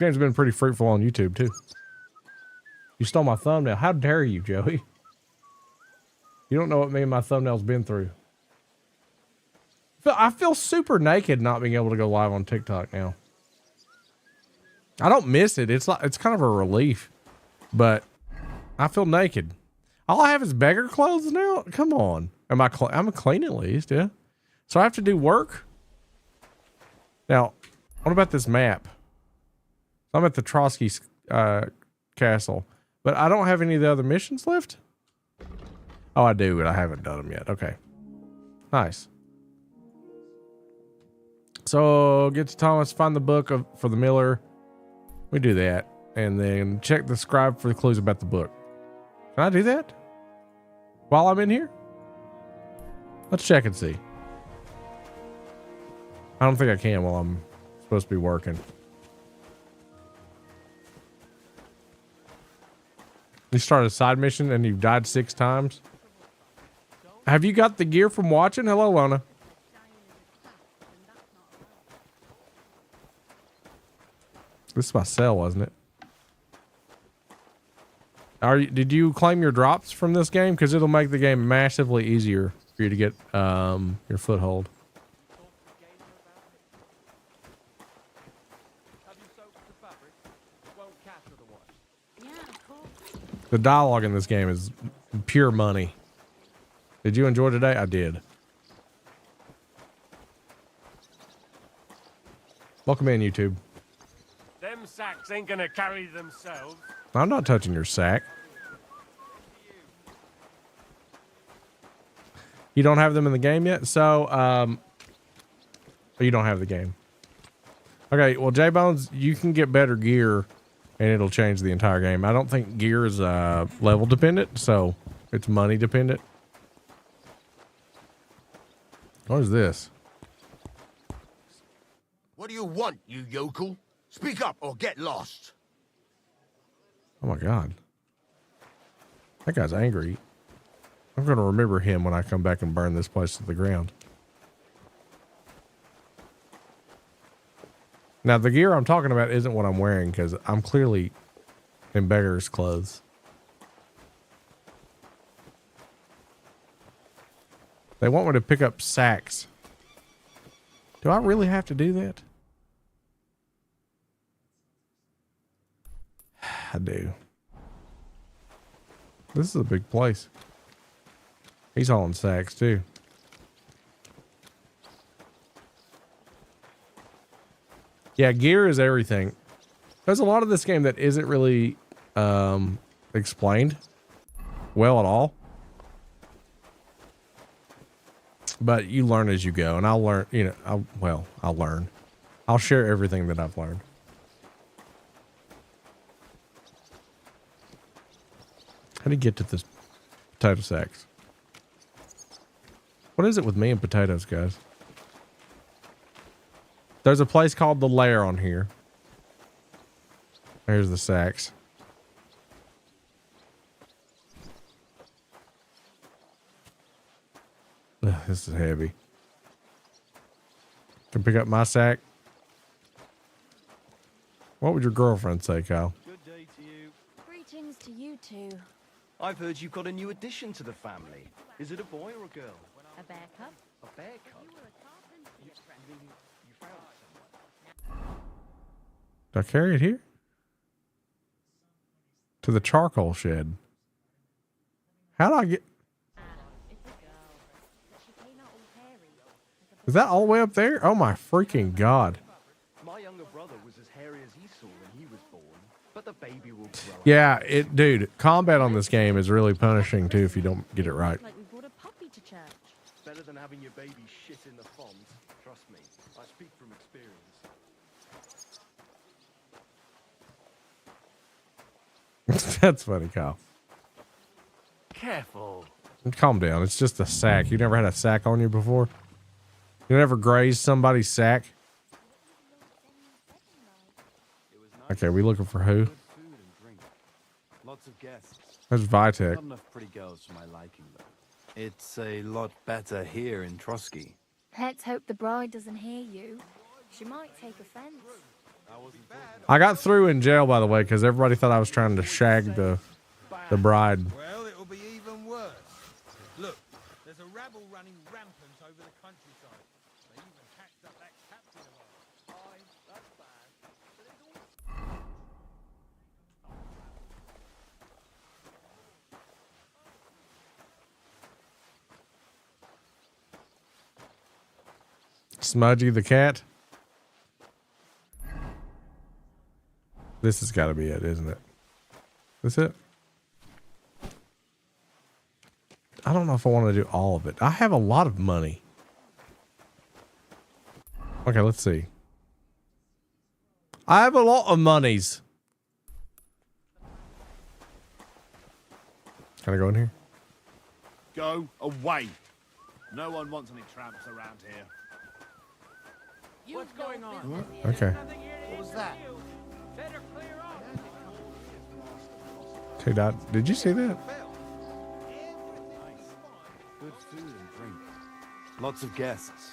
Game's been pretty fruitful on YouTube too. You stole my thumbnail. How dare you, Joey? You don't know what me and my thumbnail's been through. I feel super naked not being able to go live on TikTok now. I don't miss it. It's kind of a relief, but I feel naked. All I have is beggar clothes now. Come on. I'm clean at least. Yeah. So I have to do work. Now, what about this map? I'm at the Trotsky castle, but I don't have any of the other missions left. Oh, I do, but I haven't done them yet. Okay. Nice. So get to Thomas, find the book for the miller. We do that. And then check the scribe for the clues about the book. Can I do that while I'm in here? Let's check and see. I don't think I can while I'm supposed to be working. You started a side mission and you've died 6 times. Have you got the gear from watching? Hello, Lona. This is my cell, wasn't it? Did you claim your drops from this game? Because it'll make the game massively easier for you to get your foothold. The dialogue in this game is pure money. Did you enjoy today? I did. Welcome in, YouTube. Them sacks ain't gonna carry themselves. I'm not touching your sack. You don't have them in the game yet? So, you don't have the game. Okay, well, J-Bones, you can get better gear and it'll change the entire game. I don't think gear is level dependent, so it's money dependent. What is this? What do you want, you yokel? Speak up or get lost. Oh my God. That guy's angry. I'm going to remember him when I come back and burn this place to the ground. Now, the gear I'm talking about isn't what I'm wearing because I'm clearly in beggar's clothes. They want me to pick up sacks. Do I really have to do that? I do. This is a big place. He's hauling sacks too. Yeah, gear is everything. There's a lot of this game that isn't really explained well at all. But you learn as you go, and I'll learn, you know, I'll learn. I'll share everything that I've learned. How do you get to this potato sacks? What is it with me and potatoes, guys? There's a place called the Lair on here. There's the sacks. Ugh, this is heavy. Can pick up my sack. What would your girlfriend say, Kyle? Good day to you. Greetings to you two. I've heard you've got a new addition to the family. Is it a boy or a girl? A bear cub? A bear cub? You found it somewhere. Do I carry it here? To the charcoal shed. How do I get... It's a girl. But she came out all hairy. Is that all the way up there? Oh my freaking God. My younger brother was as hairy as Esau when he was born, but the baby will grow up. Yeah, dude, combat on this game is really punishing too if you don't get it right. Like we brought a puppy to church. Better than having your baby shit in the font. Trust me, I speak from experience. That's funny, Kyle. Careful. Calm down. It's just a sack. You never had a sack on you before? You never grazed somebody's sack? Okay, we looking for who? Good food and drink. Lots of guests. There's Vitek. Not enough pretty girls for my liking, though. It's a lot better here in Trotsky. Let's hope the bride doesn't hear you. She might take offense. I got through in jail, by the way, because everybody thought I was trying to shag the bride. Well, it'll be even worse. Look, there's a rabble running rampant over the countryside. They even hacked up that captain of ours. Fine, that's bad. But it's all Smudgy the cat. This has got to be it, isn't it? This it? I don't know if I want to do all of it. I have a lot of money. Okay, let's see. I have a lot of monies. Can I go in here? Go away. No one wants any tramps around here. What's going on? Okay. What was that? Better clear off. Two dot. Did you see that? Good food and drink. Lots of guests.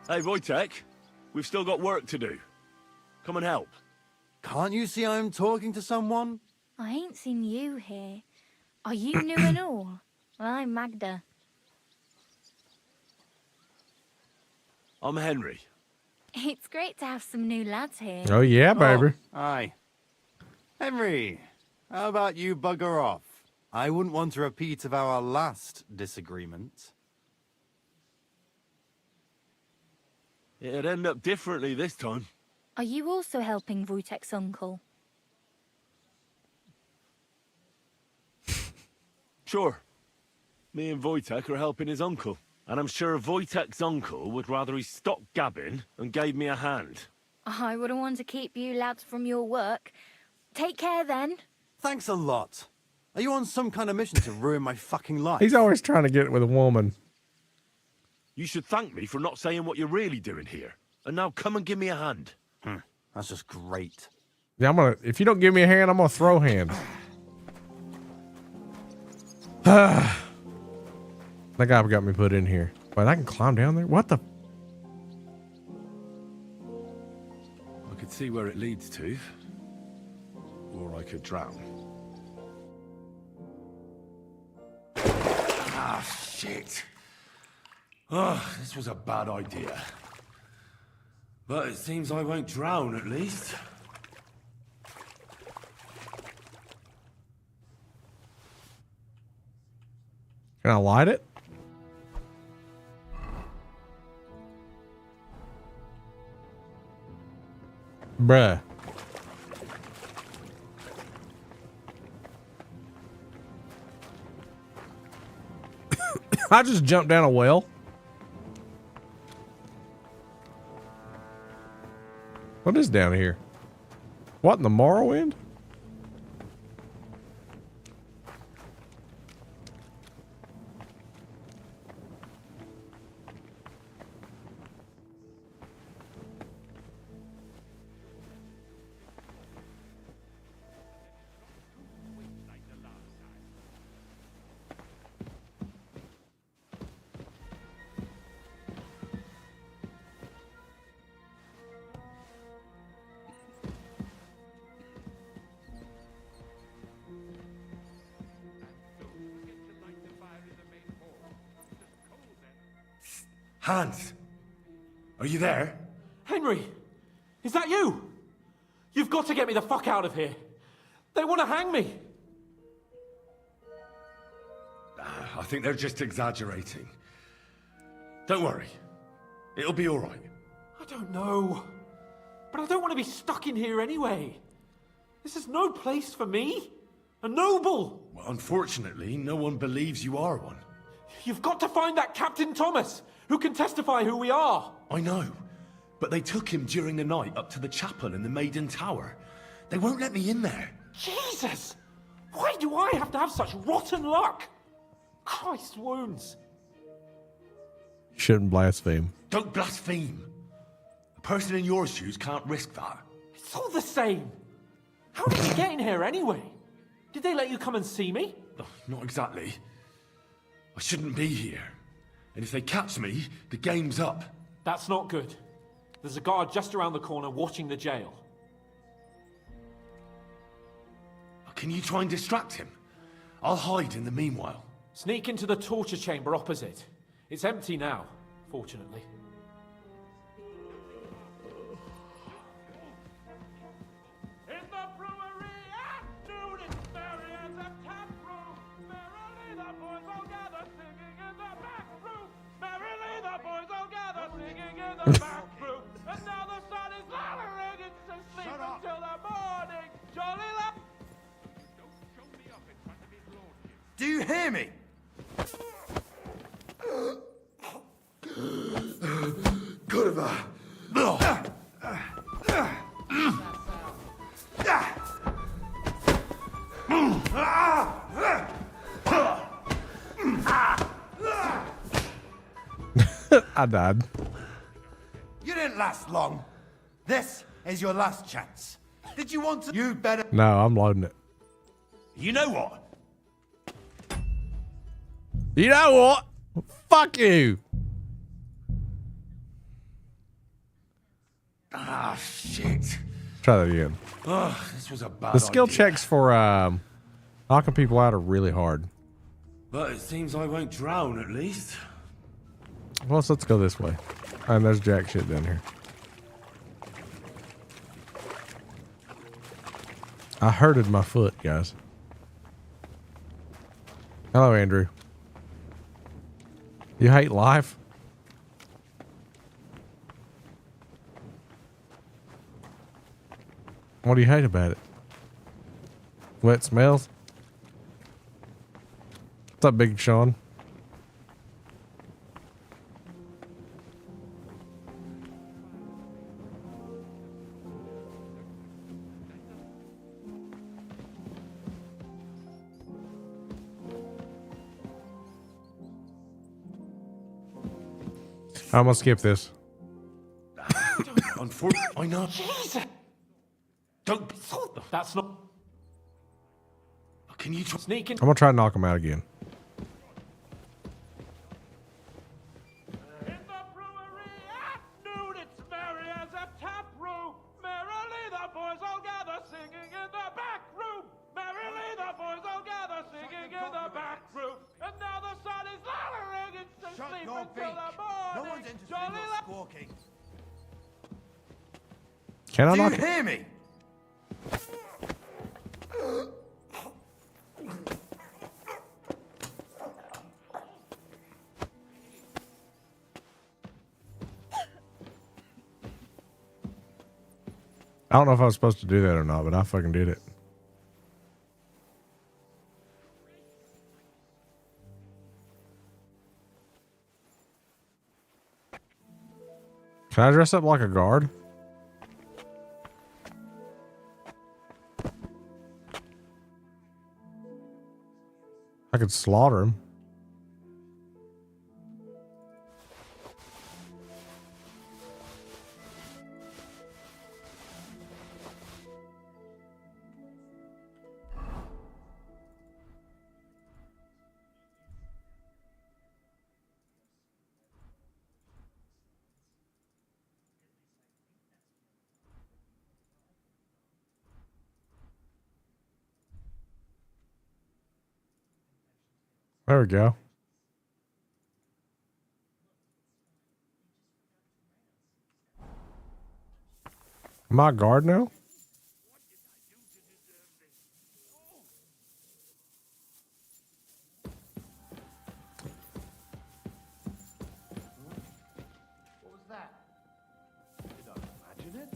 Hey, Wojtek, we've still got work to do. Come and help. Can't you see I'm talking to someone? I ain't seen you here. Are you new and all? Well, I'm Magda. I'm Henry. It's great to have some new lads here. Oh yeah, baby. Oh, aye. Henry, how about you bugger off? I wouldn't want a repeat of our last disagreement. It'd end up differently this time. Are you also helping Wojtek's uncle? Sure. Me and Wojtek are helping his uncle. And I'm sure Wojtek's uncle would rather he stopped gabbing and gave me a hand. I wouldn't want to keep you lads from your work. Take care then. Thanks a lot. Are you on some kind of mission to ruin my fucking life? He's always trying to get it with a woman. You should thank me for not saying what you're really doing here. And now come and give me a hand. That's just great. Yeah, I'm gonna. If you don't give me a hand, I'm gonna throw hands. That guy got me put in here. Wait, I can climb down there? What the? I could see where it leads to. Or I could drown. Ah, shit. Oh, this was a bad idea. But it seems I won't drown, at least. Can I light it? Bruh. I just jumped down a well. What is down here? What in the Morrowind? Hans! Are you there? Henry! Is that you? You've got to get me the fuck out of here. They want to hang me. I think they're just exaggerating. Don't worry. It'll be all right. I don't know. But I don't want to be stuck in here anyway. This is no place for me. A noble. Well, unfortunately, no one believes you are one. You've got to find that Captain Thomas, who can testify who we are. I know. But they took him during the night up to the chapel in the Maiden Tower. They won't let me in there. Jesus! Why do I have to have such rotten luck? Christ's wounds. You shouldn't blaspheme. Don't blaspheme. A person in your shoes can't risk that. It's all the same. How did you get in here anyway? Did they let you come and see me? Oh, not exactly. I shouldn't be here. And if they catch me, the game's up. That's not good. There's a guard just around the corner watching the jail. Can you try and distract him? I'll hide in the meanwhile. Sneak into the torture chamber opposite. It's empty now, fortunately. In the brewery at noon, it's merry as a tap room. Merrily the boys all gather, singing in the back room. Merrily the boys all gather, singing in the back room. And now the sun is lowering, it's to sleep until the morning. Jolly la- Don't show me up in front of his lordship. Do you hear me? I died. You didn't last long. This is your last chance. Did you want to? You better. No, I'm loading it. You know what? You know what? Fuck you. Ah, shit. Try that again. Ugh, this was a bad The skill idea. checks for knocking people out are really hard. But it seems I won't drown at least. Well, so let's go this way. And there's jack shit down here. I hurted my foot, guys. Hello, Andrew. You hate life? What do you hate about it? Wet smells? What's up, Big Sean? I'm gonna skip this. Unfortunately, I know. Don't. That's not... Can you try? Sneak in... I'm gonna try to knock him out again. In the brewery at noon, it's merry as a tap room. Merrily the boys all gather, singing in the back room. Merrily the boys all gather, singing in the back room. And now the sun is lowering, it's to Shut sleep your until beak. the morning. No one's interested in Jolly your la- squawking. Can I Do you knock him? hear me? I don't know if I was supposed to do that or not, but I fucking did it. Can I dress up like a guard? I could slaughter him. There we go. Am I a guard now? What was that? Did I imagine it?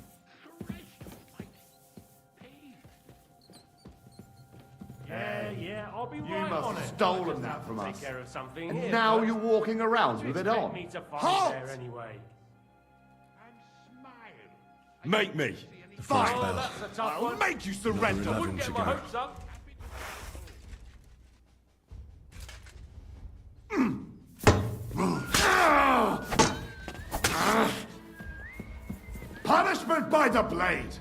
Yeah, I'll be You right must on have it. stolen Just that have to from take us. care of something And here now first. you're walking around What do with you it expect on. me to find Halt! there anyway? Make me. Fine. Oh, that's a tough I'll one. make you surrender. I wouldn't get my hopes up. Punishment by the blade.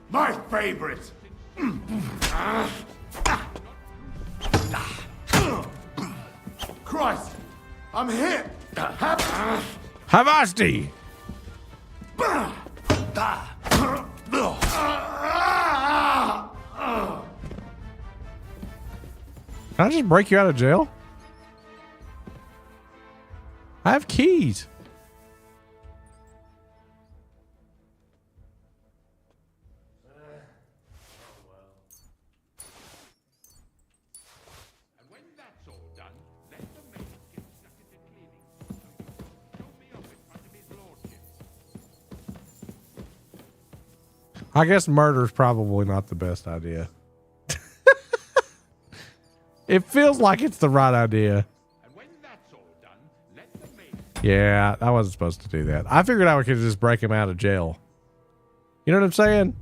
My favorite. Christ, I'm hit. Havasti! Can I just break you out of jail? I have keys. And when that's all done, let the maid get stuck into cleaning. So you show me up in front of his lordship. I guess murder's probably not the best idea. It feels like it's the right idea. And when that's all done, let the maid. Yeah, I wasn't supposed to do that. I figured I could just break him out of jail. You know what I'm saying?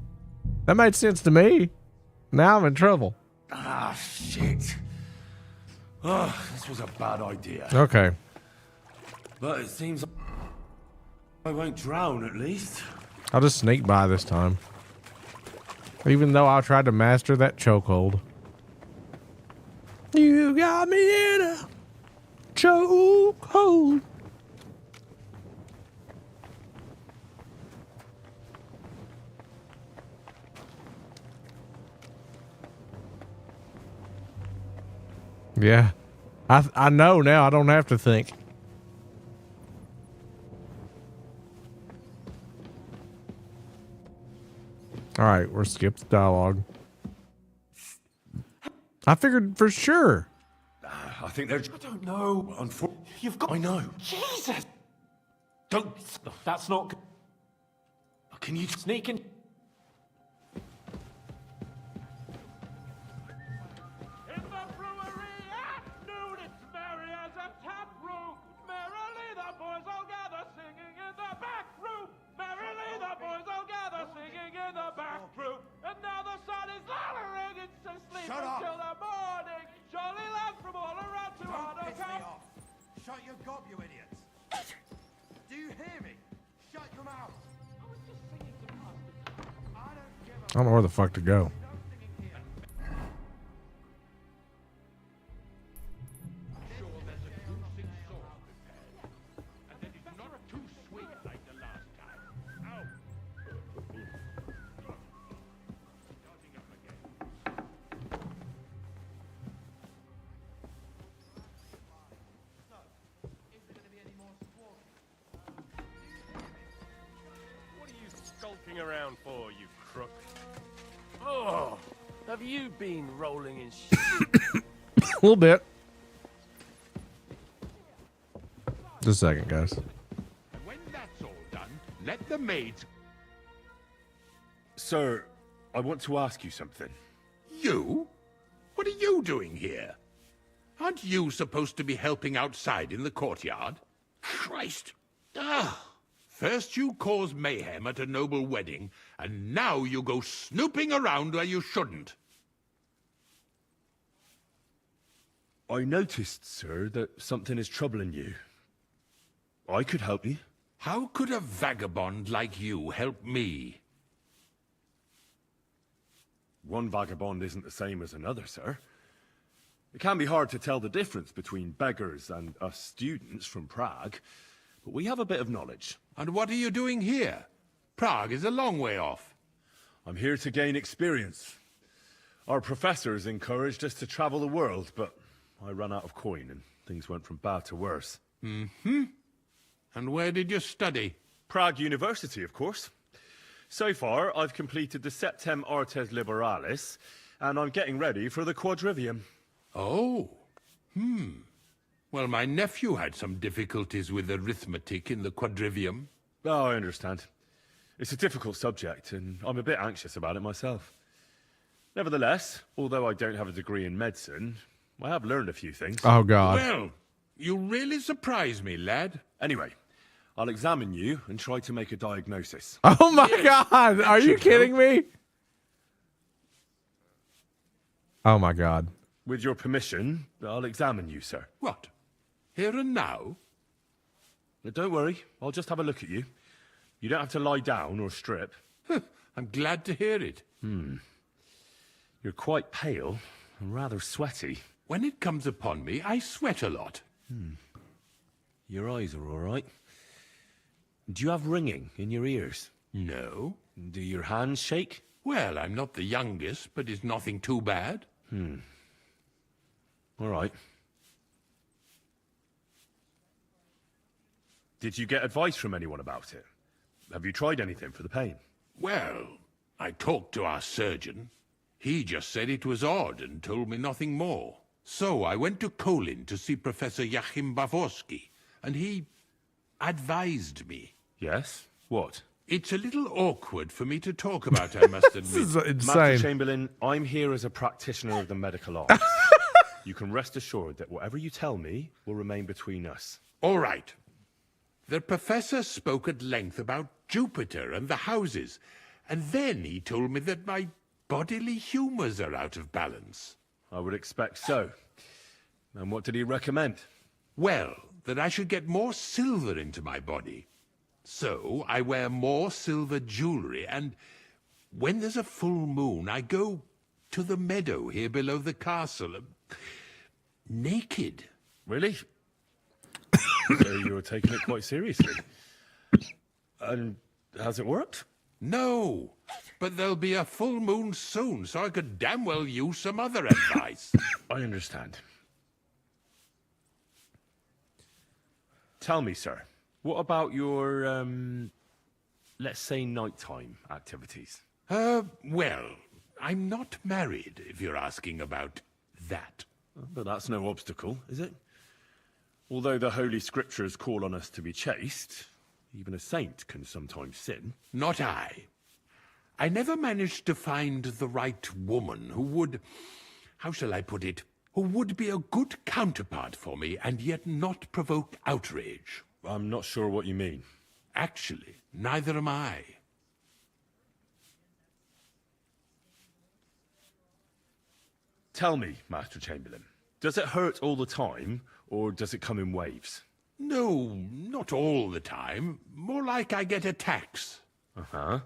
That made sense to me. Now I'm in trouble. Ah, shit. Oh, this was a bad idea. Okay. But it seems I won't drown at least. I'll just sneak by this time. Even though I tried to master that chokehold. You got me in a chokehold. Yeah. I know now. I don't have to think. All right, we're skip the dialogue. I figured for sure. I think they're. I don't know. You've got. I know. Jesus! Don't. That's not good. Can you? Sneaking. In the brewery at noon, it's merry as a tap room. Merrily the boys all gather, singing in the back room. Merrily the boys all gather, singing in the back room. And now the sun is lowering, it's asleep Shut up. until the morning. Jolly lads from all around to honor Piss me come. off. Shut your gob, you idiots. Do you hear me? Shut your mouth. I don't give a I don't know where the fuck to go. no singing here. Sure there's a juicy sauce prepared. And that it's not too sweet like the last time. Ow! Starting up again. What are you skulking around for, you crook? Oh, have you been rolling in shit? A little bit. Just a second, guys. And when that's all done, let the maids. Sir, I want to ask you something. You? What are you doing here? Aren't you supposed to be helping outside in the courtyard? Christ! Ah! First you cause mayhem at a noble wedding, and now you go snooping around where you shouldn't. I noticed, sir, that something is troubling you. I could help you. How could a vagabond like you help me? One vagabond isn't the same as another, sir. It can be hard to tell the difference between beggars and us students from Prague, but we have a bit of knowledge. And what are you doing here? Prague is a long way off. I'm here to gain experience. Our professors encouraged us to travel the world, but I ran out of coin and things went from bad to worse. Mm-hmm. And where did you study? Prague University, of course. So far, I've completed the Septem Artes Liberalis, and I'm getting ready for the Quadrivium. Oh. Well, my nephew had some difficulties with arithmetic in the quadrivium. Oh, I understand. It's a difficult subject, and I'm a bit anxious about it myself. Nevertheless, although I don't have a degree in medicine, I have learned a few things. Oh, God. Well, you really surprise me, lad. Anyway, I'll examine you and try to make a diagnosis. Oh, my God. Are you kidding me? Oh, my God. With your permission, I'll examine you, sir. What? Here and now? But don't worry, I'll just have a look at you. You don't have to lie down or strip. I'm glad to hear it. You're quite pale and rather sweaty. When it comes upon me, I sweat a lot. Your eyes are all right. Do you have ringing in your ears? No. Do your hands shake? Well, I'm not the youngest, but it's nothing too bad. All right. Did you get advice from anyone about it? Have you tried anything for the pain? Well, I talked to our surgeon. He just said it was odd and told me nothing more. So I went to Kolin to see Professor Joachim Bavorski, and he advised me. Yes? What? It's a little awkward for me to talk about, I must admit. This is Master insane. Chamberlain, I'm here as a practitioner of the medical arts. You can rest assured that whatever you tell me will remain between us. All right. The professor spoke at length about Jupiter and the houses, and then he told me that my bodily humors are out of balance. I would expect so. And what did he recommend? Well, that I should get more silver into my body. So I wear more silver jewelry, and when there's a full moon, I go to the meadow here below the castle, naked. Really? So you're taking it quite seriously. And has it worked? No, but there'll be a full moon soon, so I could damn well use some other advice. I understand. Tell me, sir, what about your, let's say nighttime activities? Well, I'm not married, if you're asking about that. But that's no obstacle, is it? Although the Holy Scriptures call on us to be chaste, even a saint can sometimes sin. Not I. I never managed to find the right woman who would, how shall I put it, who would be a good counterpart for me and yet not provoke outrage. I'm not sure what you mean. Actually, neither am I. Tell me, Master Chamberlain, does it hurt all the time, or does it come in waves? No, not all the time. More like I get attacks. Uh-huh.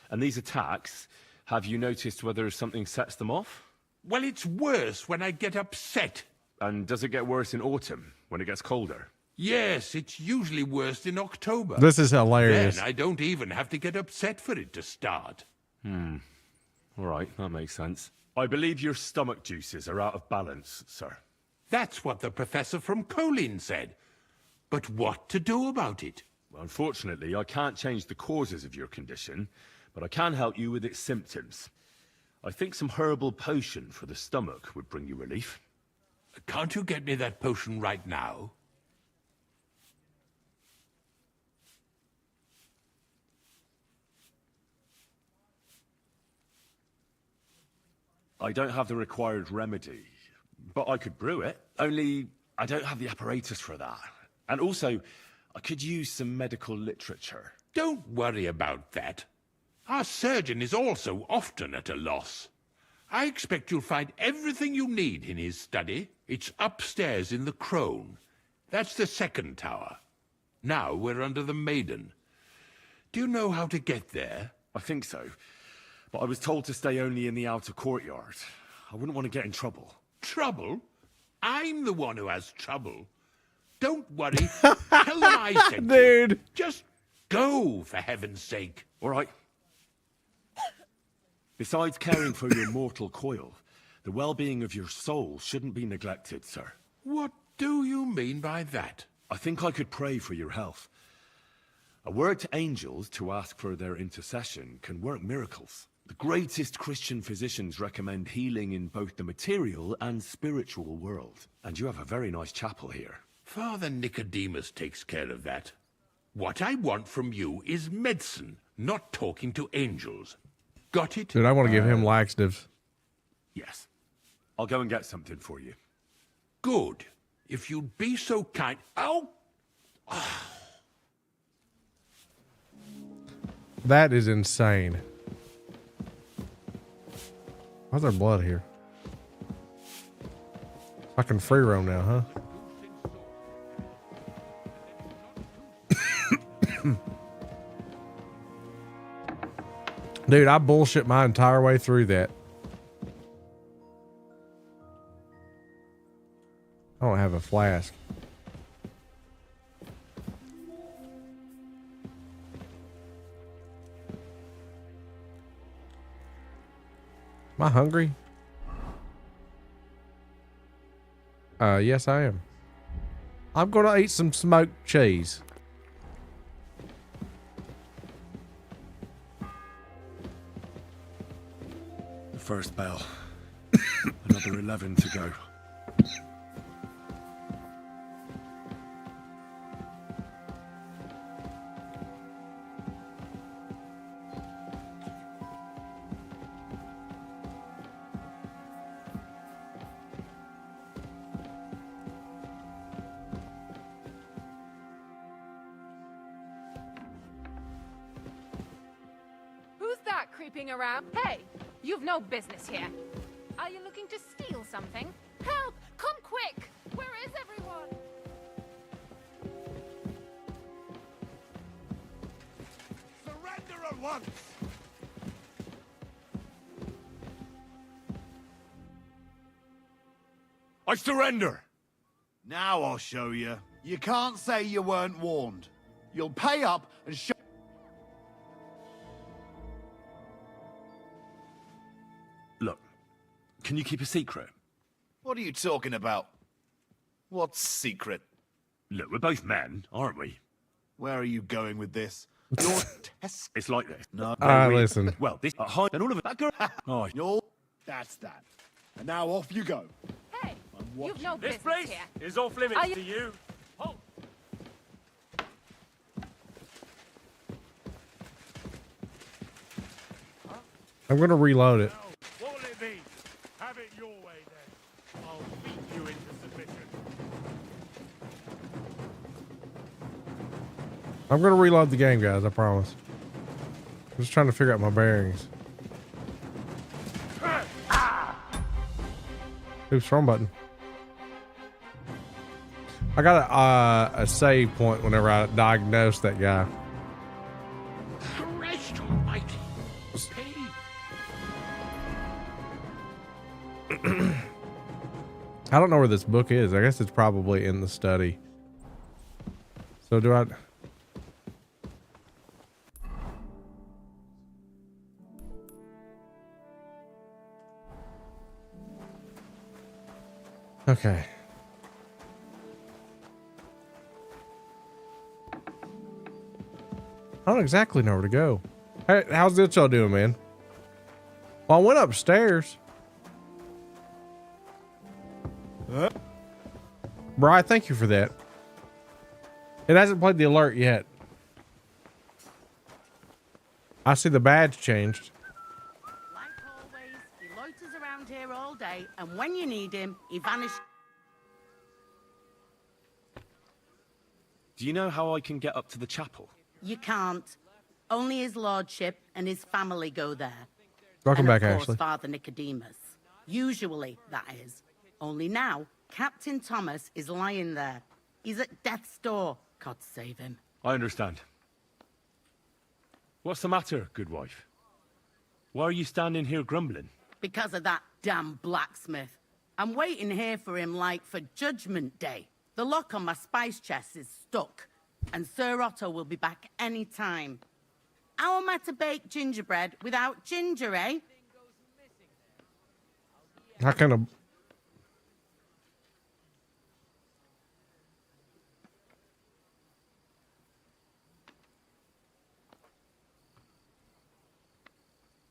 And these attacks, have you noticed whether something sets them off? Well, it's worse when I get upset. And does it get worse in autumn, when it gets colder? Yes, it's usually worse in October. This is hilarious. Then I don't even have to get upset for it to start. All right, that makes sense. I believe your stomach juices are out of balance, sir. That's what the professor from Kolin said. But what to do about it? Well, unfortunately, I can't change the causes of your condition, but I can help you with its symptoms. I think some herbal potion for the stomach would bring you relief. Can't you get me that potion right now? I don't have the required remedy, but I could brew it. Only, I don't have the apparatus for that. And also, I could use some medical literature. Don't worry about that. Our surgeon is also often at a loss. I expect you'll find everything you need in his study. It's upstairs in the Crone. That's the second tower. Now we're under the Maiden. Do you know how to get there? I think so, but I was told to stay only in the outer courtyard. I wouldn't want to get in trouble. Trouble? I'm the one who has trouble. Don't worry. Tell them I sent you. Dude. Just go, for heaven's sake. All right. Besides caring for your mortal coil, the well-being of your soul shouldn't be neglected, sir. What do you mean by that? I think I could pray for your health. A word to angels to ask for their intercession can work miracles. The greatest Christian physicians recommend healing in both the material and spiritual world. And you have a very nice chapel here. Father Nicodemus takes care of that. What I want from you is medicine, not talking to angels. Got it? Dude, I want to give him laxatives. Yes. I'll go and get something for you. Good. If you'd be so kind... Oh! That is insane. Why's there blood here? I can free roam now, huh? Dude, I bullshit my entire way through that. I don't have a flask. Am I hungry? Yes, I am. I'm gonna eat some smoked cheese. The first bell. Another 11 to go. Who's that creeping around? Hey, you've no business here. Are you looking to steal something? Help! Come quick! Where is everyone? Surrender at once! I surrender! Now I'll show you. You can't say you weren't warned. You'll pay up and show... Look, can you keep a secret? What are you talking about? What's secret? Look, we're both men, aren't we? Where are you going with this? You're test... It's like this. No. Listen. Well, this high and all of it. That girl. Oh, You're... That's that. And now off you go. Hey, you've no This business place here. is off limits to you. Halt! I'm gonna reload it. What'll it be? Have it your way then. I'll beat you into submission. I'm gonna reload the game, guys. I promise. I'm just trying to figure out my bearings. Oops, wrong button. I got a save point whenever I diagnosed that guy. Christ almighty. I don't know where this book is. I guess it's probably in the study. So do I... Okay. I don't exactly know where to go. Hey, how's it y'all doing, man? Well, I went upstairs. Bri, thank you for that. It hasn't played the alert yet. I see the badge changed. Like always, he loiters around here all day, and when you need him, he vanishes. do you know how I can get up to the chapel? You can't. Only his lordship and his family go there. Welcome and back, of course, Ashley. Father Nicodemus. Usually, that is. Only now, Captain Thomas is lying there. He's at death's door. God save him. I understand. What's the matter, good wife? Why are you standing here grumbling? Because of that damn blacksmith. I'm waiting here for him like for Judgment Day. The lock on my spice chest is stuck, and Sir Otto will be back any time. How am I to bake gingerbread without ginger, eh? How kind of...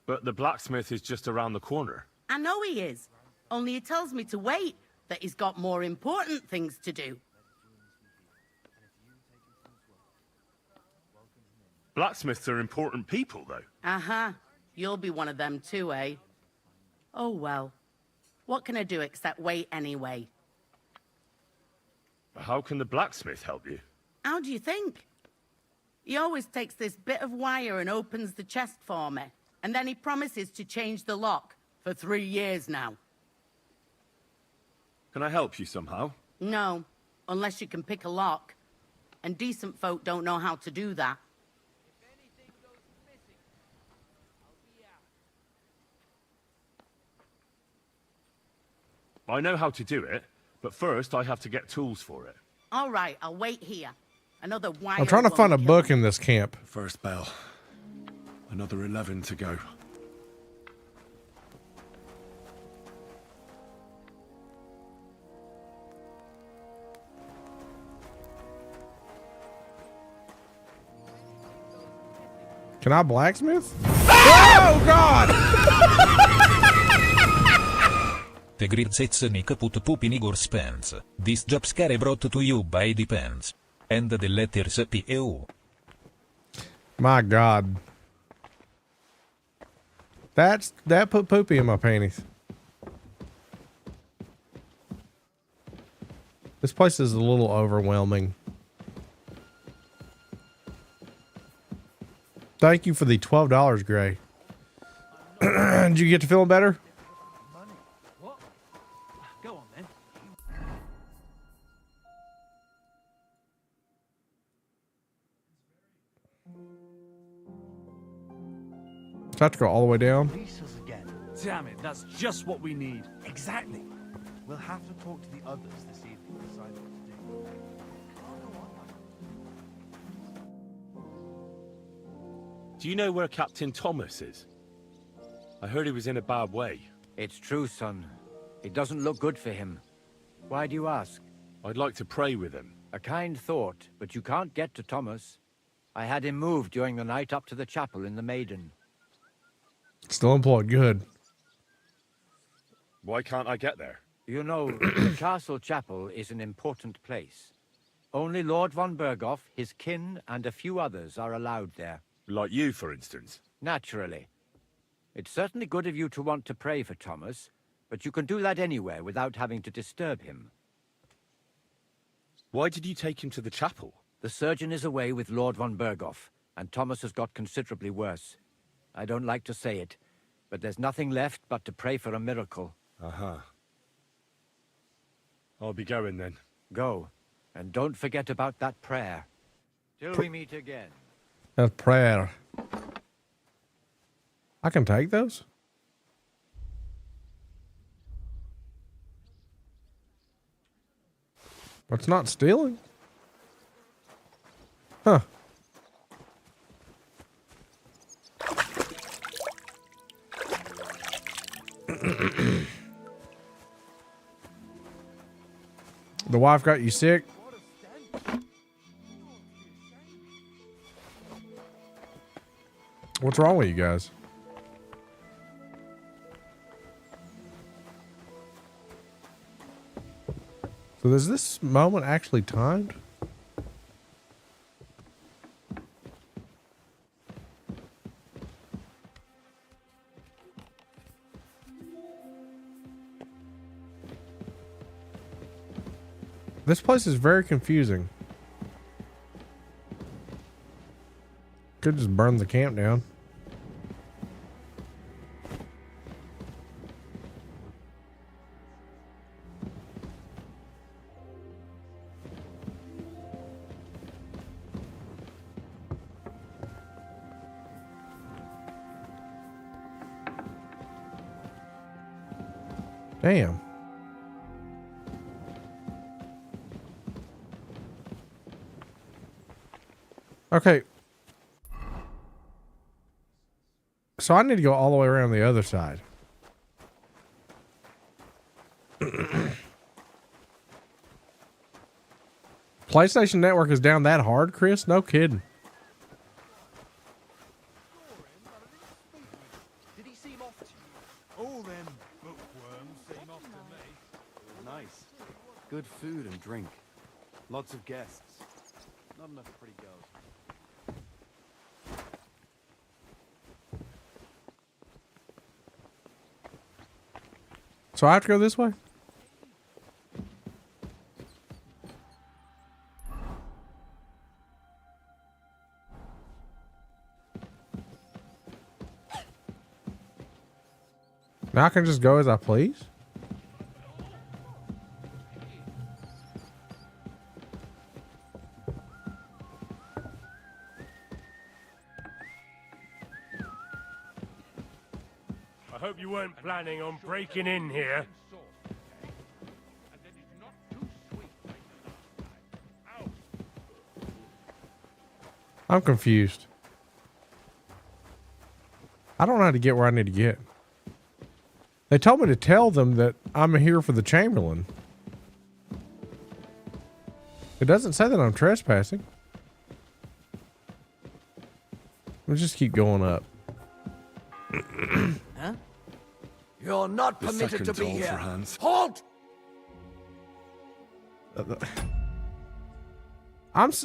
But the blacksmith is just around the corner. I know he is. Only he tells me to wait, that he's got more important things to do. Blacksmiths are important people, though. Uh-huh. You'll be one of them too, eh? Oh, well. What can I do except wait anyway? How can the blacksmith help you? How do you think? He always takes this bit of wire and opens the chest for me. And then he promises to change the lock for 3 years now. Can I help you somehow? No, unless you can pick a lock. And decent folk don't know how to do that. I know how to do it, but first I have to get tools for it. All right, I'll wait here. Another wire. I'm trying to won't find a kill book me. in this camp. First bell. Another 11 to go. Can I blacksmith? Oh God! The great Nick put poop in Igor's pants. This job scare brought to you by Depends. And the letters P.E.U. My God. That put poopy in my panties. This place is a little overwhelming. Thank you for the $12, Gray. Did you get to feeling better? What? Go on then. Do I have to go all the way down? Police us again. Damn it, that's just what we need. Exactly. We'll have to talk to the others this evening and decide what to do. Do you know where Captain Thomas is? I heard he was in a bad way. It's true, son. It doesn't look good for him. Why do you ask? I'd like to pray with him. A kind thought, but you can't get to Thomas. I had him moved during the night up to the chapel in the Maiden. Still employed. Good. Why can't I get there? You know, the castle chapel is an important place. Only Lord von Berghoff, his kin, and a few others are allowed there. Like you, for instance. Naturally. It's certainly good of you to want to pray for Thomas, but you can do that anywhere without having to disturb him. Why did you take him to the chapel? The surgeon is away with Lord von Berghoff, and Thomas has got considerably worse. I don't like to say it, but there's nothing left but to pray for a miracle. Uh-huh. I'll be going then. Go, and don't forget about that prayer. Till we meet again. That's prayer. I can take those? It's not stealing. Huh. The wife got you sick? What's wrong with you guys? So is this moment actually timed? This place is very confusing. Could just burn the camp down. Damn. Okay. So I need to go all the way around the other side. PlayStation Network is down that hard, Chris? No kidding. Did he seem off to you? All them bookworms seem off to me. Nice. Good food and drink. Lots of guests. Not enough pretty girls. So I have to go this way? Now I can just go as I please? I hope you weren't planning on breaking in here. I'm confused. I don't know how to get where I need to get. They told me to tell them that I'm here for the Chamberlain. It doesn't say that I'm trespassing. Let's just keep going up. Huh? You're not The permitted to second be toll here. for Hans. Halt!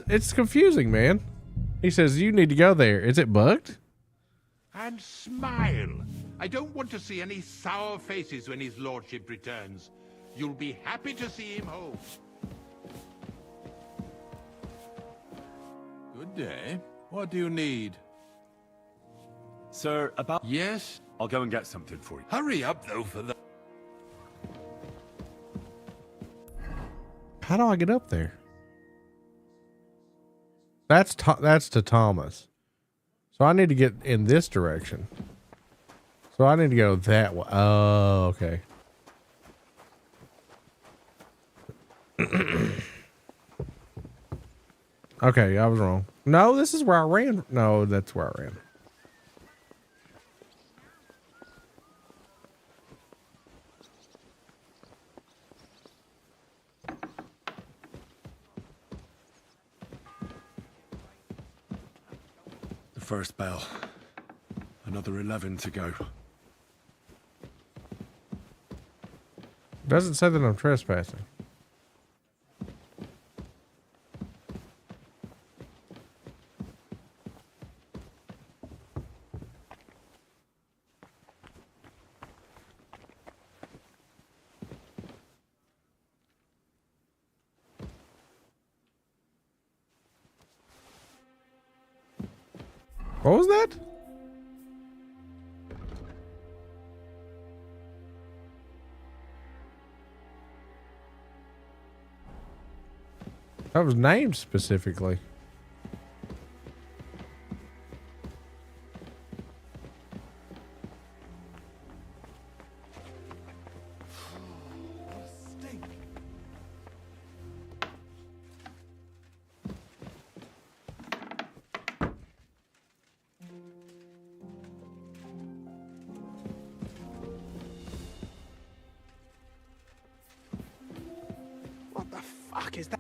It's confusing, man. He says you need to go there. Is it bugged? And smile. I don't want to see any sour faces when his lordship returns. You'll be happy to see him home. Good day. What do you need? Sir, about... Yes? I'll go and get something for you. Hurry up, though, for the... How do I get up there? That's to Thomas. So I need to get in this direction. So I need to go that way. Oh, okay. Okay, I was wrong. No, this is where I ran. No, that's where I ran. The first bell. Another 11 to go. Doesn't say that I'm trespassing. What was that? That was named specifically. What the fuck is that?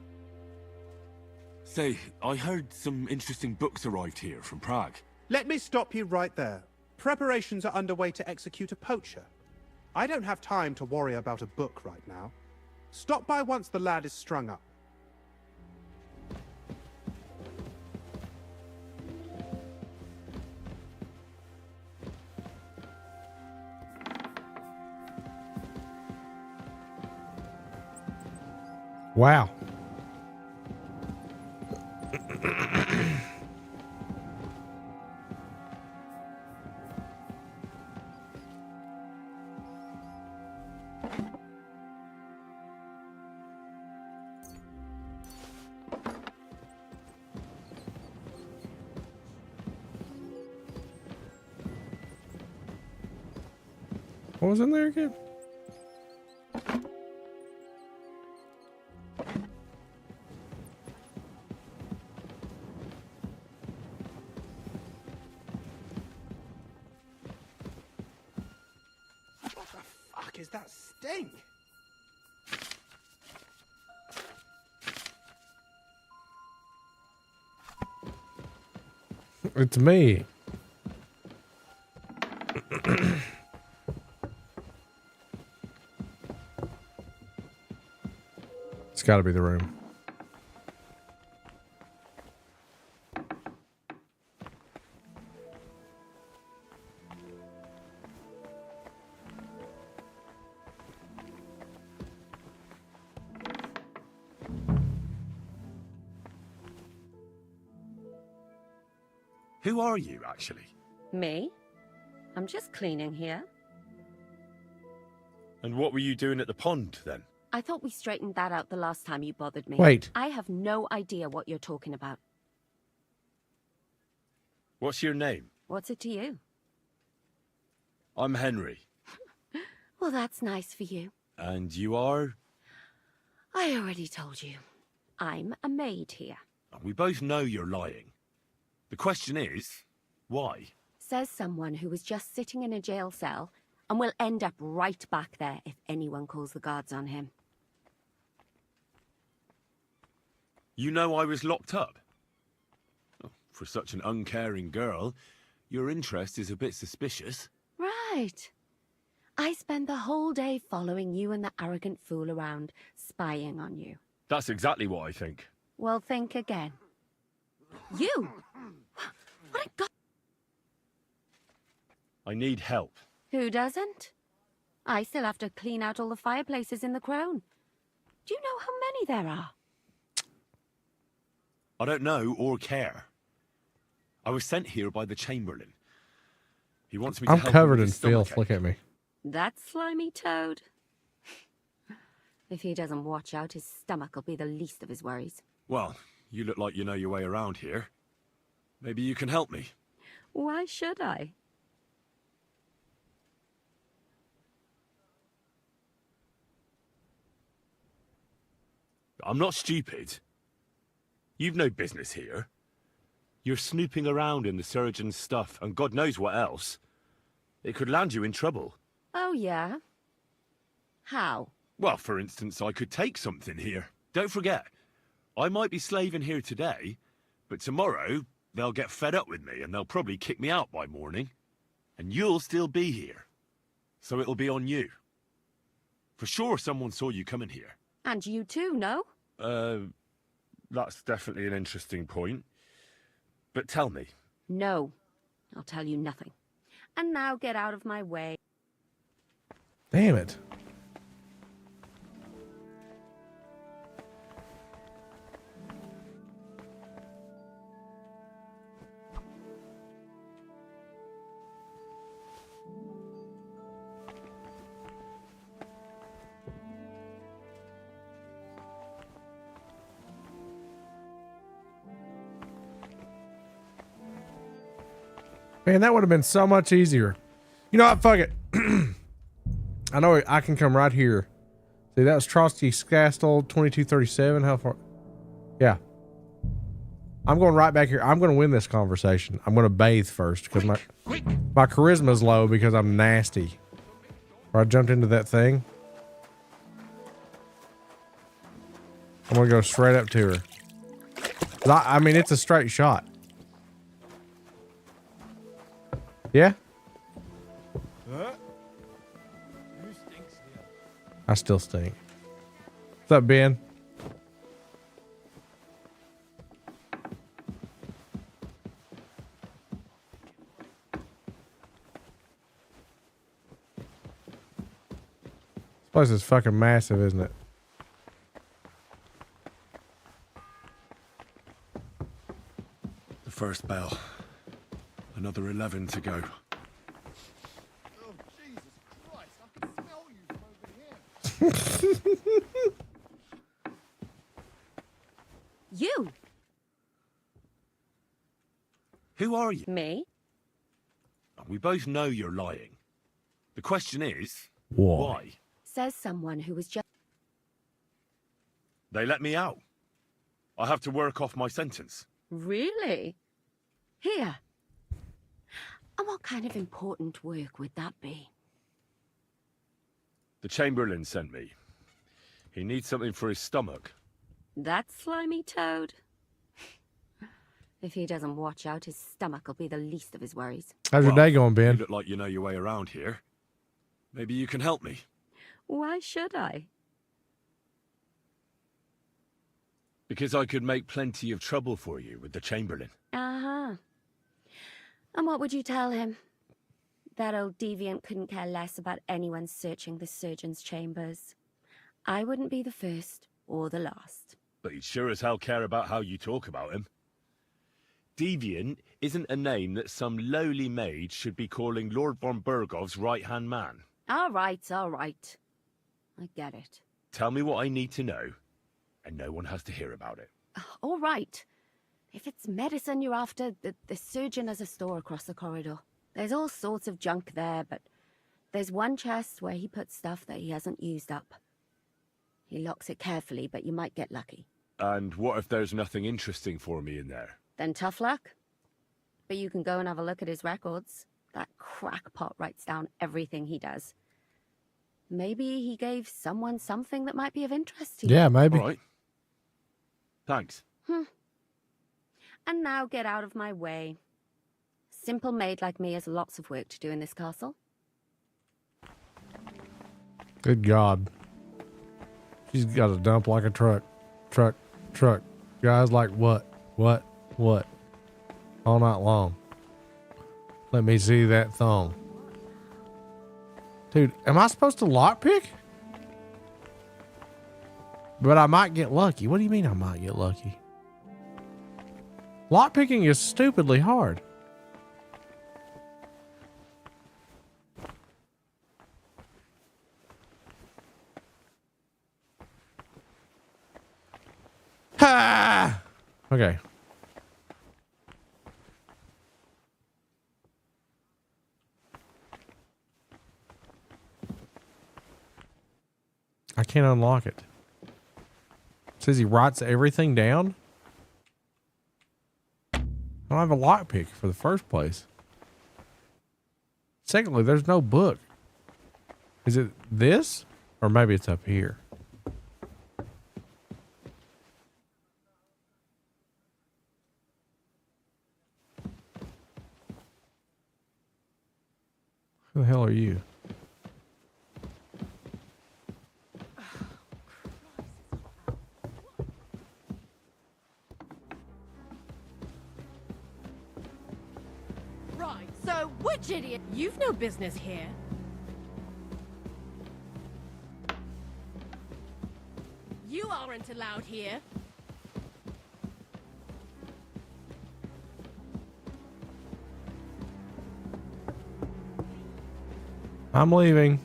Say, I heard some interesting books arrived here from Prague. Let me stop you right there. Preparations are underway to execute a poacher. I don't have time to worry about a book right now. Stop by once the lad is strung up. Wow. What was in there again? What the fuck is that stink? It's me. It's got to be the room. Who are you, actually? Me? I'm just cleaning here. And what were you doing at the pond, then? I thought we straightened that out the last time you bothered me. Wait. I have no idea what you're talking about. What's your name? What's it to you? I'm Henry. Well, that's nice for you. And you are? I already told you. I'm a maid here. We both know you're lying. The question is, why? Says someone who was just sitting in a jail cell and will end up right back there if anyone calls the guards on him. You know I was locked up? Oh, For such an uncaring girl, your interest is a bit suspicious. Right. I spend the whole day following you and the arrogant fool around, spying on you. That's exactly what I think. Well, think again. You? What a god... I need help. Who doesn't? I still have to clean out all the fireplaces in the Crown. Do you know how many there are? I don't know or care. I was sent here by the Chamberlain. He wants me to I'm help him covered with in his stomachache. filth. Look at me. That slimy toad. If he doesn't watch out, his stomach will be the least of his worries. Well, you look like you know your way around here. Maybe you can help me. Why should I? I'm not stupid. You've no business here. You're snooping around in the surgeon's stuff, and God knows what else. It could land you in trouble. Oh, yeah? How? Well, for instance, I could take something here. Don't forget, I might be slaving here today, but tomorrow they'll get fed up with me and they'll probably kick me out by morning. And you'll still be here. So it'll be on you. For sure someone saw you coming here. And you too, no? That's definitely an interesting point. But tell me. No. I'll tell you nothing. And now get out of my way. Damn it. Man, that would have been so much easier. You know what? Fuck it. I know I can come right here. See, that was Trosky Scastle, 2237. How far? Yeah. I'm going right back here. I'm going to win this conversation. I'm going to bathe first because my charisma's low because I'm nasty. Or I jumped into that thing. I'm going to go straight up to her. I mean, it's a straight shot. Yeah? Who stinks here? I still stink. What's up, Ben? This place is fucking massive, isn't it? The first bell. Another 11 to go. Oh, Jesus Christ, I can smell you from over here. You? Who are you? Me? We both know you're lying. The question is, why? Says someone who was just... They let me out. I have to work off my sentence. Really? Here. And what kind of important work would that be? The Chamberlain sent me. He needs something for his stomach. That slimy toad? If he doesn't watch out, his stomach will be the least of his worries. How's your day going, Ben? You look like you know your way around here. Maybe you can help me. Why should I? Because I could make plenty of trouble for you with the Chamberlain. Uh-huh. And what would you tell him? That old deviant couldn't care less about anyone searching the surgeon's chambers. I wouldn't be the first or the last. But he'd sure as hell care about how you talk about him. Deviant isn't a name that some lowly maid should be calling Lord von Bergov's right-hand man. All right, all right. I get it. Tell me what I need to know, and no one has to hear about it. All right. If it's medicine you're after, the surgeon has a store across the corridor. There's all sorts of junk there, but there's one chest where he puts stuff that he hasn't used up. He locks it carefully, but you might get lucky. And what if there's nothing interesting for me in there? Then tough luck. But you can go and have a look at his records. That crackpot writes down everything he does. Maybe he gave someone something that might be of interest to you. Yeah, maybe. All right. Thanks. And now get out of my way. Simple maid like me has lots of work to do in this castle. Good God. She's got a dump like a truck. Truck. Guys like what? All night long. Let me see that thong. Dude, am I supposed to lockpick? But I might get lucky. What do you mean I might get lucky? Lockpicking is stupidly hard. Ha! Okay. I can't unlock it. It says he writes everything down. I don't have a lockpick for the first place. Secondly, there's no book. Is it this? Or maybe it's up here. Who the hell are you? Right, so which idiot? You've no business here. You aren't allowed here. I'm leaving.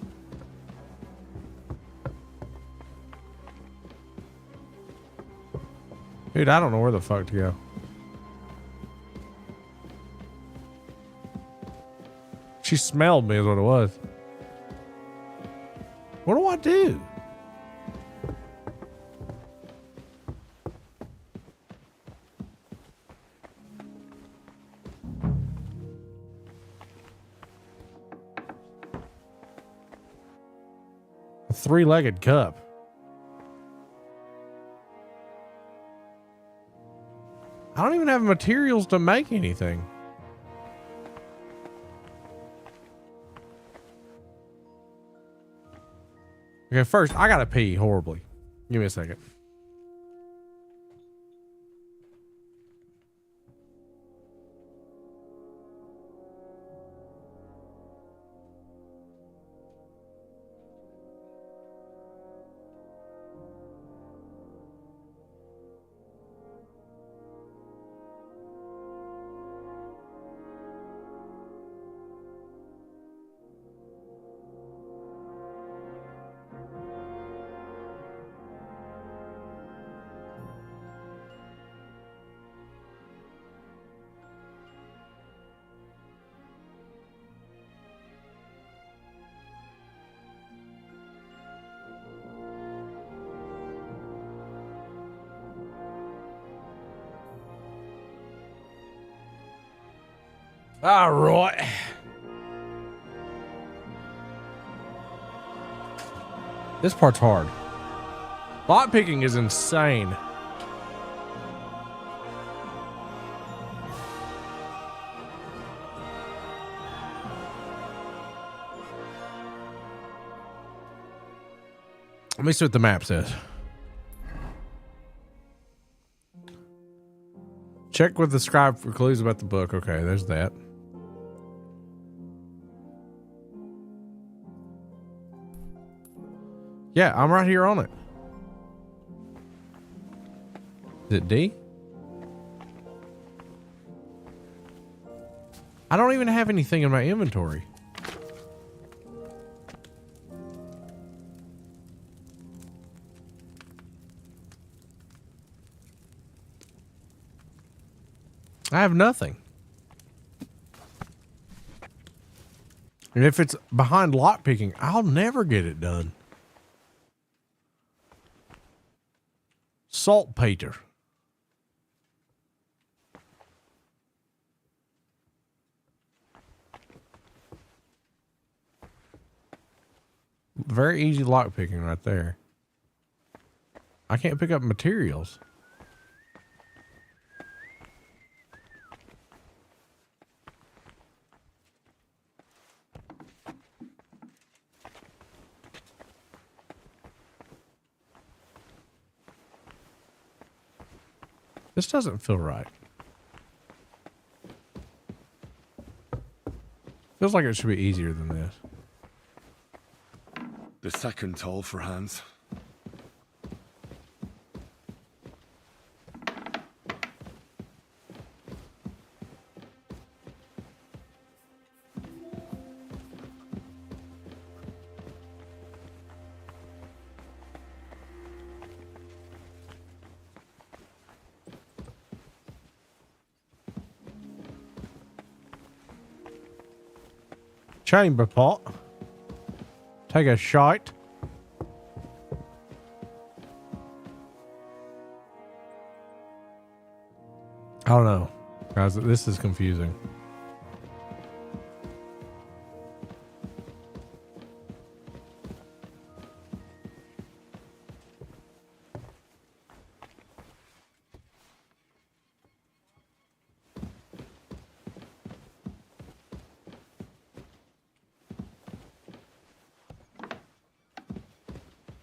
Dude, I don't know where the fuck to go. She smelled me is what it was. What do I do? A three-legged cup. I don't even have materials to make anything. Okay, first, I gotta pee horribly. Give me a second. All right. This part's hard. Lock picking is insane. Let me see what the map says. Check with the scribe for clues about the book. Okay, there's that. Yeah, I'm right here on it. Is it D? I don't even have anything in my inventory. I have nothing. And if it's behind lockpicking, I'll never get it done. Saltpeter. Very easy lockpicking right there. I can't pick up materials. This doesn't feel right. Feels like it should be easier than this. The second toll for Hans. Chamber pot. Take a shot. I don't know. Guys, this is confusing.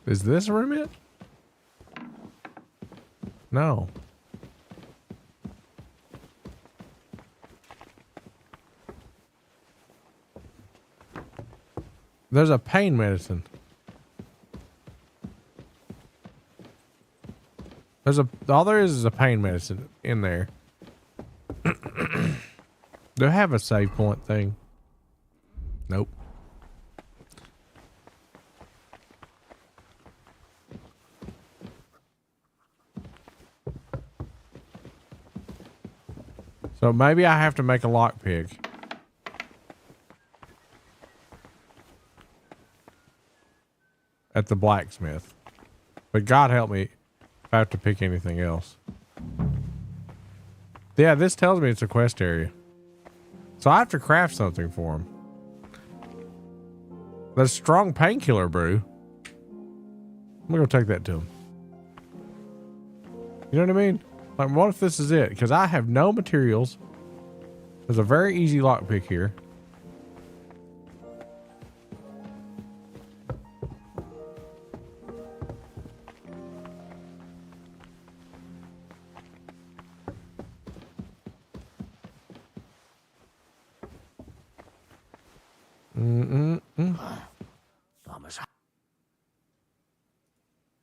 Is this room it? No. There's a pain medicine. All there is a pain medicine in there. Do I have a save point thing? Nope. So maybe I have to make a lockpick. At the blacksmith. But God help me if I have to pick anything else. Yeah, this tells me it's a quest area. So I have to craft something for him. There's strong painkiller brew. I'm gonna go take that to him. You know what I mean? Like, what if this is it? Because I have no materials. There's a very easy lockpick here.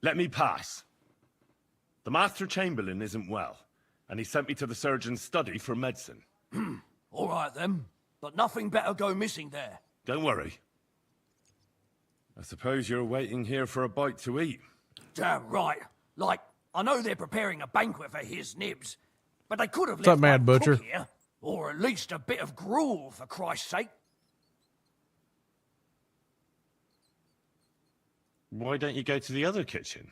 Let me pass. The Master Chamberlain isn't well, and he sent me to the surgeon's study for medicine. All right then, but nothing better go missing there. Don't worry. I suppose you're waiting here for a bite to eat. Damn right. Like, I know they're preparing a banquet for his nibs, but they could have What's up, left Mad my Butcher? cook here, or at least a bit of gruel, for Christ's sake. Why don't you go to the other kitchen?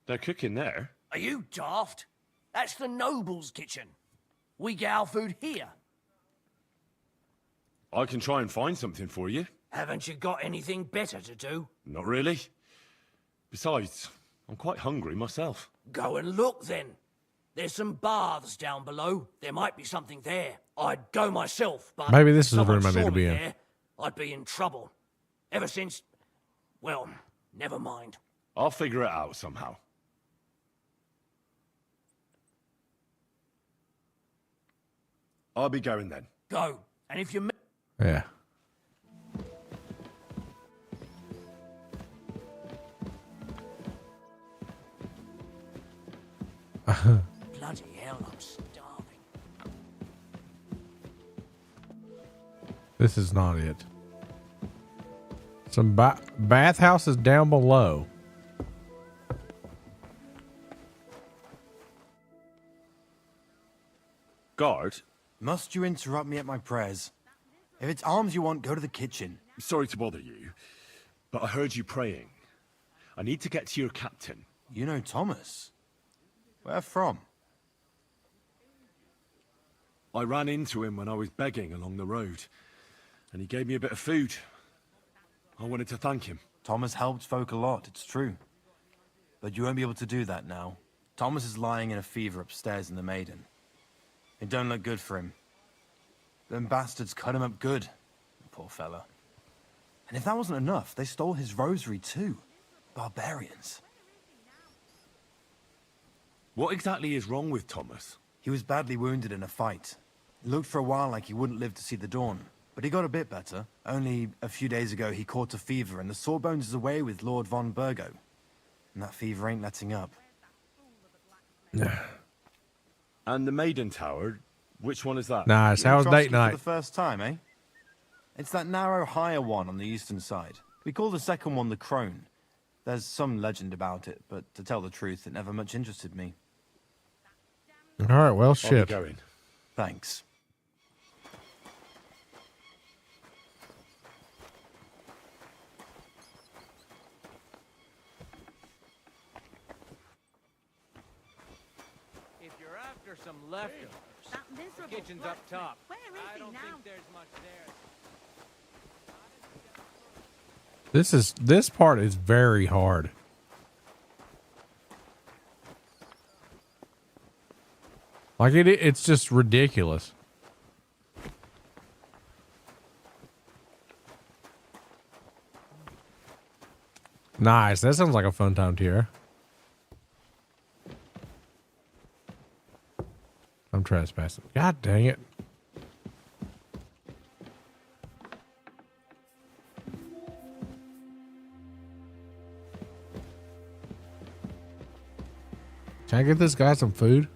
They're cooking there. Are you daft? That's the noble's kitchen. We get our food here. I can try and find something for you. Haven't you got anything better to do? Not really. Besides, I'm quite hungry myself. Go and look then. There's some baths down below. There might be something there. I'd go myself, but Maybe this if is the room someone I need saw to be me in. there, I'd be in trouble. Ever since, well, never mind. I'll figure it out somehow. I'll be going then. Go, and if you... Yeah. Bloody hell, I'm starving. This is not it. Some bathhouses down below. Guard? Must you interrupt me at my prayers? If it's alms you want, go to the kitchen. Sorry to bother you, but I heard you praying. I need to get to your captain. You know Thomas? Where from? I ran into him when I was begging along the road, and he gave me a bit of food. I wanted to thank him. Thomas helped folk a lot, it's true. But you won't be able to do that now. Thomas is lying in a fever upstairs in the Maiden. It don't look good for him. Them bastards cut him up good, poor fella. And if that wasn't enough, they stole his rosary too. Barbarians. What exactly is wrong with Thomas? He was badly wounded in a fight. It looked for a while like he wouldn't live to see the dawn, but he got a bit better. Only a few days ago he caught a fever and the Sawbones is away with Lord von Burgo. And that fever ain't letting up. And the Maiden Tower, which one is that? Nice. How was date For night? the first time, eh? It's that narrow, higher one on the eastern side. We call the second one the Crone. There's some legend about it, but to tell the truth, it never much interested me. All right, well, I'll shit. be going. Thanks. If you're after some leftovers, the kitchen's up top. Where is I don't think there's much there. This part is very hard. Like it's just ridiculous. Nice. That sounds like a fun time, Tierra. I'm trespassing. God dang it. Can I get this guy some food?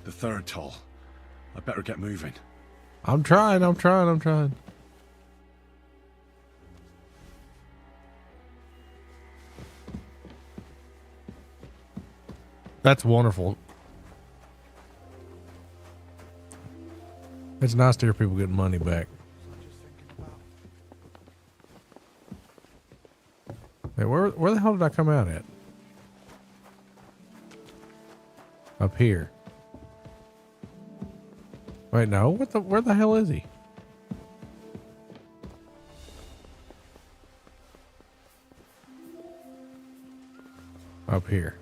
The third toll. I better get moving. I'm trying. That's wonderful. It's nice to hear people getting money back. Hey, where the hell did I come out at? Up here. Wait, no. Where the hell is he? Up here.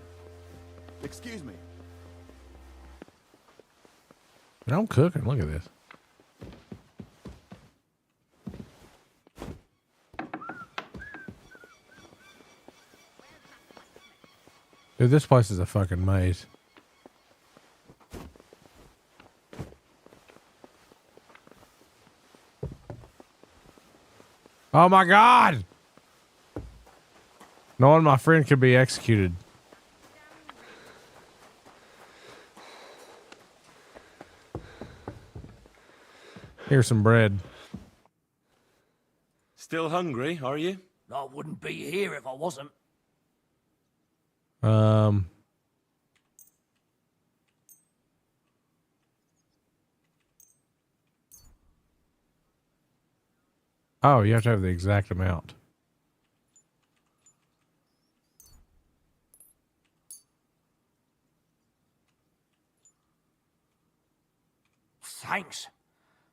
Excuse me. And I'm cooking. Look at this. Dude, this place is a fucking maze. Oh my God! Knowing my friend could be executed. Here's some bread. Still hungry, are you? I wouldn't be here if I wasn't. Oh, you have to have the exact amount. Thanks.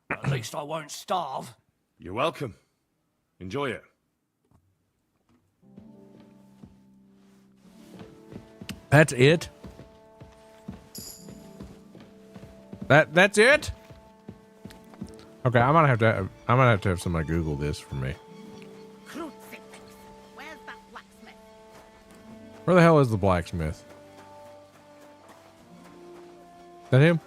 At least I won't starve. You're welcome. Enjoy it. That's it? That's it? Okay, I'm gonna have to have somebody Google this for me. Crucifix. Where's that blacksmith? Where the hell is the blacksmith? That him?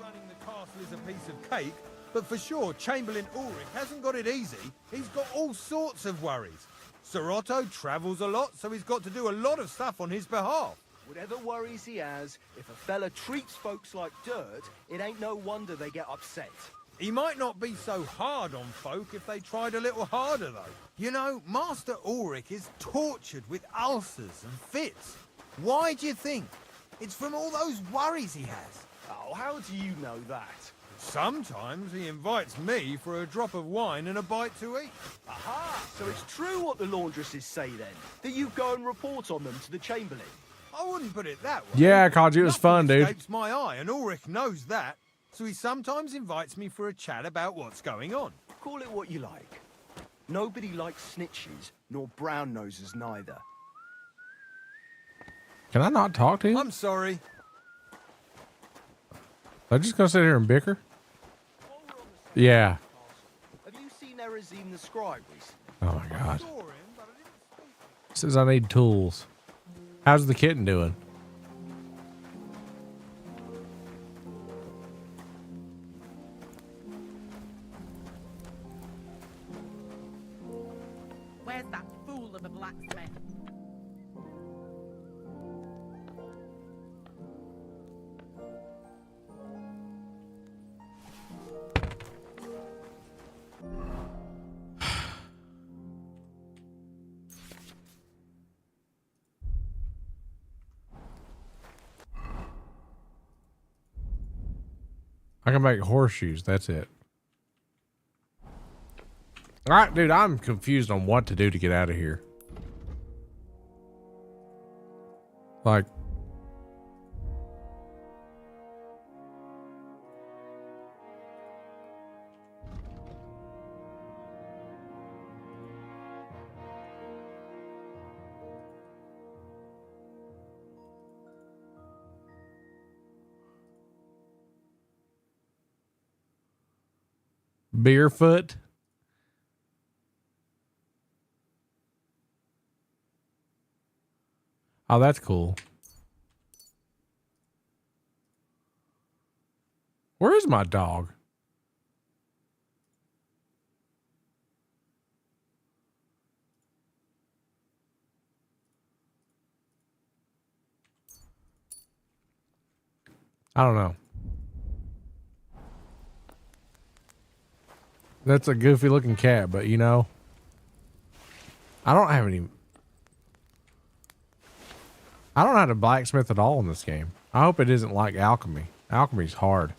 Running the castle is a piece of cake, but for sure Chamberlain Ulrich hasn't got it easy. He's got all sorts of worries. Sir Otto travels a lot, so he's got to do a lot of stuff on his behalf. Whatever worries he has, if a fella treats folks like dirt, it ain't no wonder they get upset. He might not be so hard on folk if they tried a little harder, though. You know, Master Ulrich is tortured with ulcers and fits. Why do you think? It's from all those worries he has. Oh, how do you know that? Sometimes he invites me for a drop of wine and a bite to eat. Aha! So it's true what the laundresses say then, that you go and report on them to the Chamberlain. I wouldn't put it that way. Yeah, I called you. It was fun, dude. Escapes my eye, and Ulrich knows that, so he sometimes invites me for a chat about what's going on. Call it what you like. Nobody likes snitches, nor brown noses neither. Can I not talk to him? I'm sorry. I'm just gonna sit here and bicker. Yeah. Have you seen Erazim the scribe recently? Oh my god. Says I need tools. How's the kitten doing? Where's that fool of a blacksmith? I can make horseshoes. That's it. All right, dude, I'm confused on what to do to get out of here. Like, Beerfoot. Oh, that's cool. Where is my dog? I don't know. That's a goofy looking cat, but you know, I don't have any. I don't know how to blacksmith at all in this game. I hope it isn't like alchemy. Alchemy's hard.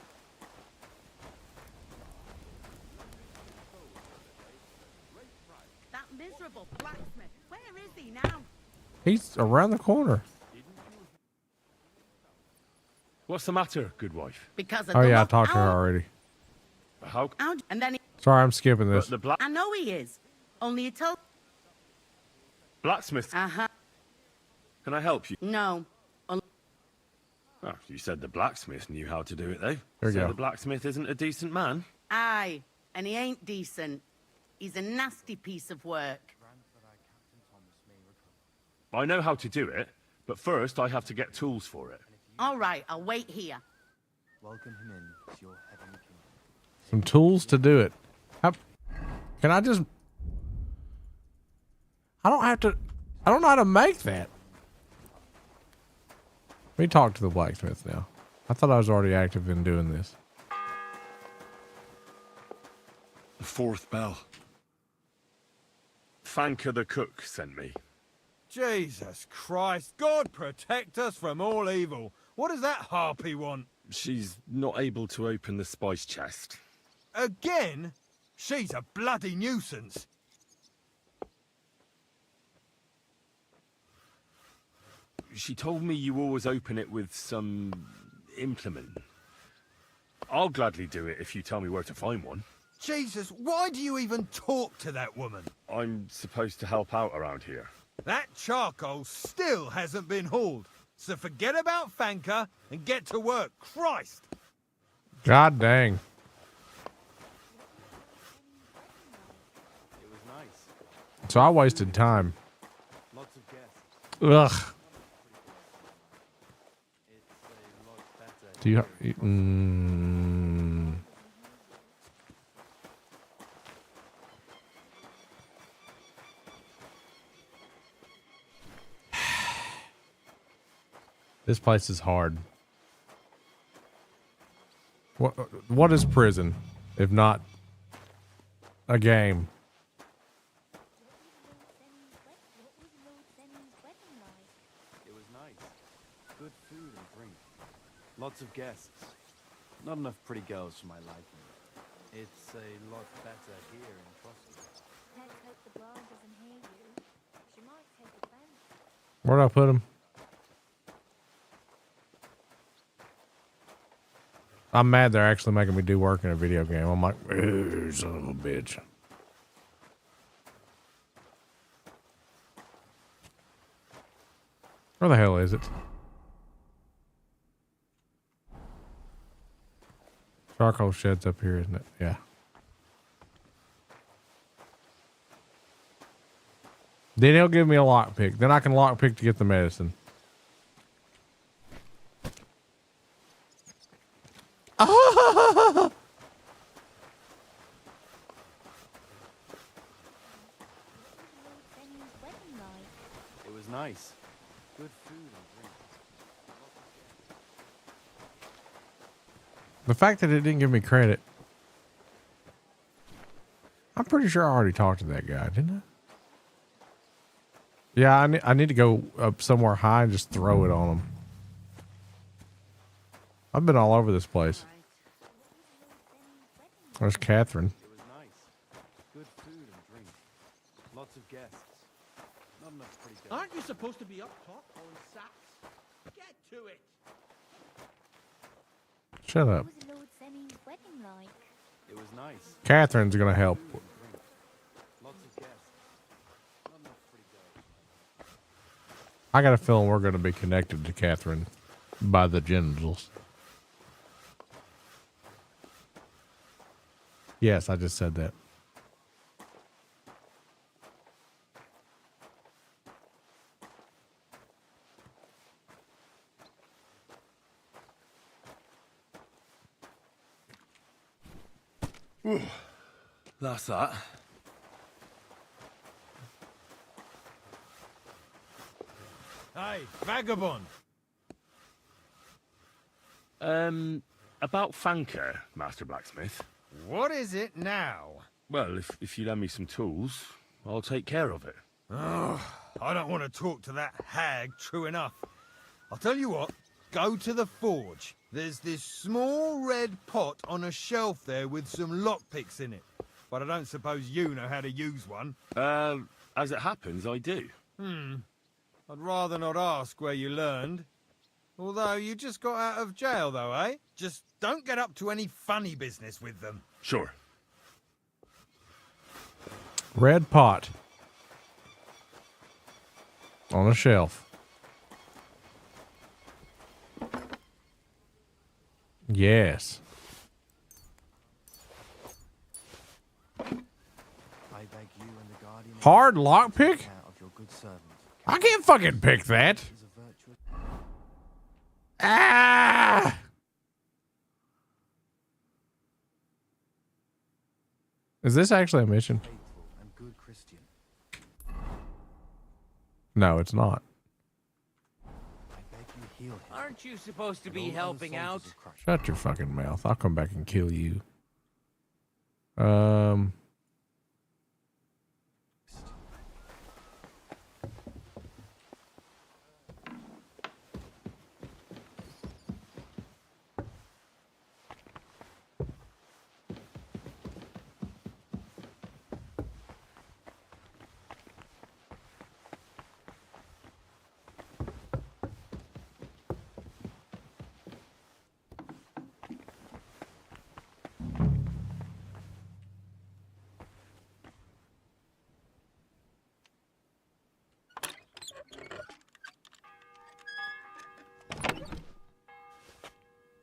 That miserable blacksmith. Where is he now? He's around the corner. What's the matter, good wife? Because of Oh the yeah, I lock- talked to her already. How? And then he... Sorry, I'm skipping this. I know he is. Only you told... Blacksmith. Uh-huh. Can I help you? No. Oh, you said the blacksmith knew how to do it, though. There we so go. the blacksmith isn't a decent man? Aye. And he ain't decent. He's a nasty piece of work. I know how to do it, but first I have to get tools for it. All right, I'll wait here. Welcome him in to your heavenly kingdom. Some tools to do it. Can I just... I don't know how to make that. Let me talk to the blacksmith now. I thought I was already active in doing this. The fourth bell. Fanka the cook sent me. Jesus Christ, God protect us from all evil. What does that harpy want? She's not able to open the spice chest. Again? She's a bloody nuisance. She told me you always open it with some implement. I'll gladly do it if you tell me where to find one. Jesus, why do you even talk to that woman? I'm supposed to help out around here. That charcoal still hasn't been hauled. So forget about Fanka and get to work. Christ! God dang. It was nice. So I wasted time. Lots of guests. Ugh. It's a lot better. Do you... This place is hard. What is prison, if not a game? It was nice. Good food and drink. Lots of guests. Not enough pretty girls for my liking. It's a lot better here in Crossroads. Let's hope the bride doesn't hear you. She might take offense. Where'd I put him? I'm mad they're actually making me do work in a video game. I'm like, son of a bitch. Where the hell is it? Charcoal shed's up here, isn't it? Yeah. Then he'll give me a lockpick. Then I can lockpick to get the medicine. It was nice. Good food and drink. The fact that it didn't give me credit. I'm pretty sure I already talked to that guy, didn't I? Yeah, I need to go up somewhere high and just throw it on him. I've been all over this place. There's Catherine. It was nice. Good food and drink. Lots of guests. Not enough pretty girls. Aren't you supposed to be up top or in sacks? Get to it! Shut up. What was Lord Semi's wedding like? It was nice. Catherine's gonna help. Lots of guests. Not enough pretty girls. I got a feeling we're gonna be connected to Catherine by the genitals. Yes, I just said that. That's that. Hey, vagabond. About Fanker, Master Blacksmith. What is it now? Well, if you lend me some tools, I'll take care of it. Oh, I don't want to talk to that hag, true enough. I'll tell you what, go to the forge. There's this small red pot on a shelf there with some lockpicks in it. But I don't suppose you know how to use one. As it happens, I do. I'd rather not ask where you learned. Although you just got out of jail, though, eh? Just don't get up to any funny business with them. Sure. Red pot. On a shelf. Yes. I beg you and the Guardian Hard lockpick? of your good servant. I can't fucking pick that. Ah! Is this actually a mission? And good Christian. No, it's not. I beg you heal him. Aren't you supposed to be helping out? Shut your fucking mouth. I'll come back and kill you.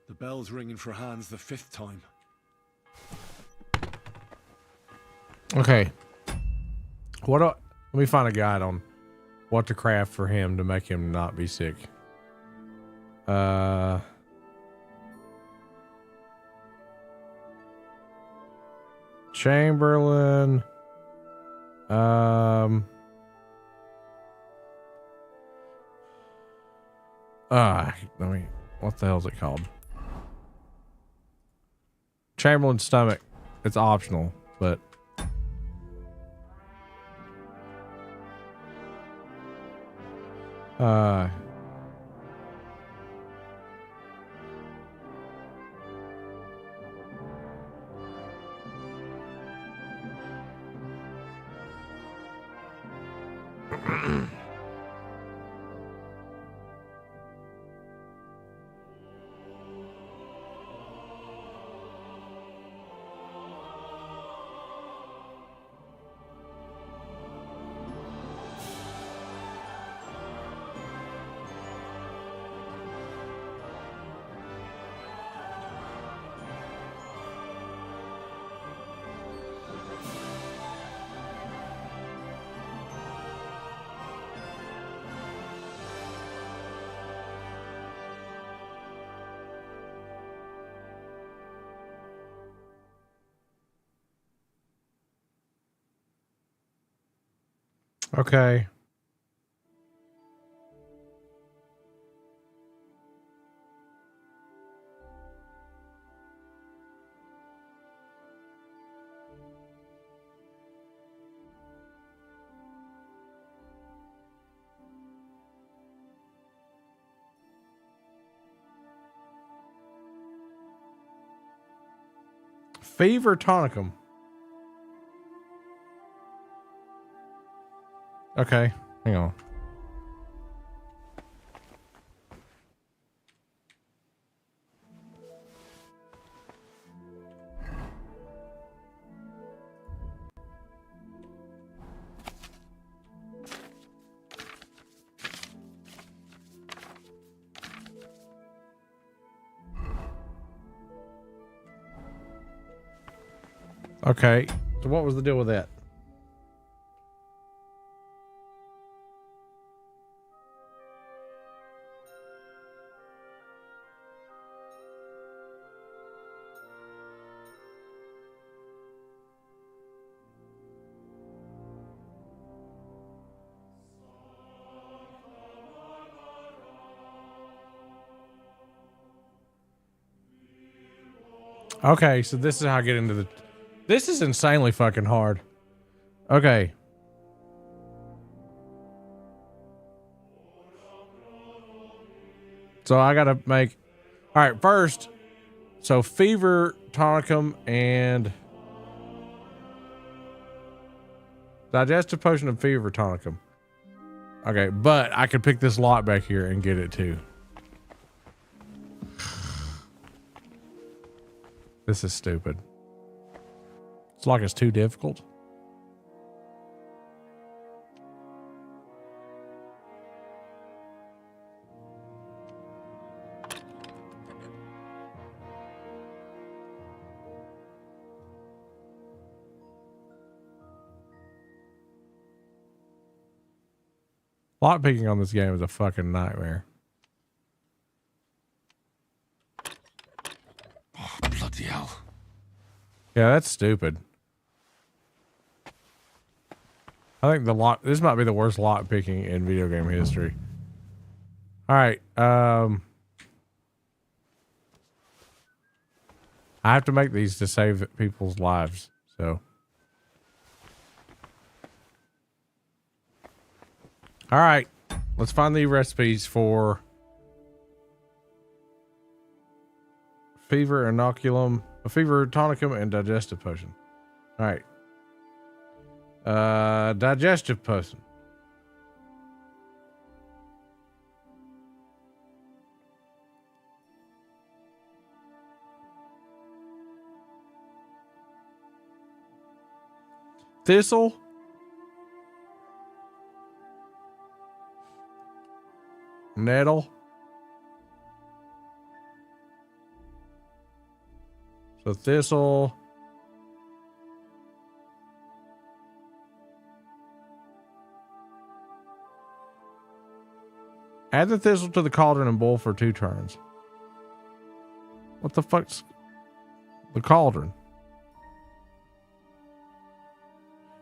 The bell's ringing for Hans the 5th time. Okay. Let me find a guide on what to craft for him to make him not be sick. Chamberlain. What the hell is it called? Chamberlain's stomach. It's optional, but Okay. Fever tonicum. Okay, hang on. Okay, so what was the deal with that? Okay, so this is how I get into the... This is insanely fucking hard. Okay. So I gotta make... Alright, first... So fever tonicum and... Digestive potion and fever tonicum. Okay, but I could pick this lot back here and get it too. This is stupid. It's like it's too difficult. Lock picking on this game is a fucking nightmare. Oh, bloody hell. Yeah, that's stupid. I think this might be the worst lock picking in video game history. All right. I have to make these to save people's lives. So. All right. Let's find the recipes for fever inoculum, a fever tonicum, and digestive potion. All right. Digestive potion. Thistle. Nettle. So thistle. Add the thistle to the cauldron and boil for 2 turns. What the fuck's the cauldron?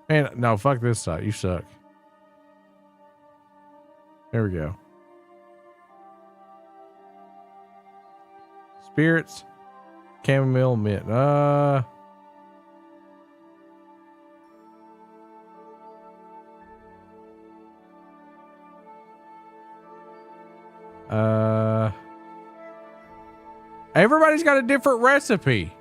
Man, no, fuck this side. You suck. There we go. Spirits, chamomile, mint. Everybody's got a different recipe.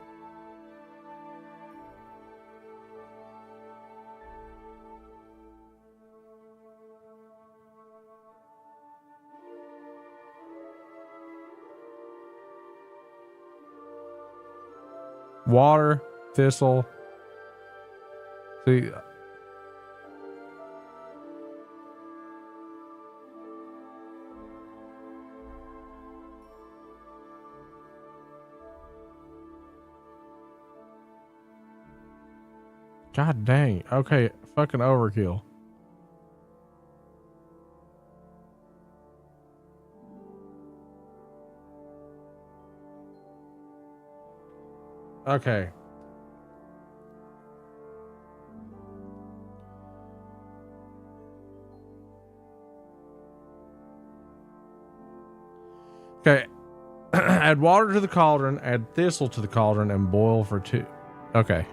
Water, thistle. See. God dang. Okay, fucking overkill. Okay. Okay. Add water to the cauldron, add thistle to the cauldron, and boil for 2. Okay.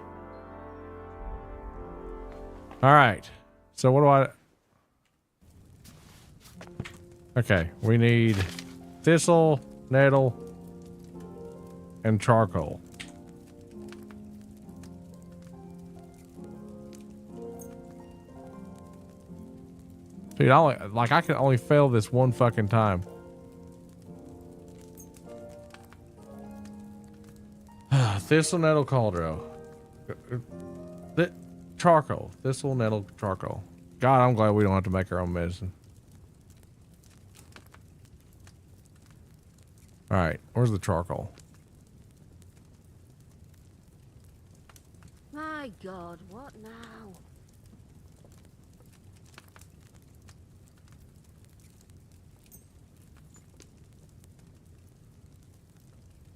All right. So what do I... Okay. We need thistle, nettle, and charcoal. Dude, I can only fail this one fucking time. Thistle, nettle, cauldron. Charcoal. Thistle, nettle, charcoal. God, I'm glad we don't have to make our own medicine. All right, where's the charcoal? My God, what now?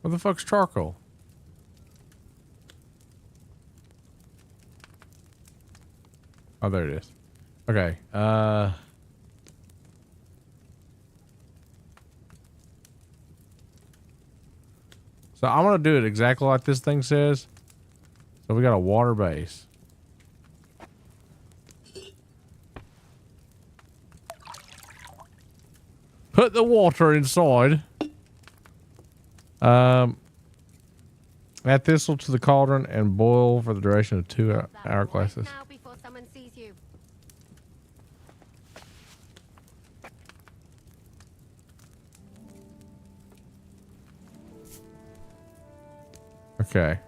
Where the fuck's charcoal? Oh, there it is. Okay. So I'm going to do it exactly like this thing says. So we got a water base. Put the water inside. Add thistle to the cauldron and boil for the duration of 2 hourglasses. Now before someone sees you. Okay.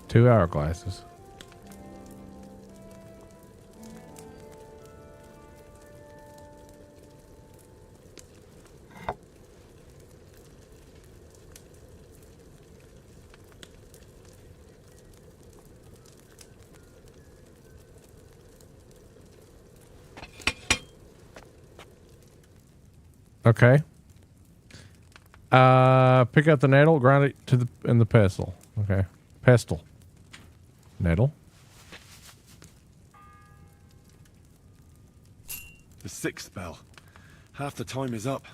Two hourglasses. Okay. Pick up the nettle, grind it to in the pestle. Okay. Pestle. Nettle. The 6th bell. Half the time is up.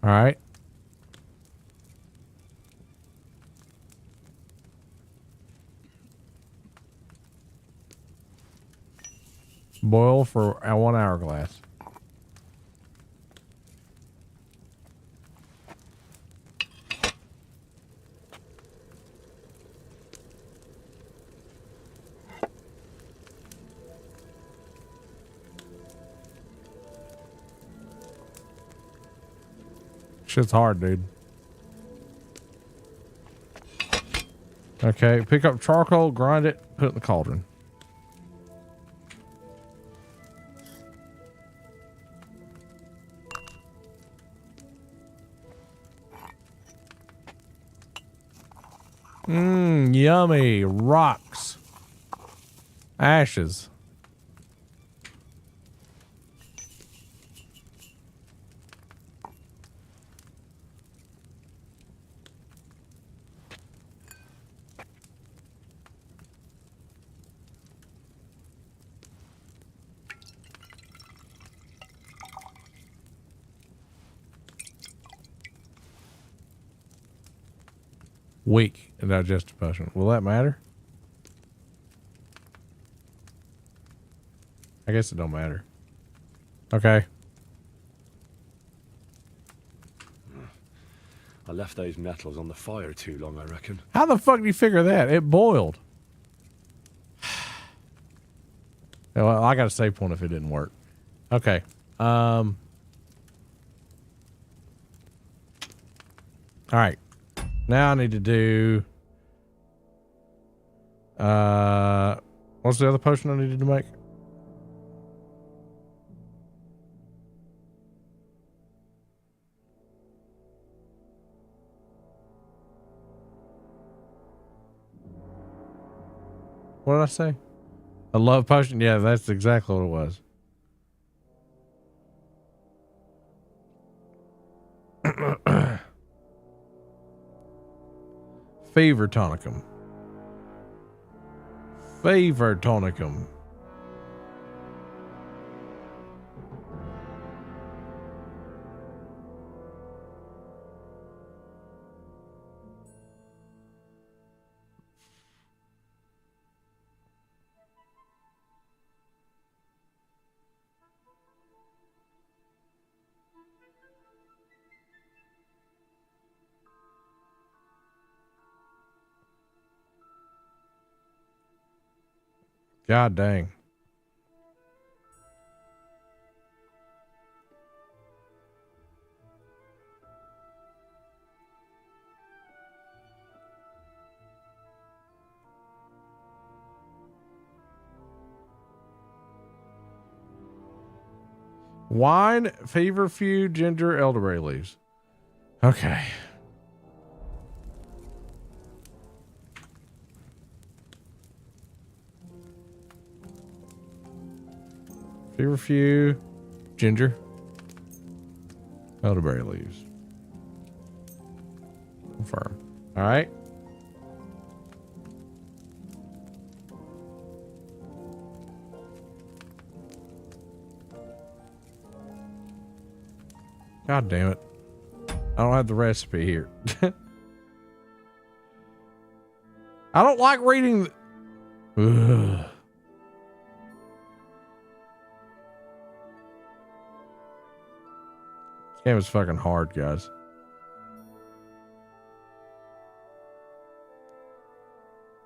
All right. Boil for 1 hourglass. Shit's hard, dude. Okay, pick up charcoal, grind it, put it in the cauldron. Mmm, yummy. Rocks. Ashes. Weak in digestive potion. Will that matter? I guess it don't matter. Okay. I left those nettles on the fire too long, I reckon. How the fuck do you figure that? It boiled. Well, I got a save point if it didn't work. Okay. All right. Now I need to do what's the other potion I needed to make? What did I say? A love potion? Yeah, that's exactly what it was. Fever tonicum. Fever tonicum. God dang. Wine, feverfew, ginger, elderberry leaves. Okay. Feverfew, ginger, elderberry leaves. Confirm. All right. God damn it. I don't have the recipe here. I don't like reading. Ugh. This game is fucking hard, guys.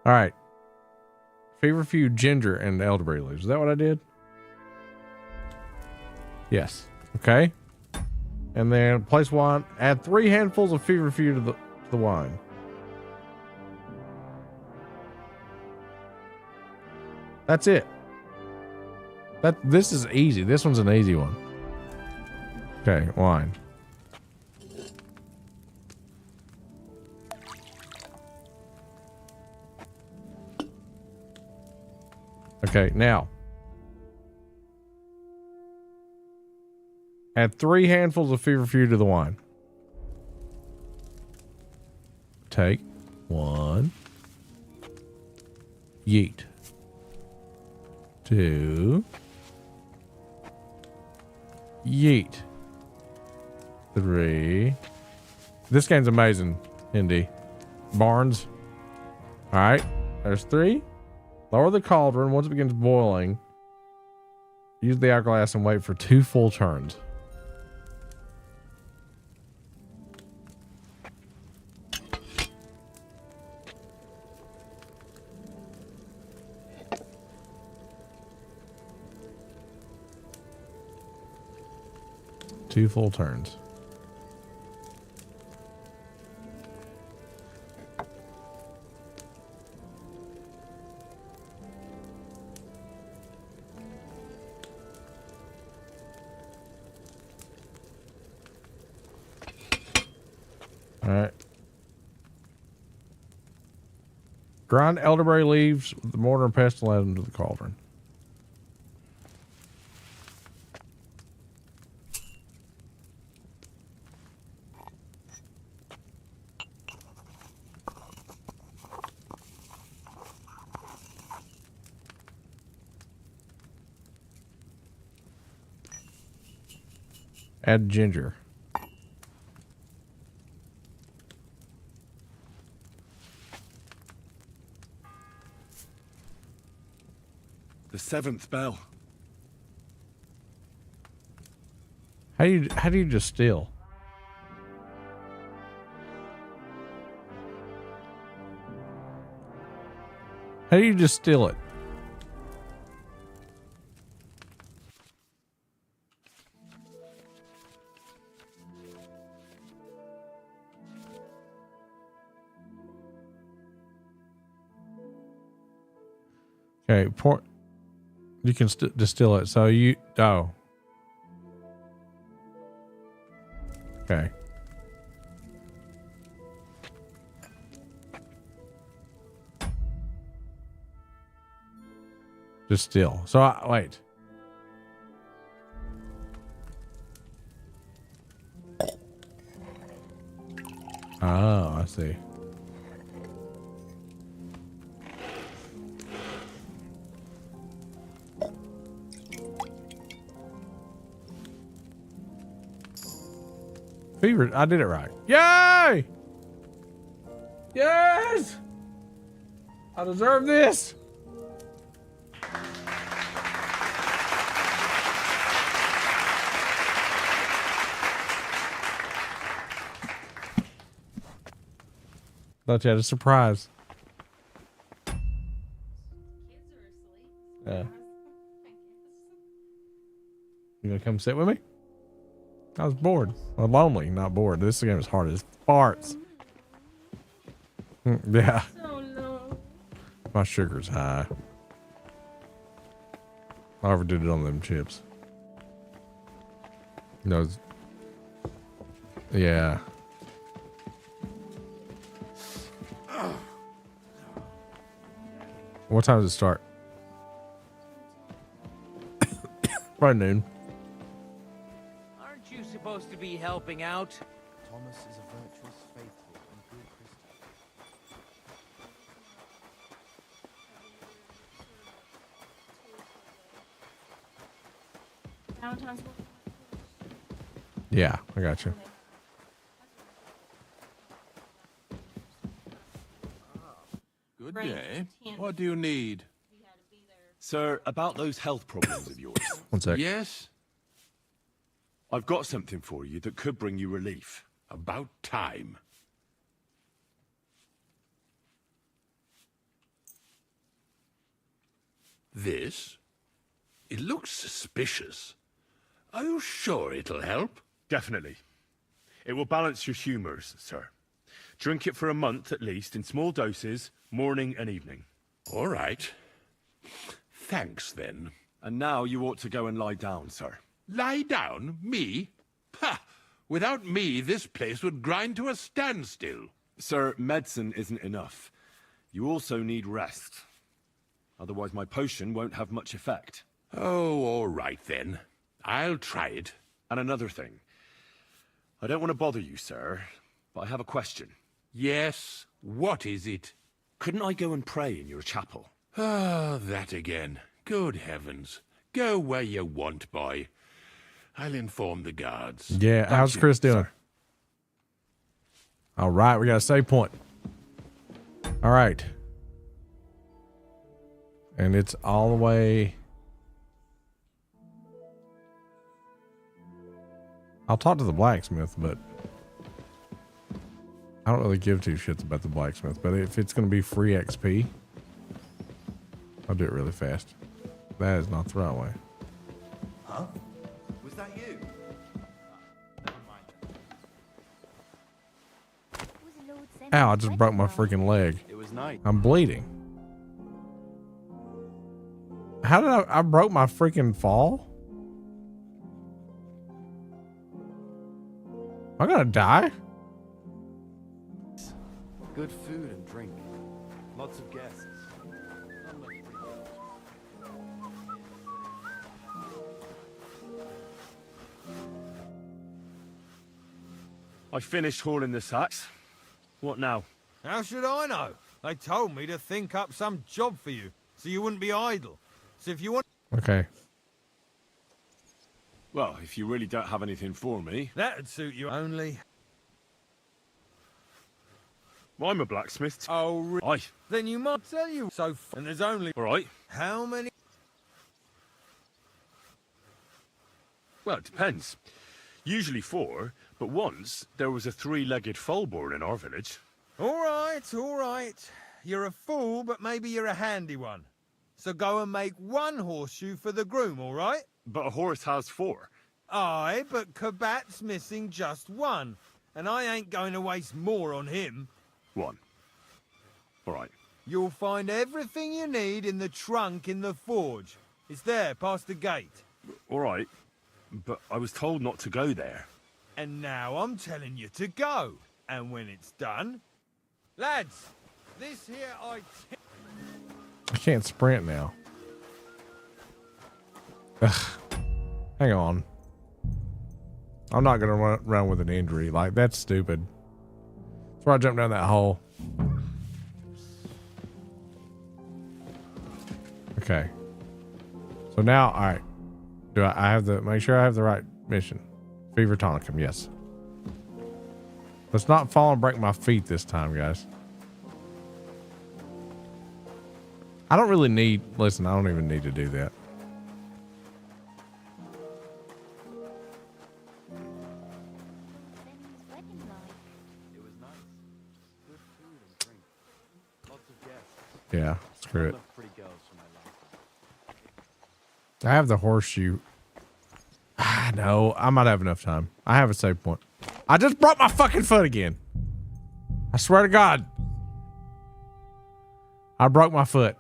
All right. Feverfew, ginger, and elderberry leaves. Is that what I did? Yes. Okay. And then place wine. Add 3 handfuls of feverfew to the wine. That's it. This is easy. This one's an easy one. Okay, wine. Okay, now add 3 handfuls of feverfew to the wine. Take 1. Yeet. 2. Yeet. 3. This game's amazing, Indy. Barnes. All right, there's 3. Lower the cauldron. Once it begins boiling, use the hourglass and wait for 2 full turns. Two full turns. All right. Grind elderberry leaves with the mortar and pestle, add them to the cauldron. Add ginger. The 7th bell. How do you distill? How do you distill it? Okay, pour. You can distill it. So you. Oh. Okay. Just still. So wait. Oh, I see. Fever, I did it right. Yay! Yes! I deserve this. Thought you had a surprise. Yeah. You gonna come sit with me? I was bored. Well, lonely, not bored. This game is hard as farts. Yeah. Oh no. My sugar's high. I overdid it on them chips. No. Yeah. What time does it start? Probably noon. Aren't you supposed to be helping out? Thomas is a virtuous, faithful, and good Christian. Valentine's. Yeah, I got you. Good day. What do you need? Sir, about those health problems of yours. One sec. Yes? I've got something for you that could bring you relief. About time. This? It looks suspicious. Are you sure it'll help? Definitely. It will balance your humors, sir. Drink it for a month at least in small doses, morning and evening. All right. Thanks, then. And now you ought to go and lie down, sir. Lie down? Me? Ha! Without me, this place would grind to a standstill. Sir, medicine isn't enough. You also need rest. Otherwise my potion won't have much effect. Oh, all right then. I'll try it. And another thing. I don't want to bother you, sir, but I have a question. Yes? What is it? Couldn't I go and pray in your chapel? Ah, that again. Good heavens. Go where you want, boy. I'll inform the guards. Yeah, how's Chris doing? Sir. All right, we got a save point. All right. And it's all the way. I'll talk to the blacksmith, but I don't really give two shits about the blacksmith. But if it's going to be free XP, I'll do it really fast. That is not the right way. Huh? Was that you? Never mind. Ow, I just broke my freaking leg. It was nice. I'm bleeding. How did I broke my freaking fall? Am I gonna die? Good food and drink. Lots of guests. Not much pretty girls. I finished hauling the sacks. What now? How should I know? They told me to think up some job for you, so you wouldn't be idle. So if you want... Okay. Well, if you really don't have anything for me... That'd suit you only... I'm a blacksmith. Oh, Aye. Then you might tell you so... And there's only... All right. How many... Well, it depends. Usually 4, but once there was a 3-legged foal born in our village. All right, all right. You're a fool, but maybe you're a handy one. So go and make 1 horseshoe for the groom, all right? But a horse has 4. Aye, but Kabat's missing just 1. And I ain't going to waste more on him. 1. All right. You'll find everything you need in the trunk in the forge. It's there, past the gate. All right. But I was told not to go there. And now I'm telling you to go. And when it's done... Lads, this here I can't sprint now. Hang on. I'm not going to run with an injury. Like, that's stupid. That's why I jumped down that hole. Okay. So now, all right. Do I have the, make sure I have the right mission. Fever tonicum, yes. Let's not fall and break my feet this time, guys. I don't really need, listen, I don't even need to do that. Yeah, screw it. I have the horseshoe. No, I might have enough time. I have a save point. I just broke my fucking foot again. I swear to God. I broke my foot.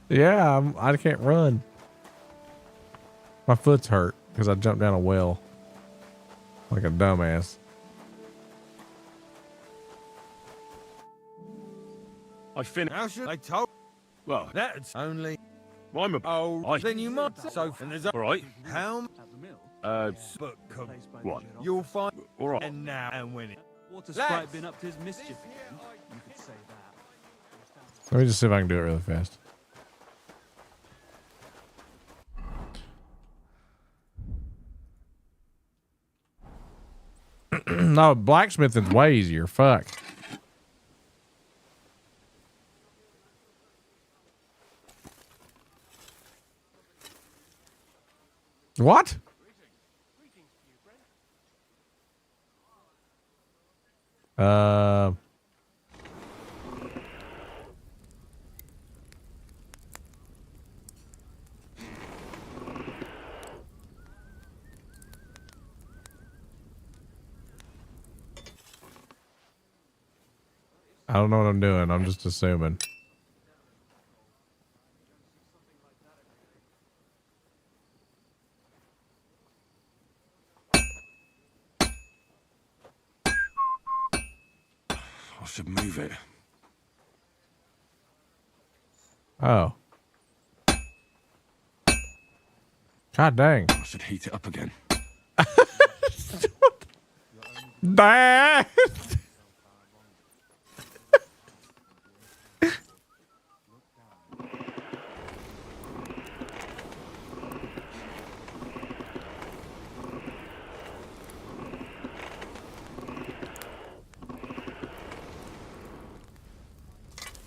Yeah, I can't run. My foot's hurt because I jumped down a well like a dumbass. I finished. How should I tell? Well, that's only. I'm a. Then you might. So, and there's. All right. How? But what? You'll find. All right. And now and winning. Water Sprite been up to his mischief again? You could say that. Let me just see if I can do it really fast. No, blacksmithing's way easier. Fuck. What? I don't know what I'm doing. I'm just assuming. I should move it. Oh. God dang. I should heat it up again. Dang.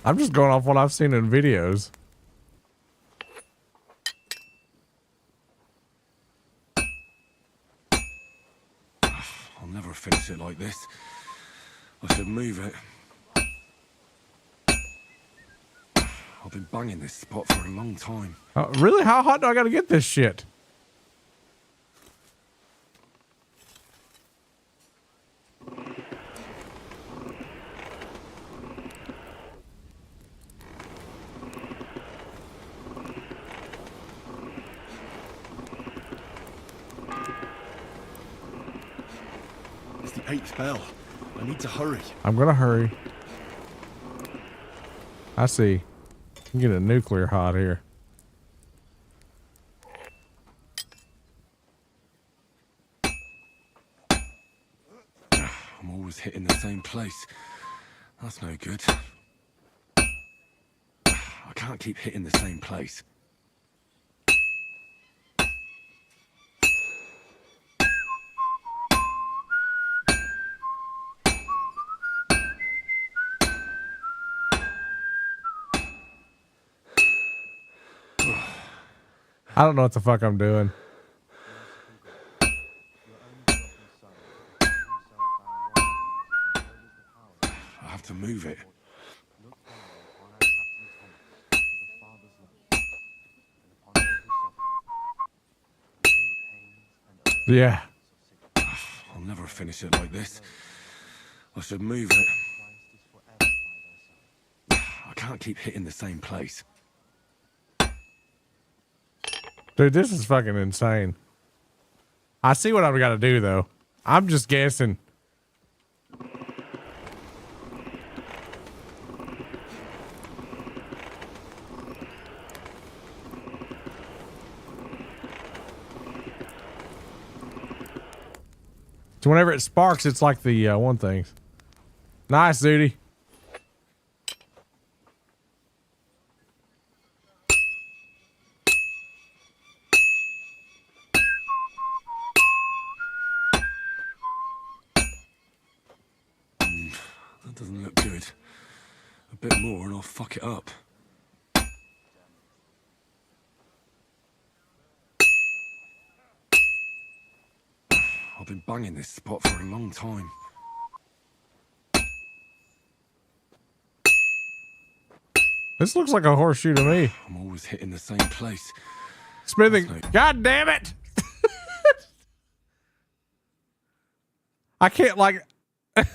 I'm just going off what I've seen in videos. I'll never finish it like this. I should move it. I've been banging this spot for a long time. Really? How hot do I gotta get this shit? It's the 8th bell. I need to hurry. I'm gonna hurry. I see. I'm getting nuclear hot here. I'm always hitting the same place. That's no good. I can't keep hitting the same place. I don't know what the fuck I'm doing. I have to move it. Yeah. I'll never finish it like this. I should move it. I can't keep hitting the same place. Dude, this is fucking insane. I see what I've got to do, though. I'm just guessing. So whenever it sparks, it's like the one thing. Nice, Zooty. That doesn't look good. A bit more and I'll fuck it up. I've been banging this spot for a long time. This looks like a horseshoe to me. I'm always hitting the same place. Smithing. God damn it! I can't like.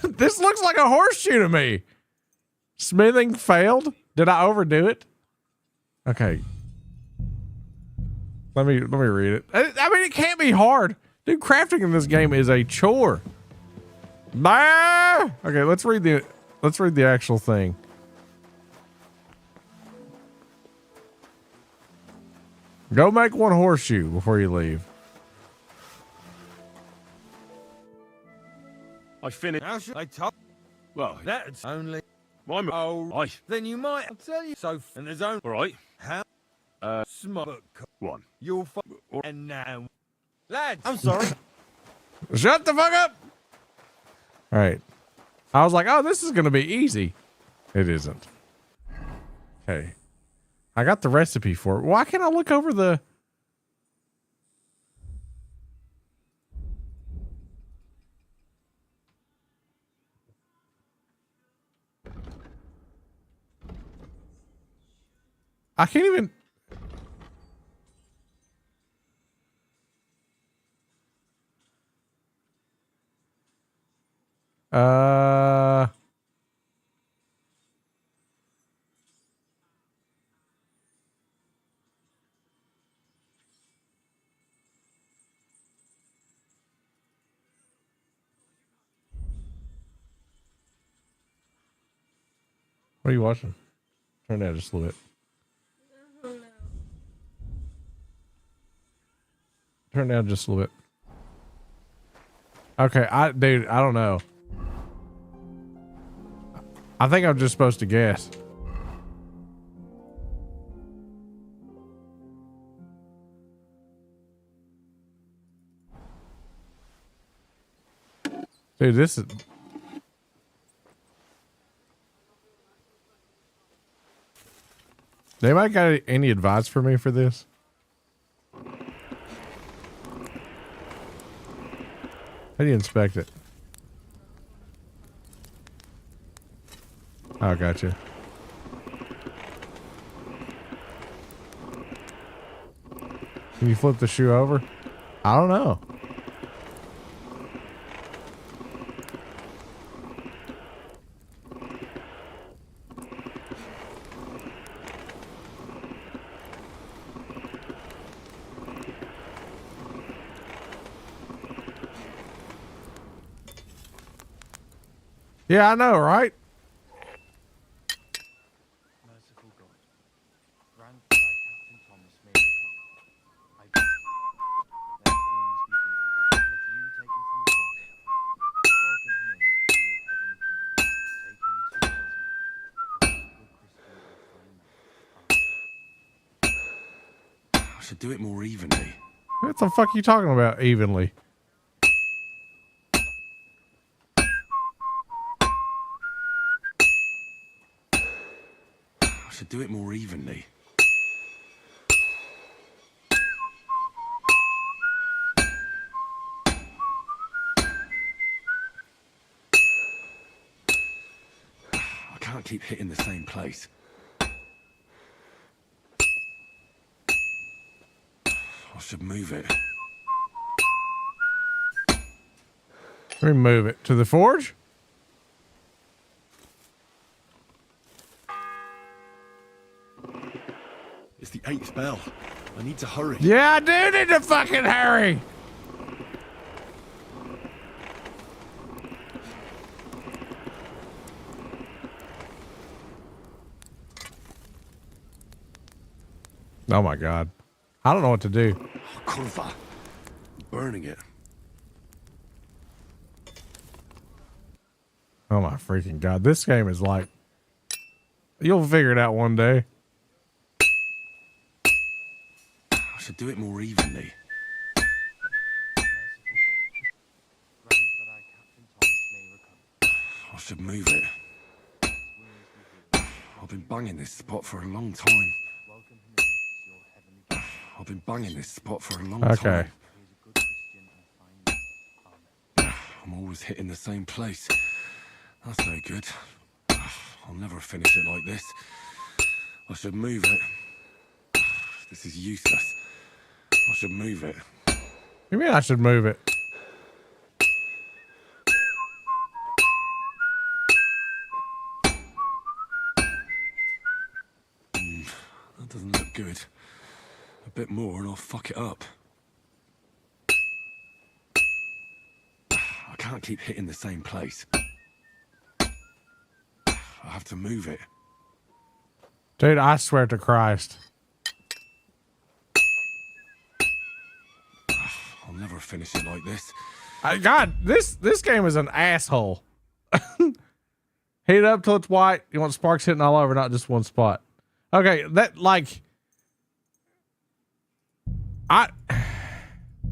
This looks like a horseshoe to me. Smithing failed. Did I overdo it? Okay. Let me read it. I mean, it can't be hard. Dude, crafting in this game is a chore. Bah! Okay, let's read the actual thing. Go make one horseshoe before you leave. I finished. How should I top? Well, That's only. I'm Oh, then you might. I'll tell you. So, and there's only. all right. How? Smart. One. You'll and now. Lads. I'm sorry. Shut the fuck up. All right. I was like, oh, this is going to be easy. It isn't. Okay. I got the recipe for it. Why can't I look over the... I can't even... What are you watching? Turn down just a little bit. Turn down just a little bit. Okay, dude, I don't know. I think I'm just supposed to guess. Dude, this is... Anybody got any advice for me for this? How do you inspect it? Oh, gotcha. Can you flip the shoe over? I don't know. Yeah, I know, right? Merciful God, grant that Captain Thomas may recover. I pray. Let wounds be healed, and if you take him from the rock, welcome him in to your heavenly kingdom. Take him to your bosom, for all good Christian and fine man. I should do it more evenly. What the fuck are you talking about evenly? I should do it more evenly. I can't keep hitting the same place. I should move it. Let me move it to the forge. It's the 8th bell. I need to hurry. Yeah, I do need to fucking hurry. Oh my God. I don't know what to do. Kurva. Burning it. Oh my freaking God. This game is like, you'll figure it out one day. I should do it more evenly. I should move it. I've been banging this spot for a long time. I've been banging this spot for a long time. I'm always hitting the same place. That's no good. I'll never finish it like this. I should move it. This is useless. I should move it. You mean I should move it? That doesn't look good. A bit more and I'll fuck it up. I can't keep hitting the same place. I have to move it. Dude, I swear to Christ. I'll never finish it like this. God, this game is an asshole. Heat it up till it's white. You want sparks hitting all over, not just one spot. Okay, that like...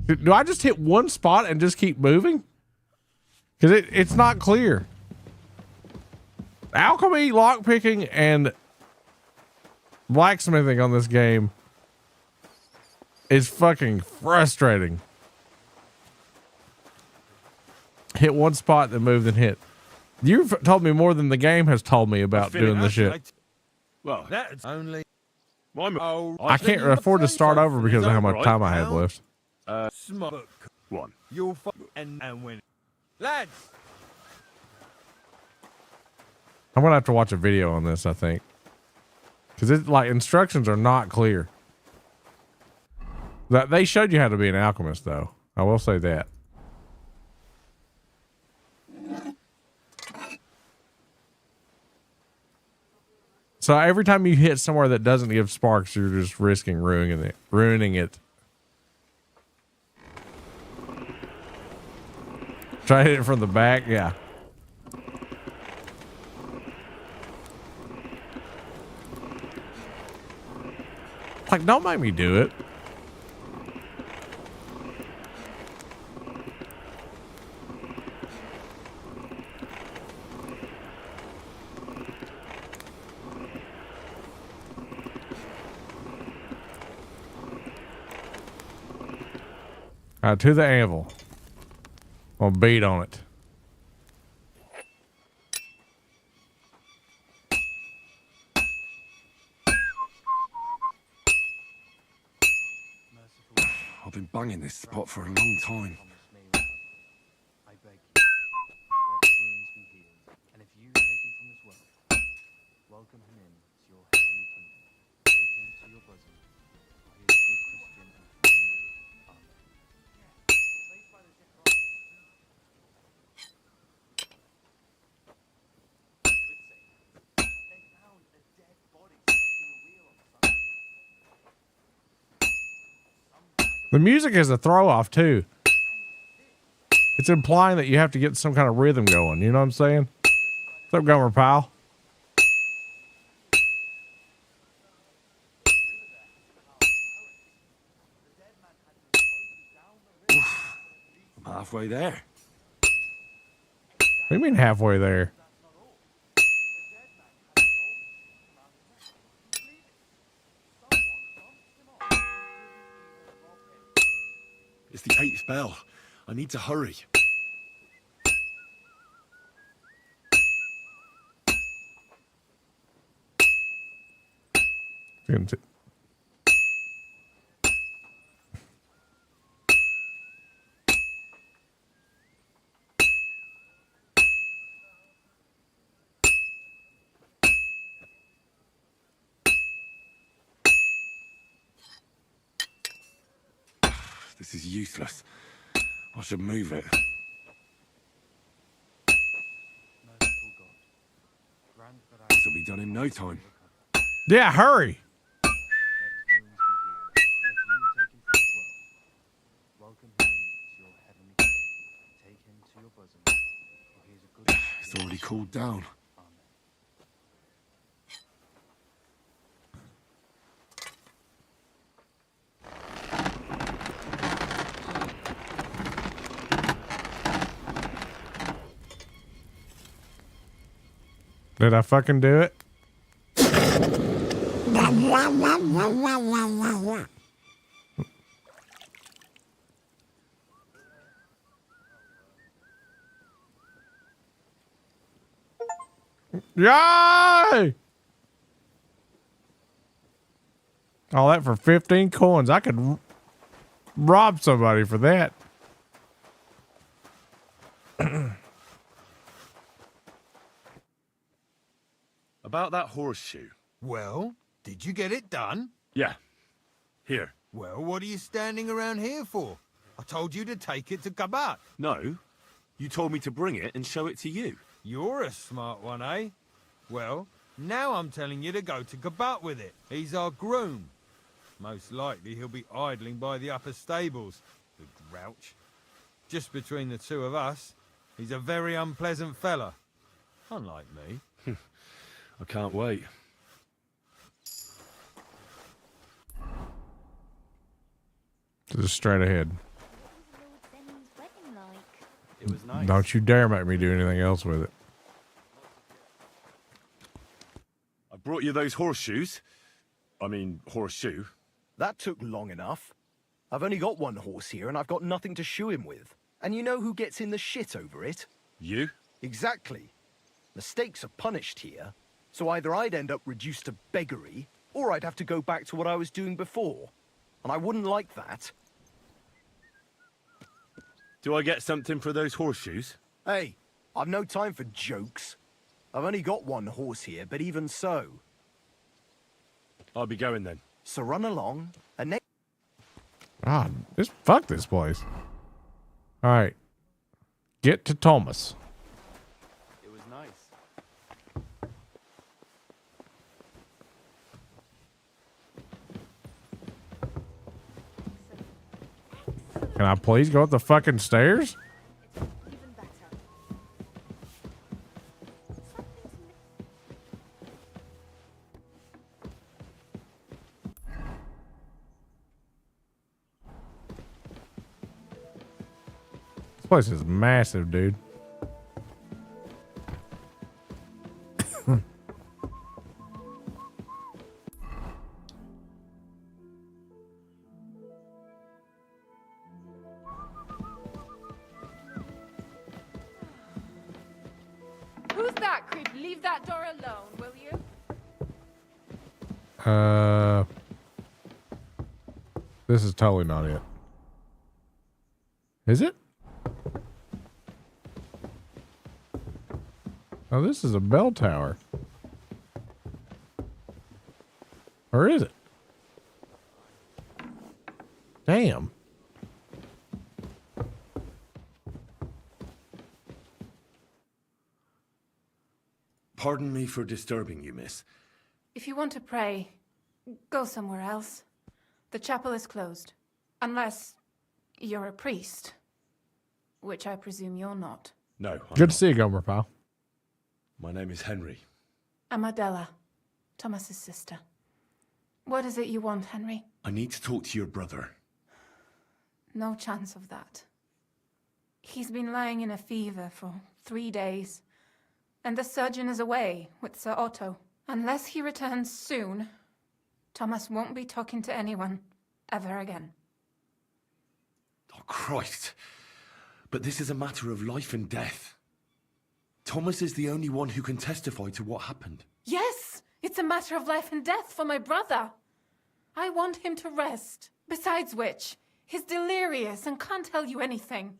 Do I just hit one spot and just keep moving? Because it's not clear. Alchemy, lockpicking, and blacksmithing on this game is fucking frustrating. Hit one spot, then move, then hit. You've told me more than the game has told me about doing this shit. Well, that's only. I can't afford to start over because of how much time I have left. Smoke. One. You'll and win. Lads! I'm gonna have to watch a video on this, I think, because it's like instructions are not clear. That they showed you how to be an alchemist, though. I will say that. So every time you hit somewhere that doesn't give sparks, you're just risking ruining it. Try to hit it from the back, yeah. Like, don't make me do it. To the anvil. I'll beat on it. I've been banging this spot for a long time. I beg you, let his wounds be healed, and if you take him from this world, welcome him in to your heavenly kingdom. Take him to your bosom, for he is a good Christian and friendly. Amen. The music is a throw off too. It's implying that you have to get some kind of rhythm going. You know what I'm saying? What's up, Gomer pal? I'm halfway there. What do you mean halfway there? It's the 8th bell. I need to hurry. This is useless. I should move it. This will be done in no time. Yeah, hurry. It's already cooled down. Did I fucking do it? Yay! All that for 15 coins. I could rob somebody for that. About that horseshoe. Well, did you get it done? Yeah. Here. Well, what are you standing around here for? I told you to take it to Kabat. No. You told me to bring it and show it to you. You're a smart one, eh? Well, now I'm telling you to go to Kabat with it. He's our groom. Most likely he'll be idling by the upper stables, the grouch. Just between the two of us, he's a very unpleasant fella. Unlike me. I can't wait. Just straight ahead. It was nice. Don't you dare make me do anything else with it. I brought you those horseshoes. I mean, horseshoe. That took long enough. I've only got one horse here and I've got nothing to shoe him with. And you know who gets in the shit over it? You? Exactly. Mistakes are punished here. So either I'd end up reduced to beggary, or I'd have to go back to what I was doing before. And I wouldn't like that. Do I get something for those horseshoes? Hey, I've no time for jokes. I've only got one horse here, but even so. I'll be going then. So run along, and next... Ah, just fuck this place. All right. Get to Thomas. It was nice. Can I please go up the fucking stairs? This place is massive, dude. Who's that creep? Leave that door alone, will you? This is totally not it. Is it? Oh, this is a bell tower. Or is it? Damn. Pardon me for disturbing you, miss. If you want to pray, go somewhere else. The chapel is closed. Unless you're a priest. Which I presume you're not. No, I'm Good not. to see you, Gomer, pal. My name is Henry. I'm Adela, Thomas's sister. What is it you want, Henry? I need to talk to your brother. No chance of that. He's been lying in a fever for 3 days. And the surgeon is away with Sir Otto. Unless he returns soon, Thomas won't be talking to anyone ever again. Oh, Christ. But this is a matter of life and death. Thomas is the only one who can testify to what happened. Yes, it's a matter of life and death for my brother. I want him to rest. Besides which, he's delirious and can't tell you anything.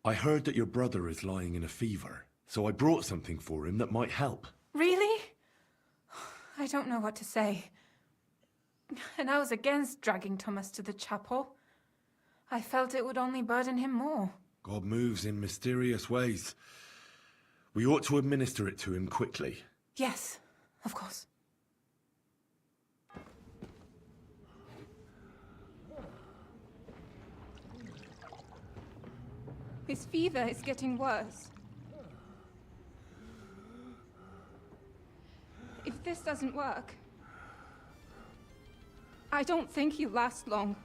I heard that your brother is lying in a fever, so I brought something for him that might help. Really? I don't know what to say. And I was against dragging Thomas to the chapel. I felt it would only burden him more. God moves in mysterious ways. We ought to administer it to him quickly. Yes, of course. His fever is getting worse. this doesn't work, I don't think he'll last long.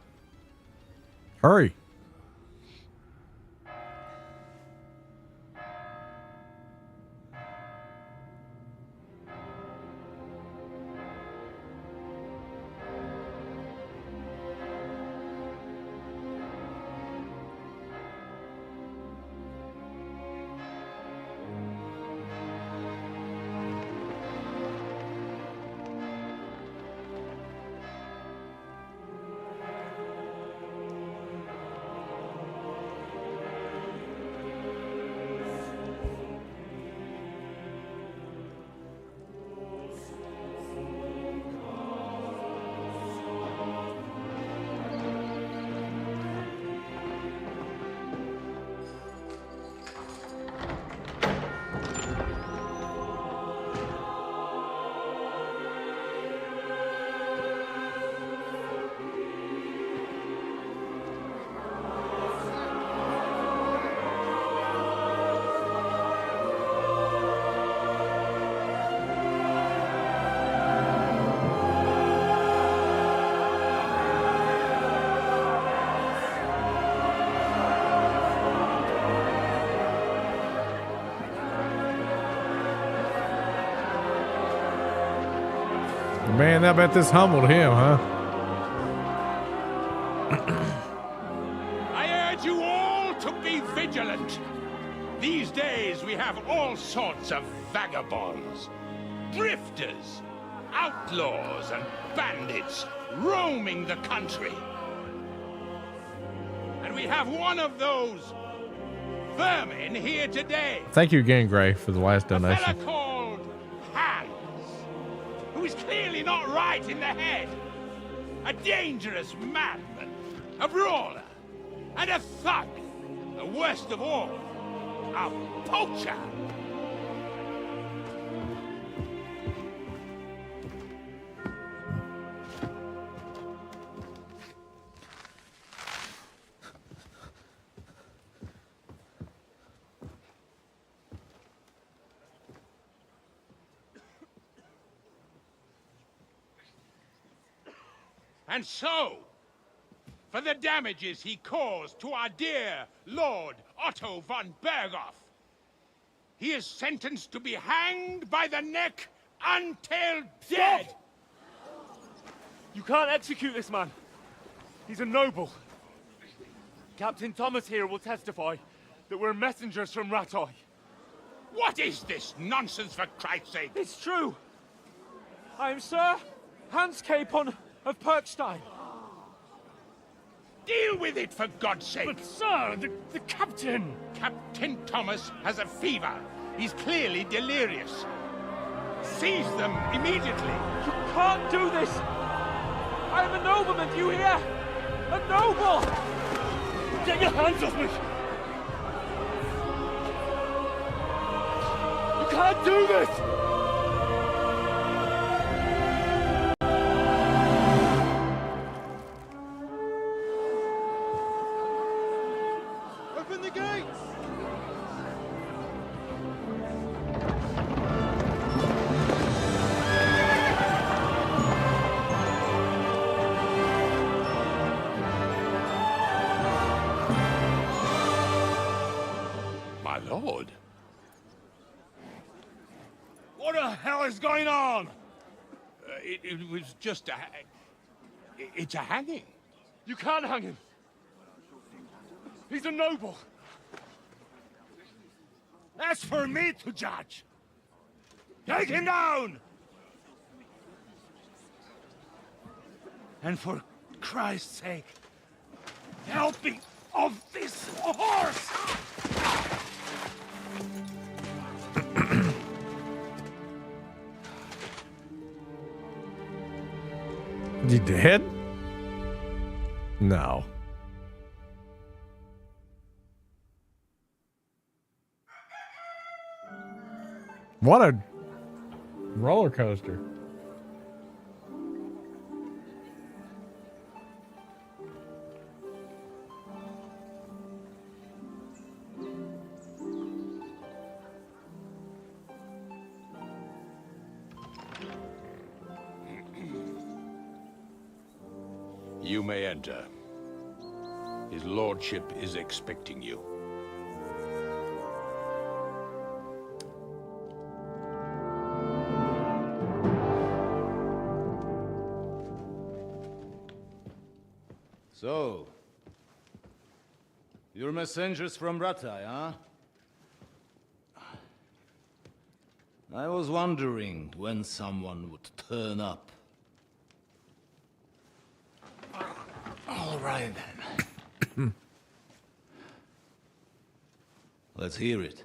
Hurry. Man, I bet this humbled him, huh? I urge you all to be vigilant. These days we have all sorts of vagabonds, drifters, outlaws, and bandits roaming the country. And we have one of those vermin here today. Thank you again, Gray, for the last A donation. fella called Hans, who is clearly not right in the head. A dangerous madman, a brawler, and a thug. The worst of all, a poacher. And so, for the damages he caused to our dear Lord Otto von Berghoff, he is sentenced to be hanged by the neck until dead. Stop! You can't execute this man. He's a noble. Captain Thomas here will testify that we're messengers from Ratoy. What is this nonsense, for Christ's sake? It's true. I am Sir Hans Capon of Perkstein. Deal with it, for God's sake! But sir, the captain! Captain Thomas has a fever. He's clearly delirious. Seize them immediately. You can't do this! I am a nobleman, do you hear? A noble! Get your hands off me! You can't do this! Open the gates! My lord. What the hell is going on? It was just a... It's a hanging. You can't hang him. He's a noble. That's for me to judge. Take him down! And for Christ's sake, help me off this horse! Is he dead? No. What a roller coaster. You may enter. His lordship is expecting you. So, you're messengers from Rattay, huh? I was wondering when someone would turn up. All right, then. Let's hear it.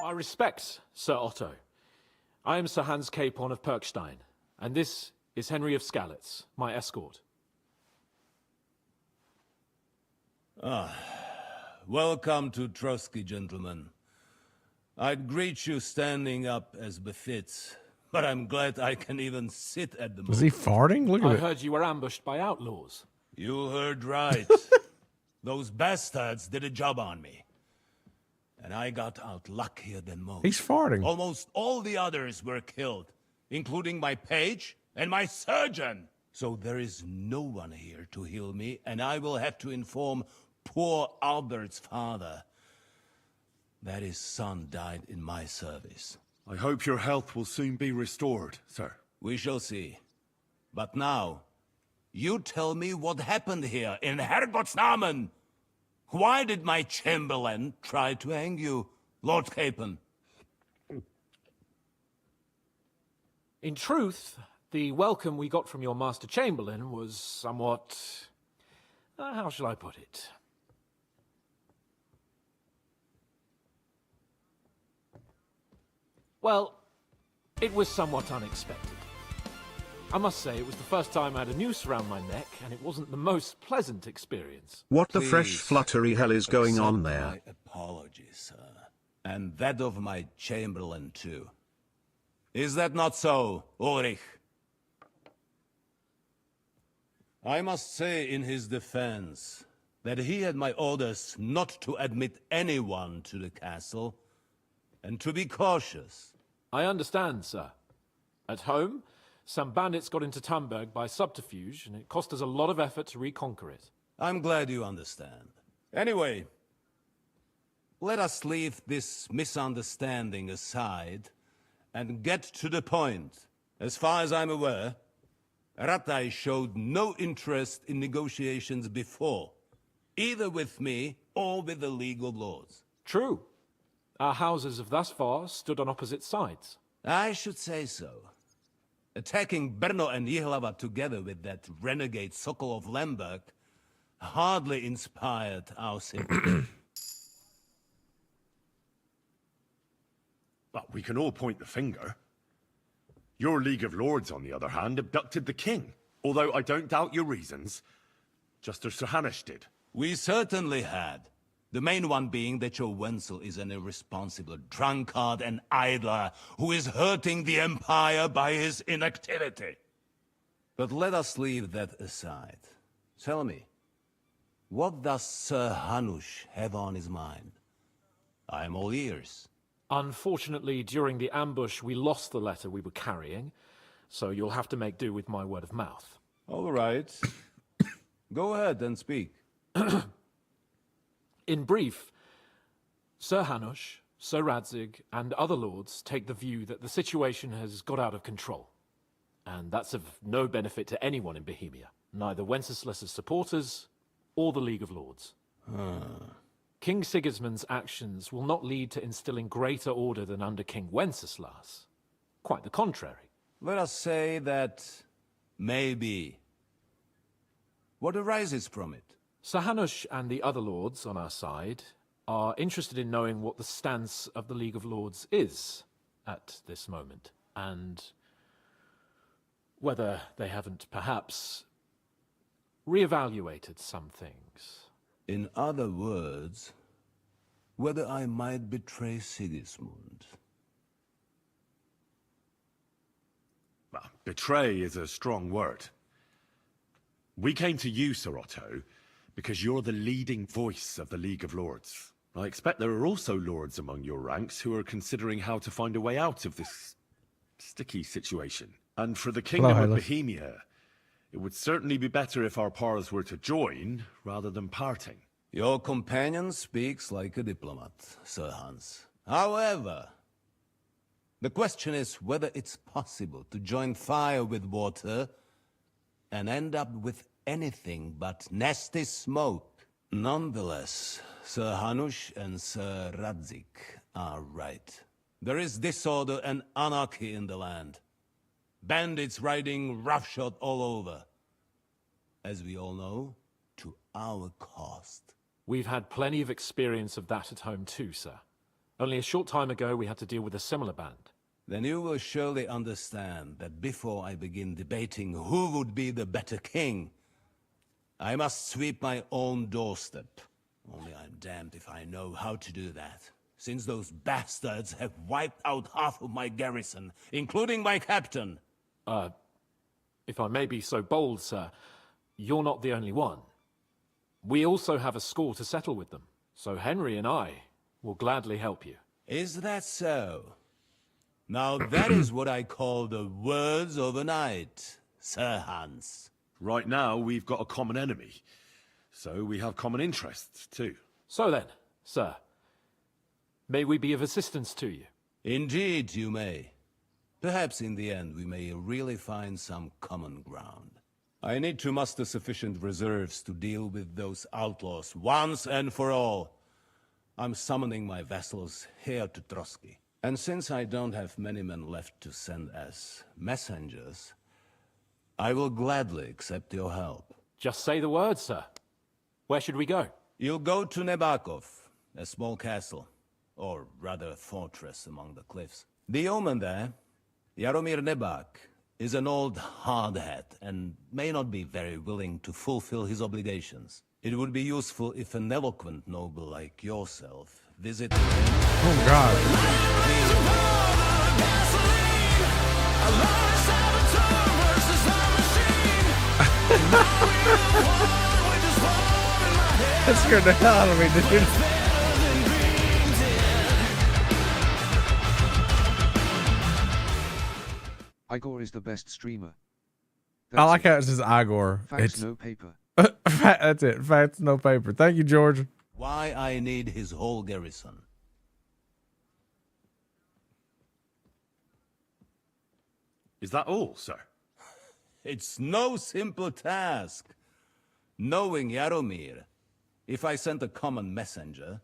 My respects, Sir Otto. I am Sir Hans Capon of Perkstein, and this is Henry of Skalitz, my escort. Welcome to Trotsky, gentlemen. I'd greet you standing up as befits, but I'm glad I can even sit at the moment. Is he farting? Look at I it. heard you were ambushed by outlaws. You heard right. Those bastards did a job on me. And I got out luckier than most. He's farting. Almost all the others were killed, including my page and my surgeon. So there is no one here to heal me, and I will have to inform poor Albert's father that his son died in my service. I hope your health will soon be restored, sir. We shall see. But now, you tell me what happened here in Herrgottsnamen. Why did my chamberlain try to hang you, Lord Capon? In truth, the welcome we got from your Master Chamberlain was somewhat... how shall I put it? Well, it was somewhat unexpected. I must say, it was the first time I had a noose around my neck, and it wasn't the most pleasant experience. What the fresh fluttery hell is going on there? My apologies, sir. And that of my chamberlain, too. Is that not so, Ulrich? I must say in his defense that he had my orders not to admit anyone to the castle, and to be cautious. I understand, sir. At home, some bandits got into Tamberg by subterfuge, and it cost us a lot of effort to reconquer it. I'm glad you understand. Anyway, let us leave this misunderstanding aside and get to the point. As far as I'm aware, Rattay showed no interest in negotiations before, either with me or with the League of Lords. True. Our houses have thus far stood on opposite sides. I should say so. Attacking Brno and Jihlava together with that renegade Sokol of Lemberg hardly inspired our sympathy. But we can all point the finger. Your League of Lords, on the other hand, abducted the king. Although I don't doubt your reasons, just as Sir Hanush did. We certainly had. The main one being that your Wenzel is an irresponsible drunkard and idler who is hurting the Empire by his inactivity. But let us leave that aside. Tell me, what does Sir Hanush have on his mind? I am all ears. Unfortunately, during the ambush, we lost the letter we were carrying, so you'll have to make do with my word of mouth. All right. Go ahead and speak. In brief, Sir Hanush, Sir Radzig, and other lords take the view that the situation has got out of control. And that's of no benefit to anyone in Bohemia, neither Wenceslas's supporters or the League of Lords. King Sigismund's actions will not lead to instilling greater order than under King Wenceslas. Quite the contrary. Let us say that maybe. What arises from it? Sir Hanush and the other lords on our side are interested in knowing what the stance of the League of Lords is at this moment, and whether they haven't perhaps reevaluated some things. In other words, whether I might betray Sigismund. Well, betray is a strong word. We came to you, Sir Otto, because you're the leading voice of the League of Lords. I expect there are also lords among your ranks who are considering how to find a way out of this sticky situation. And for the Kingdom of Hylas. Bohemia, it would certainly be better if our paths were to join rather than parting. Your companion speaks like a diplomat, Sir Hans. However, the question is whether it's possible to join fire with water and end up with anything but nasty smoke. Nonetheless, Sir Hanush and Sir Radzik are right. There is disorder and anarchy in the land. Bandits riding roughshod all over. As we all know, to our cost. We've had plenty of experience of that at home too, sir. Only a short time ago we had to deal with a similar band. Then you will surely understand that before I begin debating who would be the better king, I must sweep my own doorstep. Only I'm damned if I know how to do that, since those bastards have wiped out half of my garrison, including my captain. If I may be so bold, sir, you're not the only one. We also have a score to settle with them, so Henry and I will gladly help you. Is that so? Now that is what I call the words of a knight, Sir Hans. Right now, we've got a common enemy, so we have common interests too. So then, sir, may we be of assistance to you? Indeed, you may. Perhaps in the end we may really find some common ground. I need to muster sufficient reserves to deal with those outlaws once and for all. I'm summoning my vassals here to Trotsky. And since I don't have many men left to send as messengers, I will gladly accept your help. Just say the word, sir. Where should we go? You'll go to Nebakov, a small castle, or rather a fortress among the cliffs. The yeoman there, Jaromir Nebak, is an old hardhat and may not be very willing to fulfill his obligations. It would be useful if an eloquent noble like yourself visited him. Oh, God. That scared the hell out of me, dude. Igor is the best streamer. I like how it says Igor. Facts, no paper. That's it. Facts, no paper. Thank you, George. Why I need his whole garrison. Is that all, sir? It's no simple task. Knowing Jaromir, if I sent a common messenger,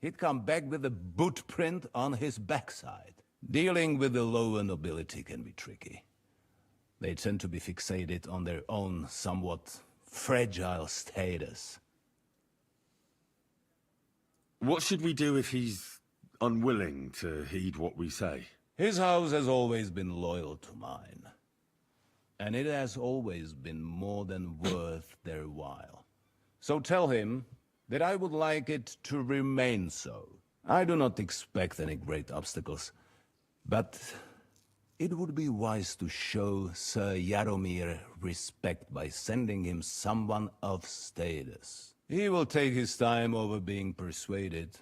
he'd come back with a boot print on his backside. Dealing with the lower nobility can be tricky. They tend to be fixated on their own somewhat fragile status. What should we do if he's unwilling to heed what we say? His house has always been loyal to mine. And it has always been more than worth their while. So tell him that I would like it to remain so. I do not expect any great obstacles, but it would be wise to show Sir Jaromir respect by sending him someone of status. He will take his time over being persuaded,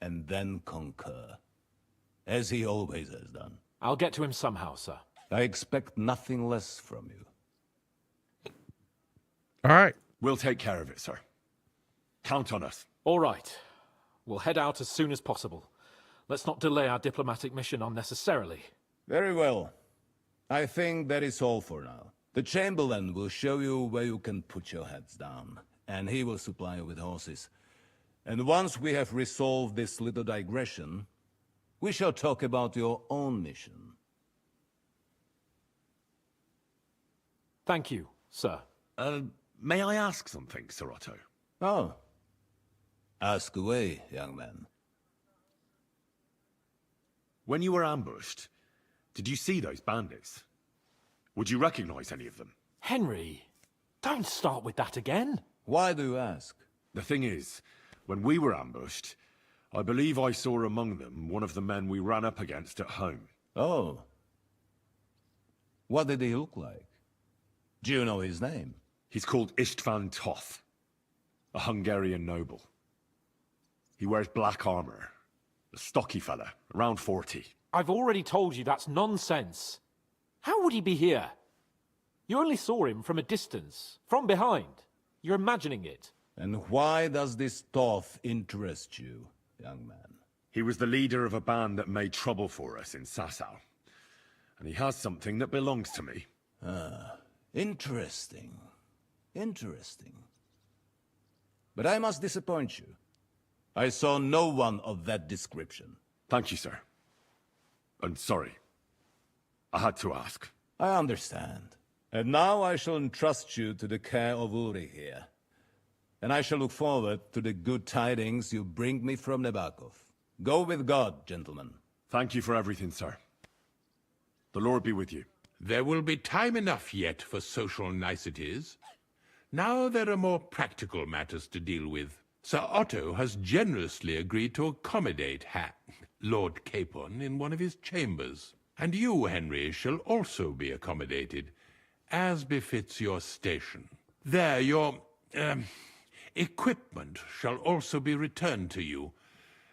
and then concur, as he always has done. I'll get to him somehow, sir. I expect nothing less from you. All right. We'll take care of it, sir. Count on us. All right. We'll head out as soon as possible. Let's not delay our diplomatic mission unnecessarily. Very well. I think that is all for now. The Chamberlain will show you where you can put your heads down, and he will supply you with horses. And once we have resolved this little digression, we shall talk about your own mission. Thank you, sir. May I ask something, Sir Otto? Oh. Ask away, young man. When you were ambushed, did you see those bandits? Would you recognize any of them? Henry, don't start with that again. Why do you ask? The thing is, when we were ambushed, I believe I saw among them one of the men we ran up against at home. Oh. What did he look like? Do you know his name? He's called Istvan Toth, a Hungarian noble. He wears black armor, a stocky fella, around 40. I've already told you that's nonsense. How would he be here? You only saw him from a distance, from behind. You're imagining it. And why does this Thoth interest you, young man? He was the leader of a band that made trouble for us in Sasau. And he has something that belongs to me. Ah, interesting. Interesting. But I must disappoint you. I saw no one of that description. Thank you, sir. And sorry. I had to ask. I understand. And now I shall entrust you to the care of Uri here. And I shall look forward to the good tidings you bring me from Nebakov. Go with God, gentlemen. Thank you for everything, sir. The Lord be with you. There will be time enough yet for social niceties. Now there are more practical matters to deal with. Sir Otto has generously agreed to accommodate Lord Capon in one of his chambers. And you, Henry, shall also be accommodated, as befits your station. There, your equipment shall also be returned to you,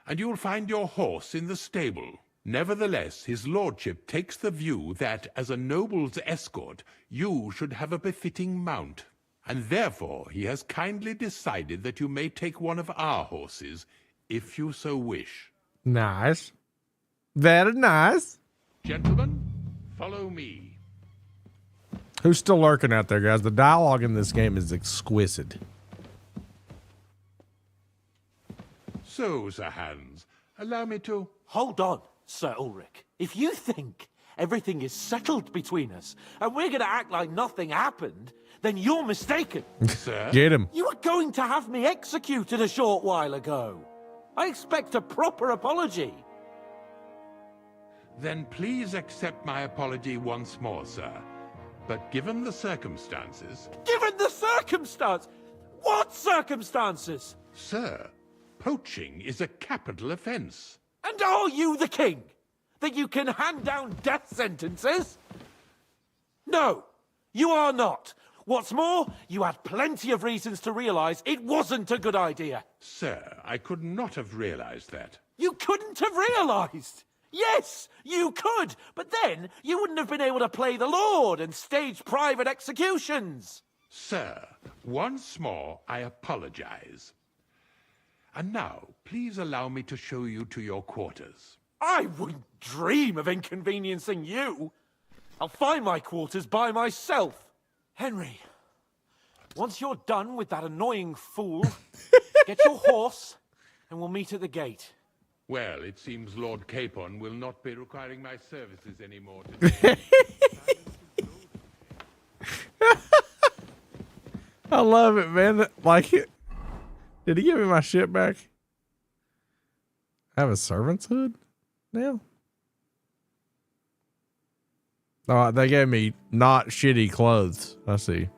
and you'll find your horse in the stable. Nevertheless, his lordship takes the view that, as a noble's escort, you should have a befitting mount. And therefore he has kindly decided that you may take one of our horses, if you so wish. Nice. Very nice. Gentlemen, follow me. Who's still lurking out there, guys? The dialogue in this game is exquisite. So, Sir Hans, allow me to... Hold on, Sir Ulrich. If you think everything is settled between us and we're going to act like nothing happened, then you're mistaken. Sir? Get him. You were going to have me executed a short while ago. I expect a proper apology. Then please accept my apology once more, sir. But given the circumstances... Given the circumstance? What circumstances? Sir, poaching is a capital offense. And are you the king? That you can hand down death sentences? No, you are not. What's more, you had plenty of reasons to realize it wasn't a good idea. Sir, I could not have realized that. You couldn't have realized? Yes, you could, but then you wouldn't have been able to play the Lord and stage private executions. Sir, once more, I apologize. And now, please allow me to show you to your quarters. I wouldn't dream of inconveniencing you. I'll find my quarters by myself. Henry, once you're done with that annoying fool, get your horse and we'll meet at the gate. Well, it seems Lord Capon will not be requiring my services anymore today. I love it, man. Like, did he give me my shit back? I have a servant's hood now? Oh, they gave me not shitty clothes. I see.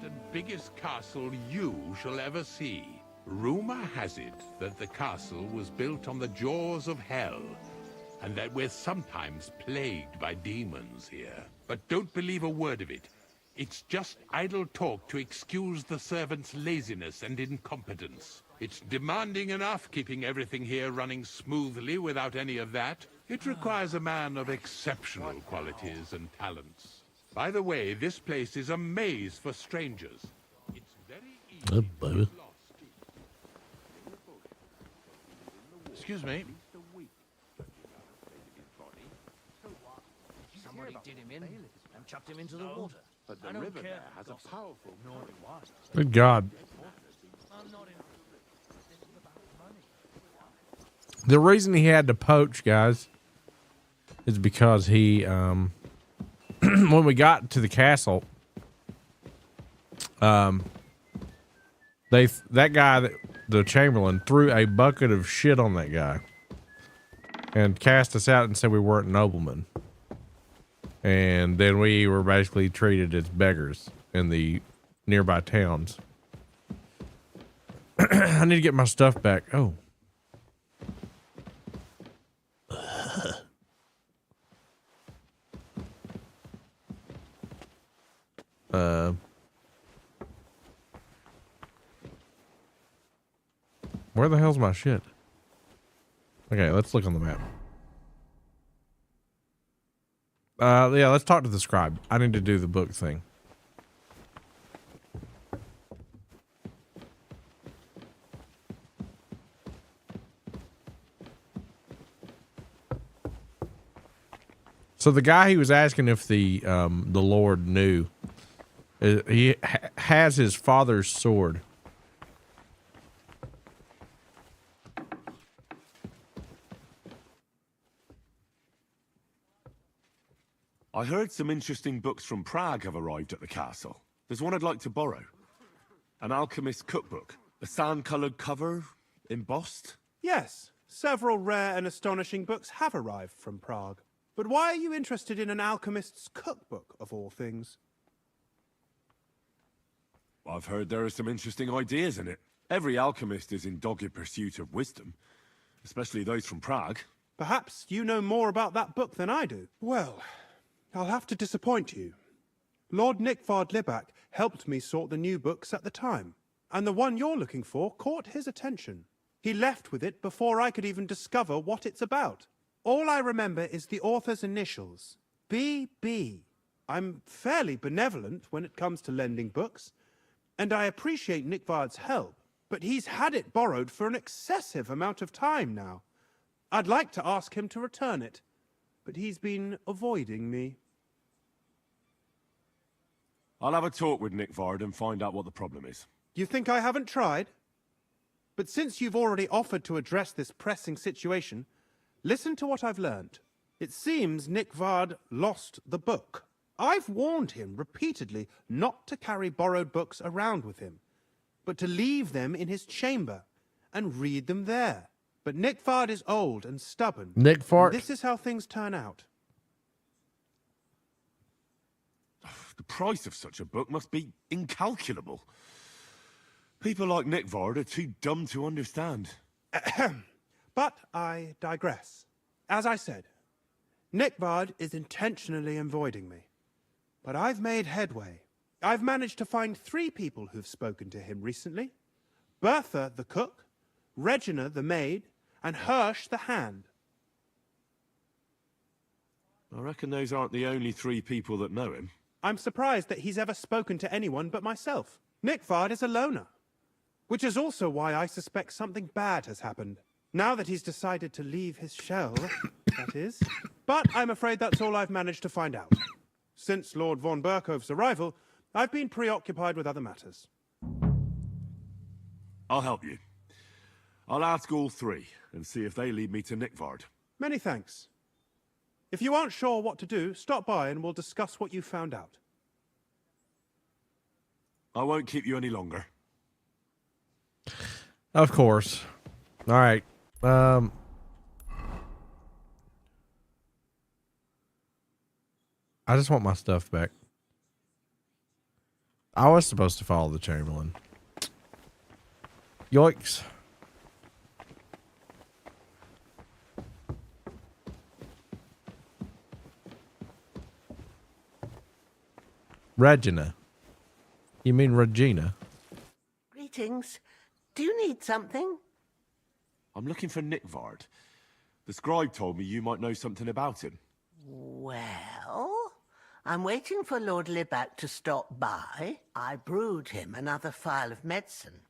And biggest castle you shall ever see. Rumor has it that the castle was built on the jaws of hell, and that we're sometimes plagued by demons here. But don't believe a word of it. It's just idle talk to excuse the servants' laziness and incompetence. It's demanding enough keeping everything here running smoothly without any of that. It requires a man of exceptional qualities and talents. By the way, this place is a maze for strangers. It's very easy to get lost. Excuse me. Somebody did him in and chucked him into the water. But the river there has a powerful... Good God. The reason he had to poach, guys, is because he, when we got to the castle, that guy, the Chamberlain, threw a bucket of shit on that guy and cast us out and said we weren't noblemen. And then we were basically treated as beggars in the nearby towns. I need to get my stuff back. Oh. Where the hell's my shit? Okay, let's look on the map. Yeah, let's talk to the scribe. I need to do the book thing. So the guy he was asking if the Lord knew, he has his father's sword. I heard some interesting books from Prague have arrived at the castle. There's one I'd like to borrow. An alchemist's cookbook. A sand-coloured cover, embossed. Yes, several rare and astonishing books have arrived from Prague. But why are you interested in an alchemist's cookbook, of all things? I've heard there are some interesting ideas in it. Every alchemist is in dogged pursuit of wisdom, especially those from Prague. Perhaps you know more about that book than I do. Well, I'll have to disappoint you. Lord Nickvard Libak helped me sort the new books at the time, and the one you're looking for caught his attention. He left with it before I could even discover what it's about. All I remember is the author's initials, B.B. I'm fairly benevolent when it comes to lending books, and I appreciate Nickvard's help, but he's had it borrowed for an excessive amount of time now. I'd like to ask him to return it, but he's been avoiding me. I'll have a talk with Nickvard and find out what the problem is. You think I haven't tried? But since you've already offered to address this pressing situation, listen to what I've learned. It seems Nickvard lost the book. I've warned him repeatedly not to carry borrowed books around with him, but to leave them in his chamber and read them there. But Nickvard is old and stubborn. Nickvard? This is how things turn out. The price of such a book must be incalculable. People like Nickvard are too dumb to understand. But I digress. As I said, Nickvard is intentionally avoiding me. But I've made headway. I've managed to find 3 people who've spoken to him recently. Bertha, the cook, Regina, the maid, and Hirsch, the hand. I reckon those aren't the only 3 people that know him. I'm surprised that he's ever spoken to anyone but myself. Nickvard is a loner, which is also why I suspect something bad has happened. Now that he's decided to leave his shell, that is. But I'm afraid that's all I've managed to find out. Since Lord von Berkove's arrival, I've been preoccupied with other matters. I'll help you. I'll ask all 3 and see if they lead me to Nickvard. Many thanks. If you aren't sure what to do, stop by and we'll discuss what you found out. I won't keep you any longer. Of course. All right. I just want my stuff back. I was supposed to follow the Chamberlain. Yoicks. Regina. You mean Regina? Greetings. Do you need something? I'm looking for Nickvard. The scribe told me you might know something about him. Well, I'm waiting for Lord Libak to stop by. I brewed him another phial of medicine,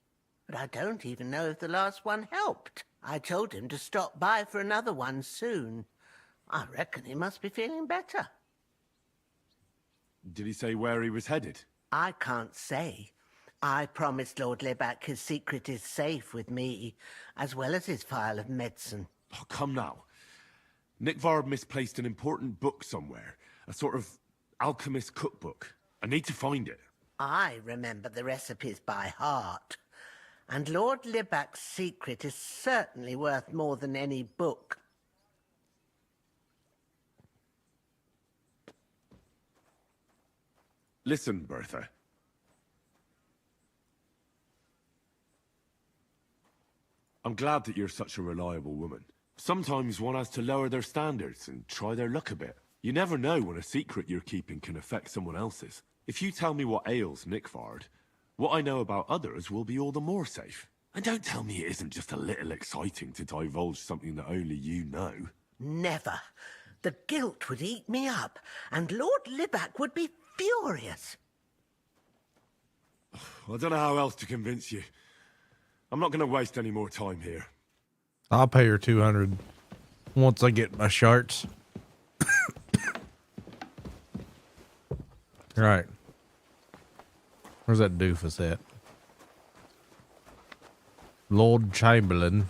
but I don't even know if the last one helped. I told him to stop by for another one soon. I reckon he must be feeling better. Did he say where he was headed? I can't say. I promised Lord Libak his secret is safe with me, as well as his phial of medicine. Oh, come now. Nickvard misplaced an important book somewhere. A sort of alchemist cookbook. I need to find it. I remember the recipes by heart. And Lord Libak's secret is certainly worth more than any book. Listen, Bertha. I'm glad that you're such a reliable woman. Sometimes one has to lower their standards and try their luck a bit. You never know when a secret you're keeping can affect someone else's. If you tell me what ails Nickvard, what I know about others will be all the more safe. And don't tell me it isn't just a little exciting to divulge something that only you know. Never. The guilt would eat me up, and Lord Libac would be furious. I don't know how else to convince you. I'm not going to waste any more time here. I'll pay her 200 once I get my shirts. Right. Where's that doofus at? Lord Chamberlain.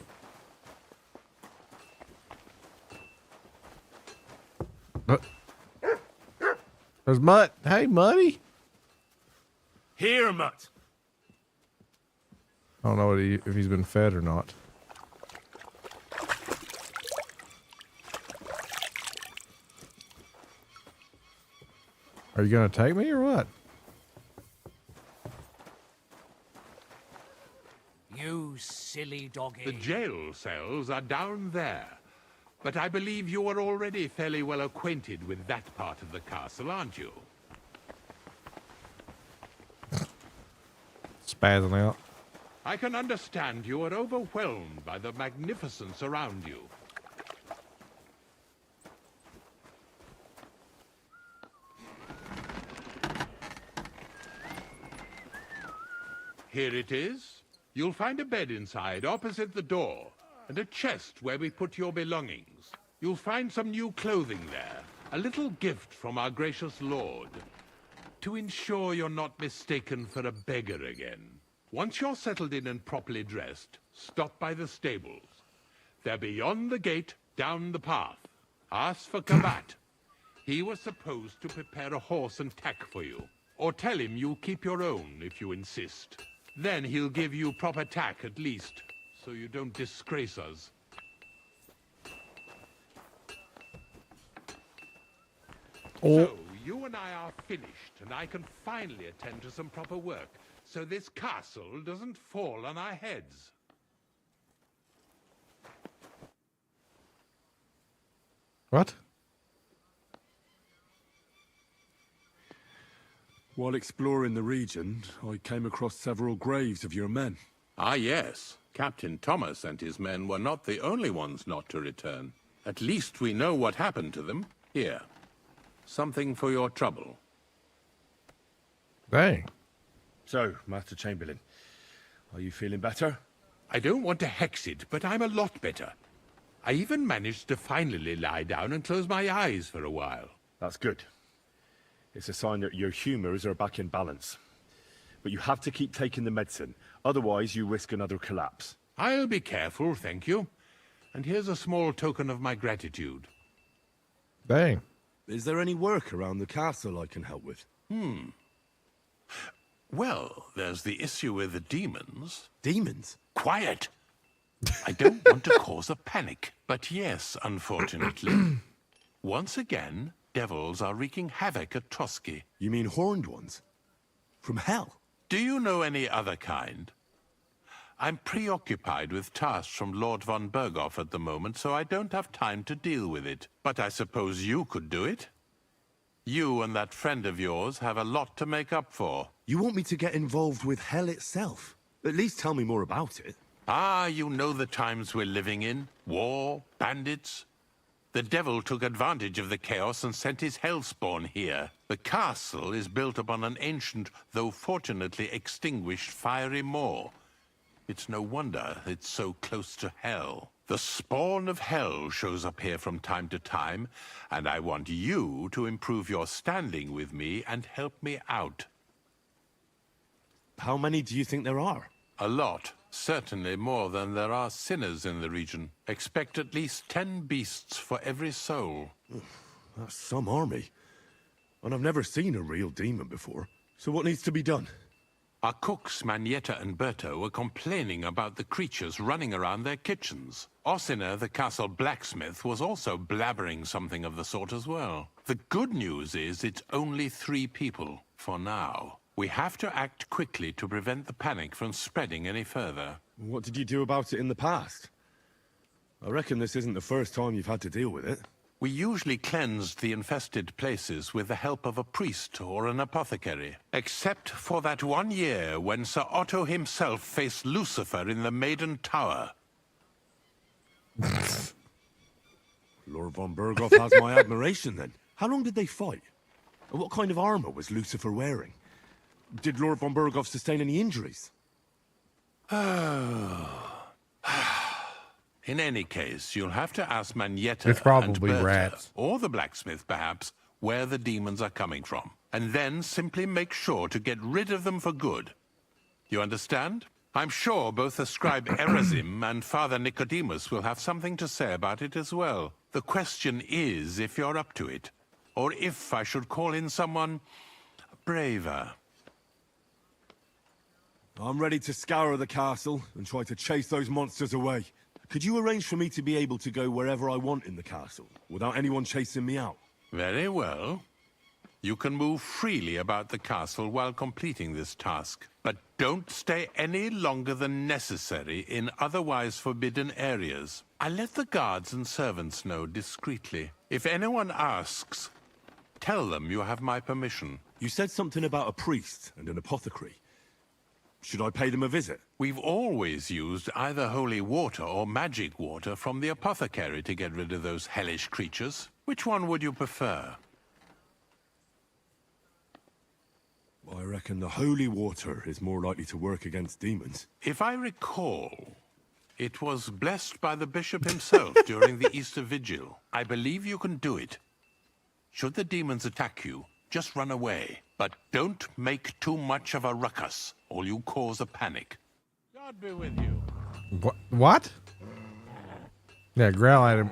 There's Mutt. Hey, Muddy. Here, Mutt. I don't know if he's been fed or not. Are you gonna take me or what? You silly doggy. The jail cells are down there. But I believe you are already fairly well acquainted with that part of the castle, aren't you? Spazzing out. I can understand you are overwhelmed by the magnificence around you. Here it is. You'll find a bed inside, opposite the door, and a chest where we put your belongings. You'll find some new clothing there, a little gift from our gracious lord, to ensure you're not mistaken for a beggar again. Once you're settled in and properly dressed, stop by the stables. They're beyond the gate, down the path. Ask for Kabat. He was supposed to prepare a horse and tack for you. Or tell him you'll keep your own if you insist. Then he'll give you proper tack at least, so you don't disgrace us. So, you and I are finished, and I can finally attend to some proper work, so this castle doesn't fall on our heads. What? While exploring the region, I came across several graves of your men. Ah, yes. Captain Thomas and his men were not the only ones not to return. At least we know what happened to them. Here. Something for your trouble. Dang. So, Master Chamberlain, are you feeling better? I don't want to hex it, but I'm a lot better. I even managed to finally lie down and close my eyes for a while. That's good. It's a sign that your humors are back in balance. But you have to keep taking the medicine, otherwise you risk another collapse. I'll be careful, thank you. And here's a small token of my gratitude. Dang. Is there any work around the castle I can help with? Well, there's the issue with the demons. Demons? Quiet! I don't want to cause a panic, but yes, unfortunately. Once again, devils are wreaking havoc at Trotsky. You mean horned ones? From hell? Do you know any other kind? I'm preoccupied with tasks from Lord von Berghoff at the moment, so I don't have time to deal with it. But I suppose you could do it? You and that friend of yours have a lot to make up for. You want me to get involved with hell itself? At least tell me more about it. Ah, you know the times we're living in. War, bandits. The devil took advantage of the chaos and sent his hellspawn here. The castle is built upon an ancient, though fortunately extinguished, fiery moor. It's no wonder it's so close to hell. The spawn of hell shows up here from time to time, and I want you to improve your standing with me and help me out. How many do you think there are? A lot. Certainly more than there are sinners in the region. Expect at least 10 beasts for every soul. That's some army. And I've never seen a real demon before. So what needs to be done? Our cooks, Manietta and Berto, were complaining about the creatures running around their kitchens. Ossina, the castle blacksmith, was also blabbering something of the sort as well. The good news is it's only 3 people, for now. We have to act quickly to prevent the panic from spreading any further. What did you do about it in the past? I reckon this isn't the first time you've had to deal with it. We usually cleansed the infested places with the help of a priest or an apothecary. Except for that one year when Sir Otto himself faced Lucifer in the Maiden Tower. Lord von Berghoff has my admiration then. How long did they fight? And what kind of armor was Lucifer wearing? Did Lord von Berghoff sustain any injuries? In any case, you'll have to ask Magneta It's probably and Berta, rats. or the blacksmith perhaps, where the demons are coming from. And then simply make sure to get rid of them for good. You understand? I'm sure both the scribe Erezim and Father Nicodemus will have something to say about it as well. The question is if you're up to it, or if I should call in someone braver. I'm ready to scour the castle and try to chase those monsters away. Could you arrange for me to be able to go wherever I want in the castle, without anyone chasing me out? Very well. You can move freely about the castle while completing this task, but don't stay any longer than necessary in otherwise forbidden areas. I'll let the guards and servants know discreetly. If anyone asks, tell them you have my permission. You said something about a priest and an apothecary. Should I pay them a visit? We've always used either holy water or magic water from the apothecary to get rid of those hellish creatures. Which one would you prefer? I reckon the holy water is more likely to work against demons. If I recall, it was blessed by the bishop himself during the Easter Vigil. I believe you can do it. Should the demons attack you, just run away. But don't make too much of a ruckus, or you cause a panic. God be with you. What? Yeah, growl at him.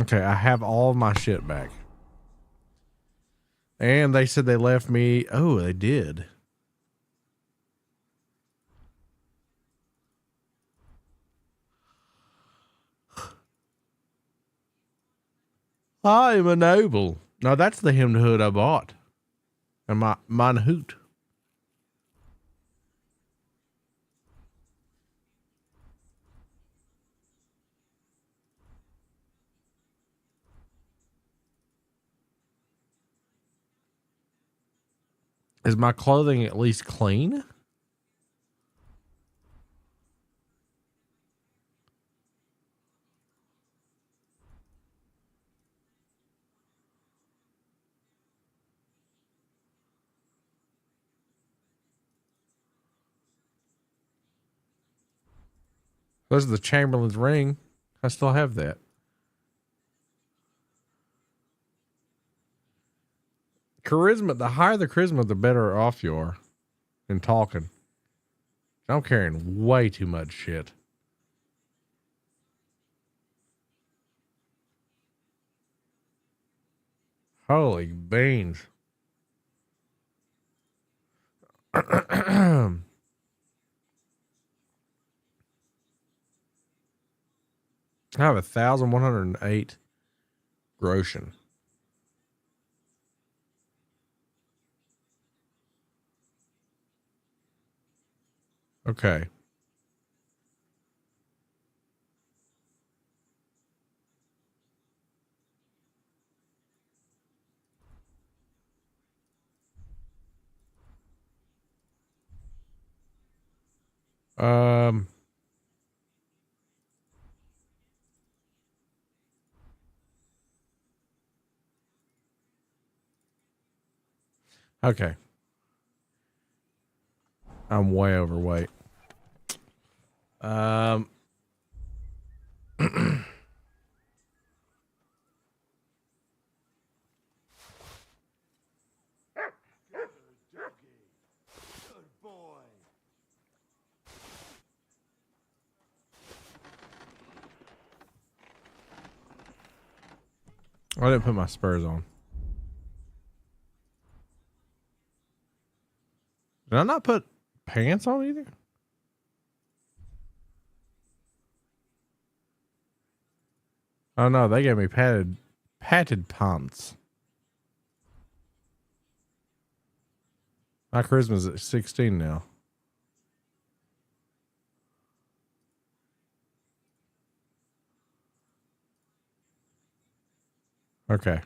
Okay, I have all of my shit back. And they said they left me. Oh, they did. I am a noble. No, that's the hymn hood I bought. And mine hoot. Is my clothing at least clean? This is the Chamberlain's ring. I still have that. Charisma, the higher the charisma, the better off you are in talking. I'm carrying way too much shit. Holy beans. I have 1,108 groschen. Okay. Okay. I'm way overweight. I didn't put my spurs on. Did I not put pants on either? Oh no, they gave me padded pants. My charisma's at 16 now. Okay.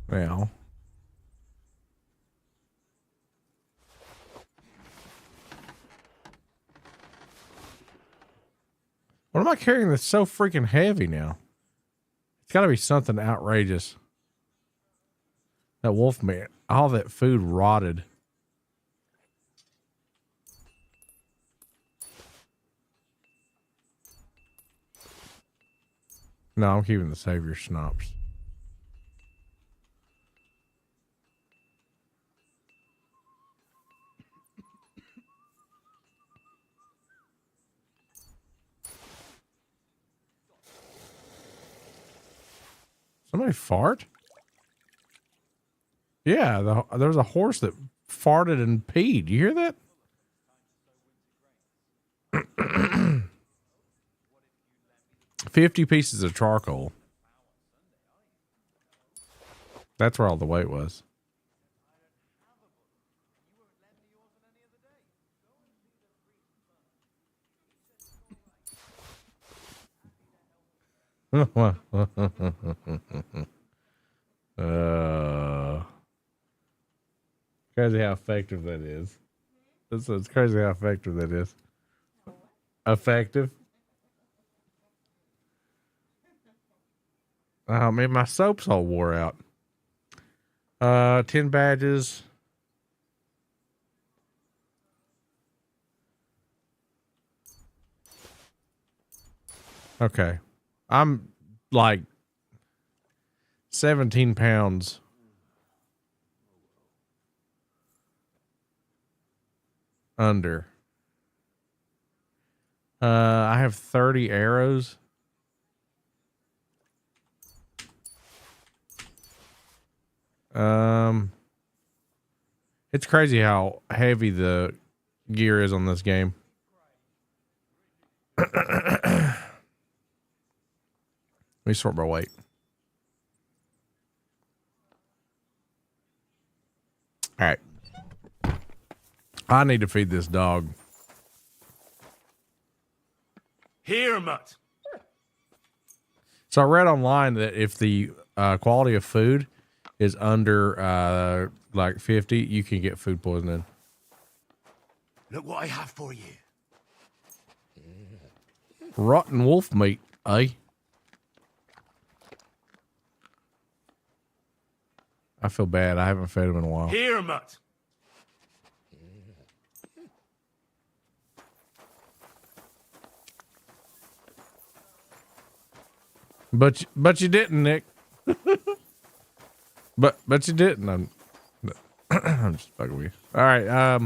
Now. What am I carrying that's so freaking heavy now? It's got to be something outrageous. That wolf man, all that food rotted. No, I'm keeping the Savior schnapps. Somebody fart? Yeah, there was a horse that farted and peed. You hear that? 50 pieces of charcoal. That's where all the weight was. Crazy how effective that is. It's crazy how effective that is. Effective. Oh man, my soap's all wore out. 10 badges. Okay. I'm like 17 pounds under. I have 30 arrows. It's crazy how heavy the gear is on this game. Let me sort by weight. All right. I need to feed this dog. Here, Mutt. So I read online that if the quality of food is under like 50, you can get food poisoning. Look what I have for you. Rotten wolf meat, eh? I feel bad. I haven't fed him in a while. Here, Mutt. But you didn't, Nick. but you didn't. I'm just fucking with you. All right.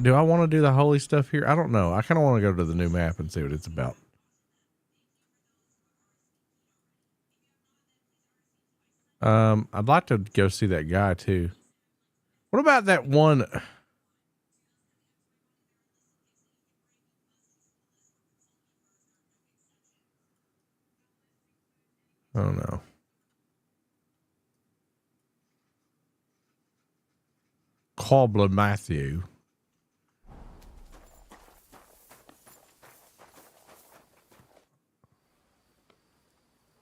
Do I want to do the holy stuff here? I don't know. I kind of want to go to the new map and see what it's about. I'd like to go see that guy too. What about that one? I don't know. Cobbler Matthew.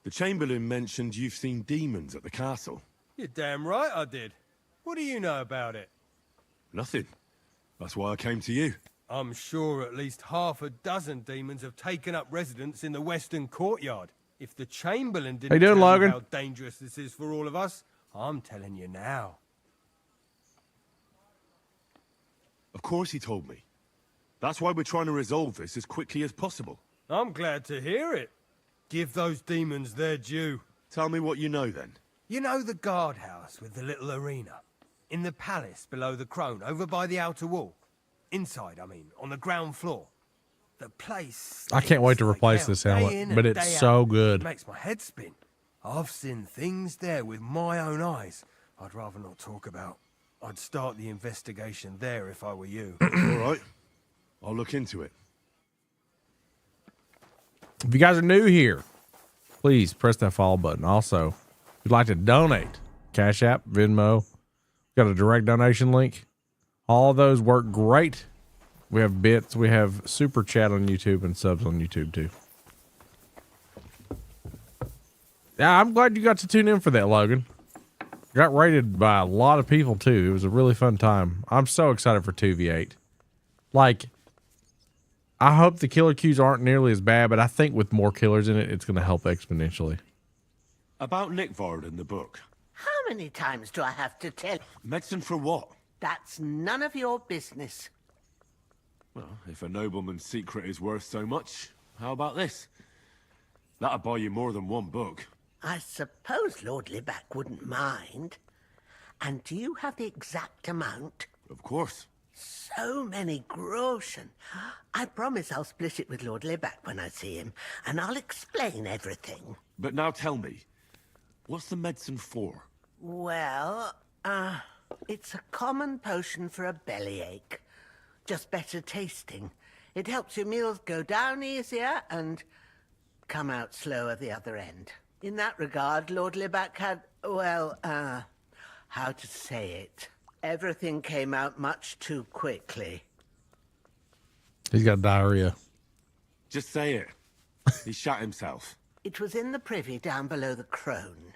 The Chamberlain mentioned you've seen demons at the castle. You're damn right I did. What do you know about it? Nothing. That's why I came to you. I'm sure at least half a dozen demons have taken up residence in the western courtyard. If the Chamberlain didn't doing, tell you Logan? how dangerous this is for all of us, I'm telling you now. Of course he told me. That's why we're trying to resolve this as quickly as possible. I'm glad to hear it. Give those demons their due. Tell me what you know then. You know the guardhouse with the little arena? In the palace below the Crone, over by the outer wall? Inside, I mean, on the ground floor. The place... I can't wait to replace this helmet, but it's so good. It makes my head spin. I've seen things there with my own eyes I'd rather not talk about. I'd start the investigation there if I were you. All right. I'll look into it. If you guys are new here, please press that follow button. Also, if you'd like to donate, Cash App, Venmo, got a direct donation link. All of those work great We have bits. We have super chat on YouTube and subs on YouTube too. Yeah, I'm glad you got to tune in for that, Logan. Got rated by a lot of people too. It was a really fun time. I'm so excited for 2v8. Like, I hope the killer cues aren't nearly as bad, but I think with more killers in it, it's going to help exponentially. About Nickvard and the book. How many times do I have to tell? Medicine for what? That's none of your business. Well, if a nobleman's secret is worth so much, how about this? That'll buy you more than one book. I suppose Lord Libac wouldn't mind. And do you have the exact amount? Of course. So many groschen. I promise I'll split it with Lord Libac when I see him, and I'll explain everything. But now tell me, what's the medicine for? Well, it's a common potion for a bellyache. Just better tasting. It helps your meals go down easier and come out slower the other end. In that regard, Lord Libac had, well, how to say it? Everything came out much too quickly. He's got diarrhea. Just say it. He shot himself. It was in the privy down below the Crone,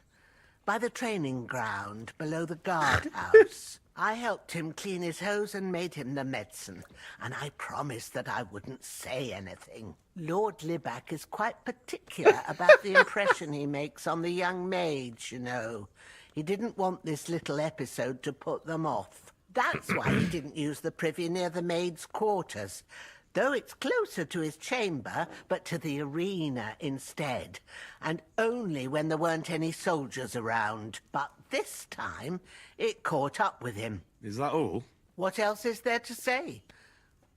by the training ground below the guardhouse. I helped him clean his hose and made him the medicine, and I promised that I wouldn't say anything. Lord Libac is quite particular about the impression he makes on the young maids, you know. He didn't want this little episode to put them off. That's why he didn't use the privy near the maids' quarters, though it's closer to his chamber, but to the arena instead, and only when there weren't any soldiers around. But this time, it caught up with him. Is that all? What else is there to say?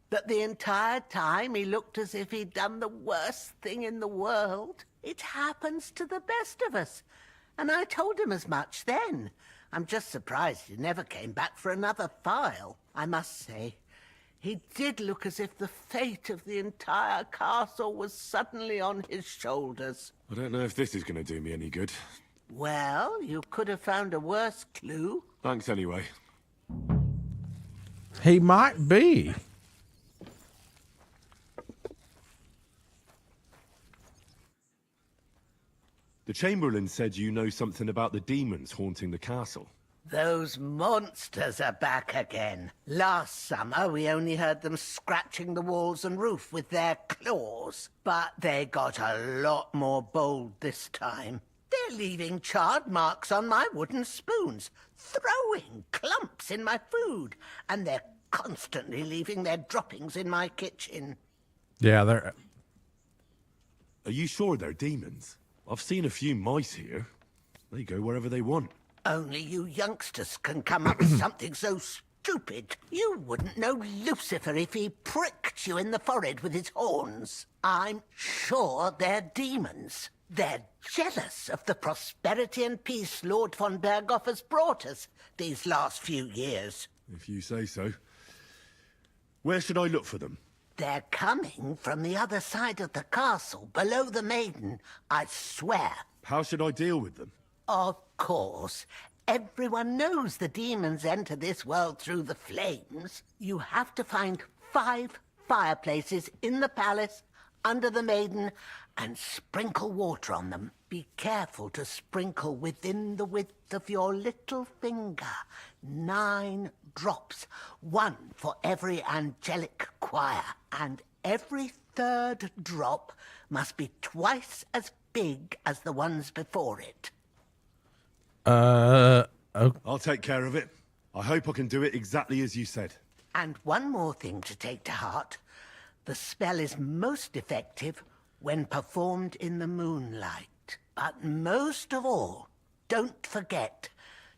That the entire time he looked as if he'd done the worst thing in the world. It happens to the best of us. And I told him as much then. I'm just surprised he never came back for another file. I must say, he did look as if the fate of the entire castle was suddenly on his shoulders. I don't know if this is going to do me any good. Well, you could have found a worse clue. Thanks anyway. He might be. The Chamberlain said you know something about the demons haunting the castle. Those monsters are back again. Last summer, we only heard them scratching the walls and roof with their claws. But they got a lot more bold this time. They're leaving charred marks on my wooden spoons, throwing clumps in my food, and they're constantly leaving their droppings in my kitchen. Yeah, they're... Are you sure they're demons? I've seen a few mice here. They go wherever they want. Only you youngsters can come up with something so stupid. You wouldn't know Lucifer if he pricked you in the forehead with his horns. I'm sure they're demons. They're jealous of the prosperity and peace Lord von Berghoff has brought us these last few years. If you say so. Where should I look for them? They're coming from the other side of the castle, below the Maiden, I swear. How should I deal with them? Of course. Everyone knows the demons enter this world through the flames. You have to find 5 fireplaces in the palace, under the Maiden, and sprinkle water on them. Be careful to sprinkle within the width of your little finger. 9 drops, 1 for every angelic choir. And every 3rd drop must be twice as big as the ones before it. Oh. I'll take care of it. I hope I can do it exactly as you said. And one more thing to take to heart. The spell is most effective when performed in the moonlight. But most of all, don't forget,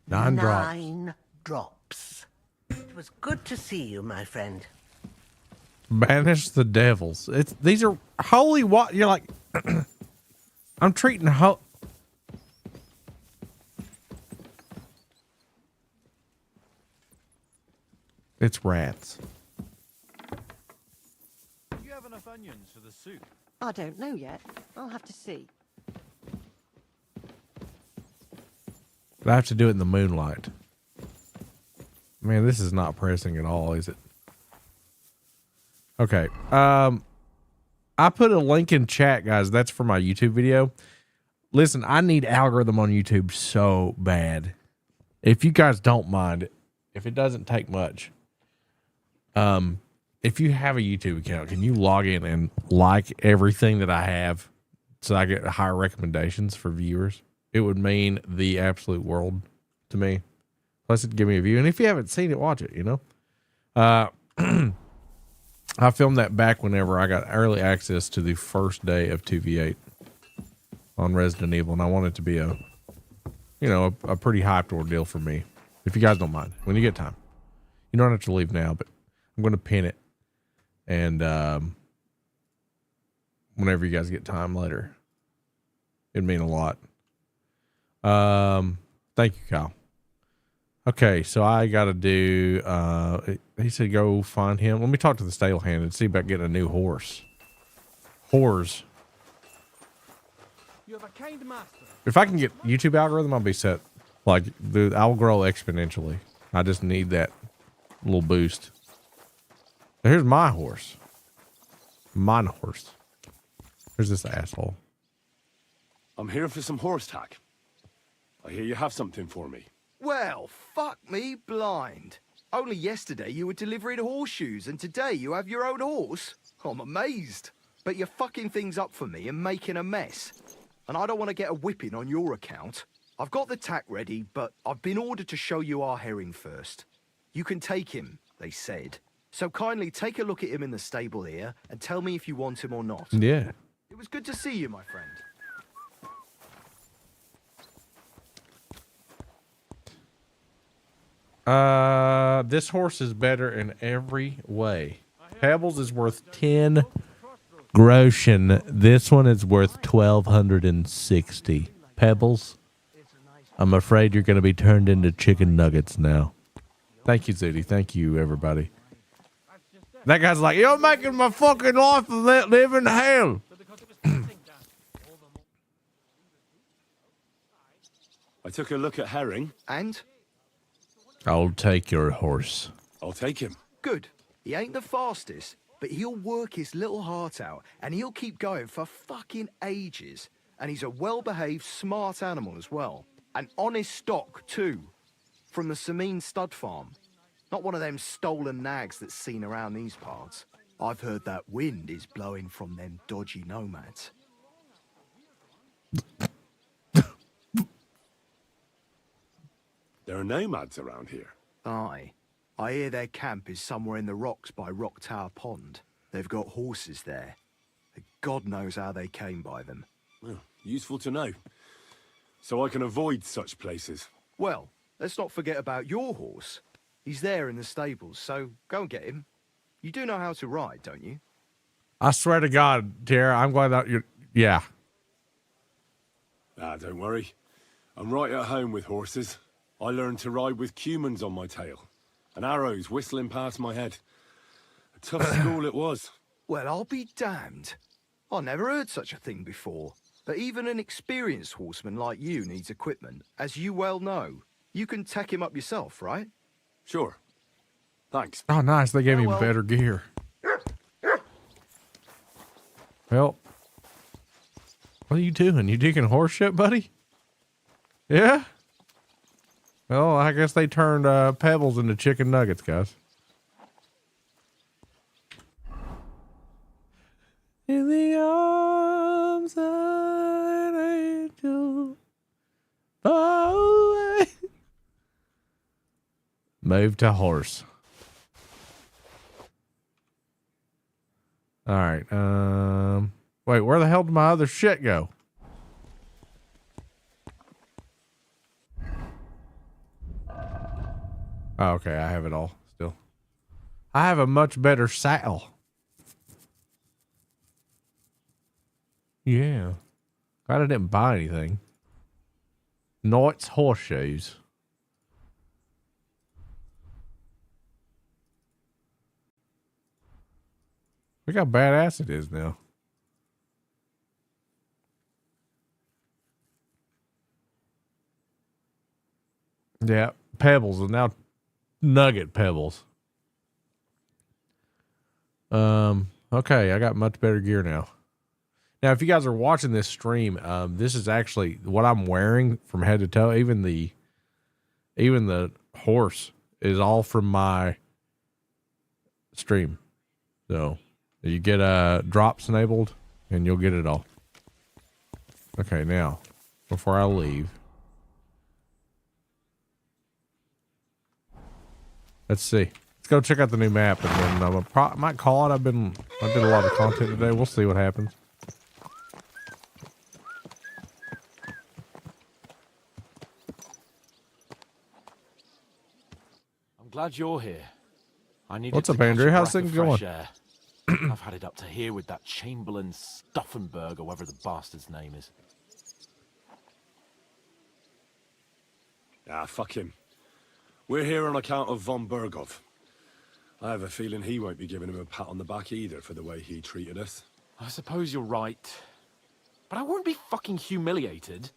9 drops. 9 drops. It was good to see you, my friend. Banish the devils. These are holy what? You're like, I'm treating It's rats. Do you have enough onions for the soup? I don't know yet. I'll have to see. But I have to do it in the moonlight. Man, this is not pressing at all, is it? Okay. I put a link in chat, guys. That's for my YouTube video. Listen, I need algorithm on YouTube so bad. If you guys don't mind, if it doesn't take much, if you have a YouTube account, can you log in and like everything that I have so I get higher recommendations for viewers? It would mean the absolute world to me. Plus, it'd give me a view. And if you haven't seen it, watch it, you know? I filmed that back whenever I got early access to the first day of 2v8 on Resident Evil. And I want it to be a pretty hyped ordeal for me. If you guys don't mind, when you get time. You don't have to leave now, but I'm going to pin it. And whenever you guys get time later, it'd mean a lot. Thank you, Kyle. Okay, so I got to do, he said go find him. Let me talk to the stable hand and see about getting a new horse. Whores. You have a kind master. If I can get YouTube algorithm, I'll be set. Like, I'll grow exponentially. I just need that little boost. Now, here's my horse. Mine horse. Here's this asshole. I'm here for some horse tack. I hear you have something for me. Well, fuck me blind. Only yesterday you were delivering horseshoes, and today you have your own horse? I'm amazed. But you're fucking things up for me and making a mess. And I don't want to get a whipping on your account. I've got the tack ready, but I've been ordered to show you our herring first. You can take him, they said. So kindly take a look at him in the stable here and tell me if you want him or not. Yeah. It was good to see you, my friend. This horse is better in every way. Pebbles is worth 10 groschen. This one is worth 1,260. Pebbles, I'm afraid you're going to be turned into chicken nuggets now. Thank you, Zooty. Thank you, everybody. That guy's like, you're making my fucking life live in hell. I took a look at herring. And? I'll take your horse. I'll take him. Good. He ain't the fastest, but he'll work his little heart out, and he'll keep going for fucking ages. And he's a well-behaved, smart animal as well. An honest stock, too. From the Sameen stud farm. Not one of them stolen nags that's seen around these parts. I've heard that wind is blowing from them dodgy nomads. There are nomads around here. Aye. I hear their camp is somewhere in the rocks by Rock Tower Pond. They've got horses there. God knows how they came by them. Well, useful to know. So I can avoid such places. Well, let's not forget about your horse. He's there in the stables, so go and get him. You do know how to ride, don't you? I swear to God, Tara, I'm glad that you're... Yeah. Ah, don't worry. I'm right at home with horses. I learned to ride with cumans on my tail. And arrows whistling past my head. A tough school it was. Well, I'll be damned. I never heard such a thing before. But even an experienced horseman like you needs equipment, as you well know. You can tack him up yourself, right? Sure. Thanks. Oh, nice. They gave me better gear. Well, what are you doing? You digging horse shit, buddy? Yeah? Well, I guess they turned pebbles into chicken nuggets, guys. In the arms of an angel. Oh, move to horse. All right. Wait, where the hell did my other shit go? Oh, okay, I have it all still. I have a much better saddle. Yeah. Glad I didn't buy anything. Knight's horseshoes. Look how badass it is now. Yeah, pebbles and now nugget pebbles. Okay, I got much better gear now. Now, if you guys are watching this stream, this is actually what I'm wearing from head to toe. Even the horse is all from my stream. So you get drops enabled and you'll get it all. Okay, now before I leave, let's see. Let's go check out the new map, and then I might call it. I did a lot of content today. We'll see what happens. I'm glad you're here. I needed What's to up, catch Andrew? a How's breath of things going? fresh air. I've had it up to here with that Chamberlain Stuffenberg, or whatever the bastard's name is. Ah, fuck him. We're here on account of von Bergov. I have a feeling he won't be giving him a pat on the back either for the way he treated us. I suppose you're right. But I won't be fucking humiliated.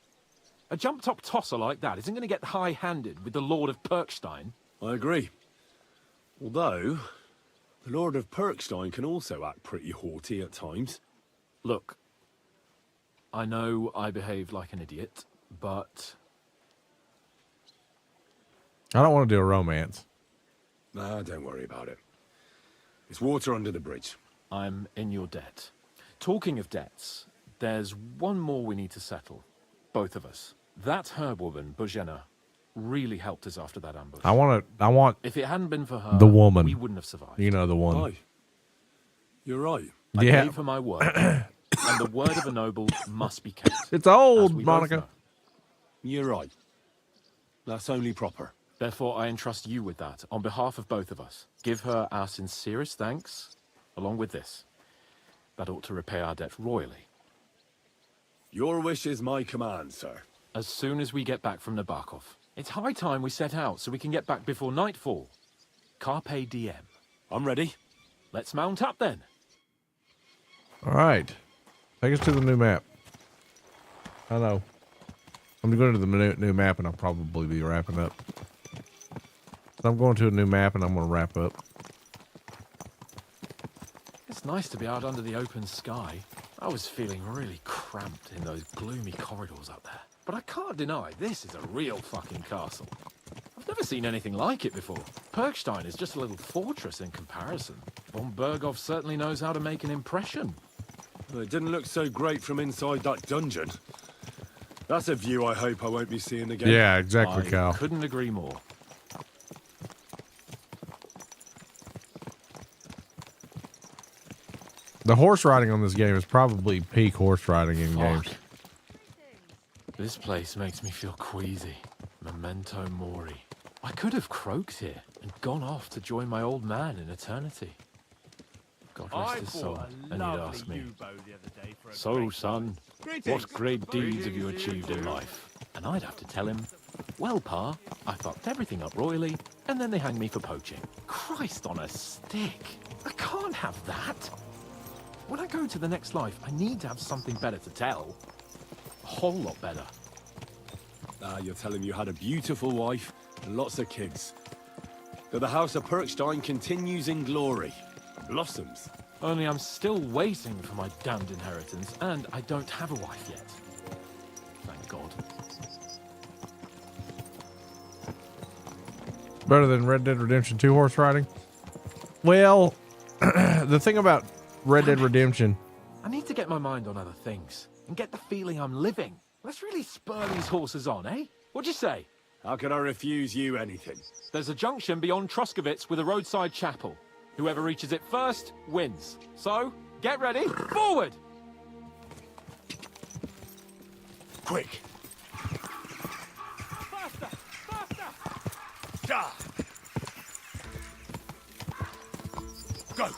A jump-top tosser like that isn't going to get high-handed with the Lord of Perkstein. I agree. Although, the Lord of Perkstein can also act pretty haughty at times. Look, I know I behaved like an idiot, but... I don't want to do a romance. Nah, don't worry about it. It's water under the bridge. I'm in your debt. Talking of debts, there's one more we need to settle. Both of us. That herb woman, Bojena, really helped us after that ambush. I want. If it hadn't been for her, the woman. we wouldn't have survived. You know, the one. Aye. You're right. I Yeah. gave her my word, and the word of a noble must be kept. It's old, as we both Monica. know. You're right. That's only proper. Therefore, I entrust you with that, on behalf of both of us. Give her our sincerest thanks, along with this. That ought to repay our debt royally. Your wish is my command, sir. As soon as we get back from Nabokov. It's high time we set out so we can get back before nightfall. Carpe diem. I'm ready. Let's mount up then. All right. Take us to the new map. I know. I'm going to the new map, and I'll probably be wrapping up. So I'm going to a new map, and I'm going to wrap up. It's nice to be out under the open sky. I was feeling really cramped in those gloomy corridors up there. But I can't deny, this is a real fucking castle. I've never seen anything like it before. Perkstein is just a little fortress in comparison. Von Bergov certainly knows how to make an impression. Well, it didn't look so great from inside that dungeon. That's a view I hope I won't be seeing again. Yeah, exactly, Cal. Couldn't agree more. The horse riding on this game is probably peak horse riding in games. This place makes me feel queasy. Memento mori. I could have croaked here and gone off to join my old man in eternity. God rest his soul. And he'd ask me, "So, son, what great deeds have you achieved in life?" And I'd have to tell him, "Well, Pa, I fucked everything up royally, and then they hanged me for poaching." Christ on a stick. I can't have that. When I go to the next life, I need to have something better to tell. A whole lot better. You're telling me you had a beautiful wife and lots of kids. That the House of Perkstein continues in glory. Blossoms. Only I'm still waiting for my damned inheritance, and I don't have a wife yet. Thank God. Better than Red Dead Redemption 2 horse riding? Well, the thing about Red Dead Redemption... I need to get my mind on other things, and get the feeling I'm living. Let's really spur these horses on, eh? What'd you say? How could I refuse you anything? There's a junction beyond Troskovitz with a roadside chapel. Whoever reaches it first wins. So, get ready, forward! Quick! Faster! Faster! Ja! Go!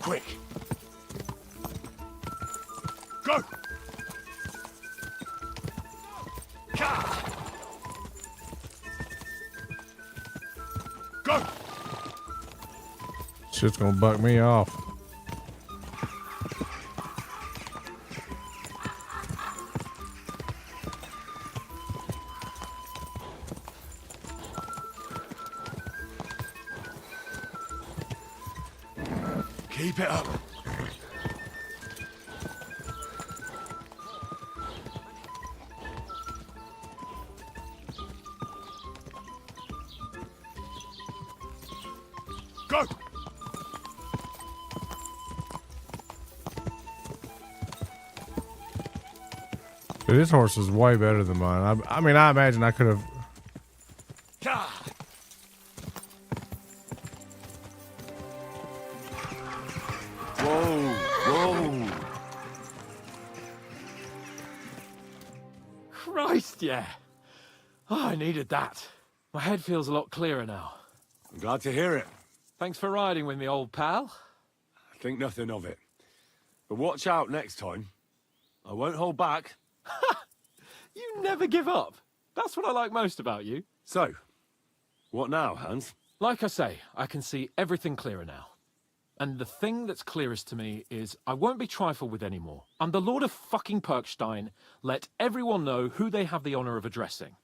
Quick! Go! Ja! Go! Shit's gonna buck me off. Keep it up. Go! Dude, this horse is way better than mine. I mean, I imagine I could have. Whoa, whoa. Christ, yeah. Oh, I needed that. My head feels a lot clearer now. I'm glad to hear it. Thanks for riding with me, old pal. Think nothing of it. But watch out next time. I won't hold back. You never give up. That's what I like most about you. So, what now, Hans? Like I say, I can see everything clearer now. And the thing that's clearest to me is I won't be trifled with anymore. I'm the Lord of fucking Perkstein. Let everyone know who they have the honor of addressing.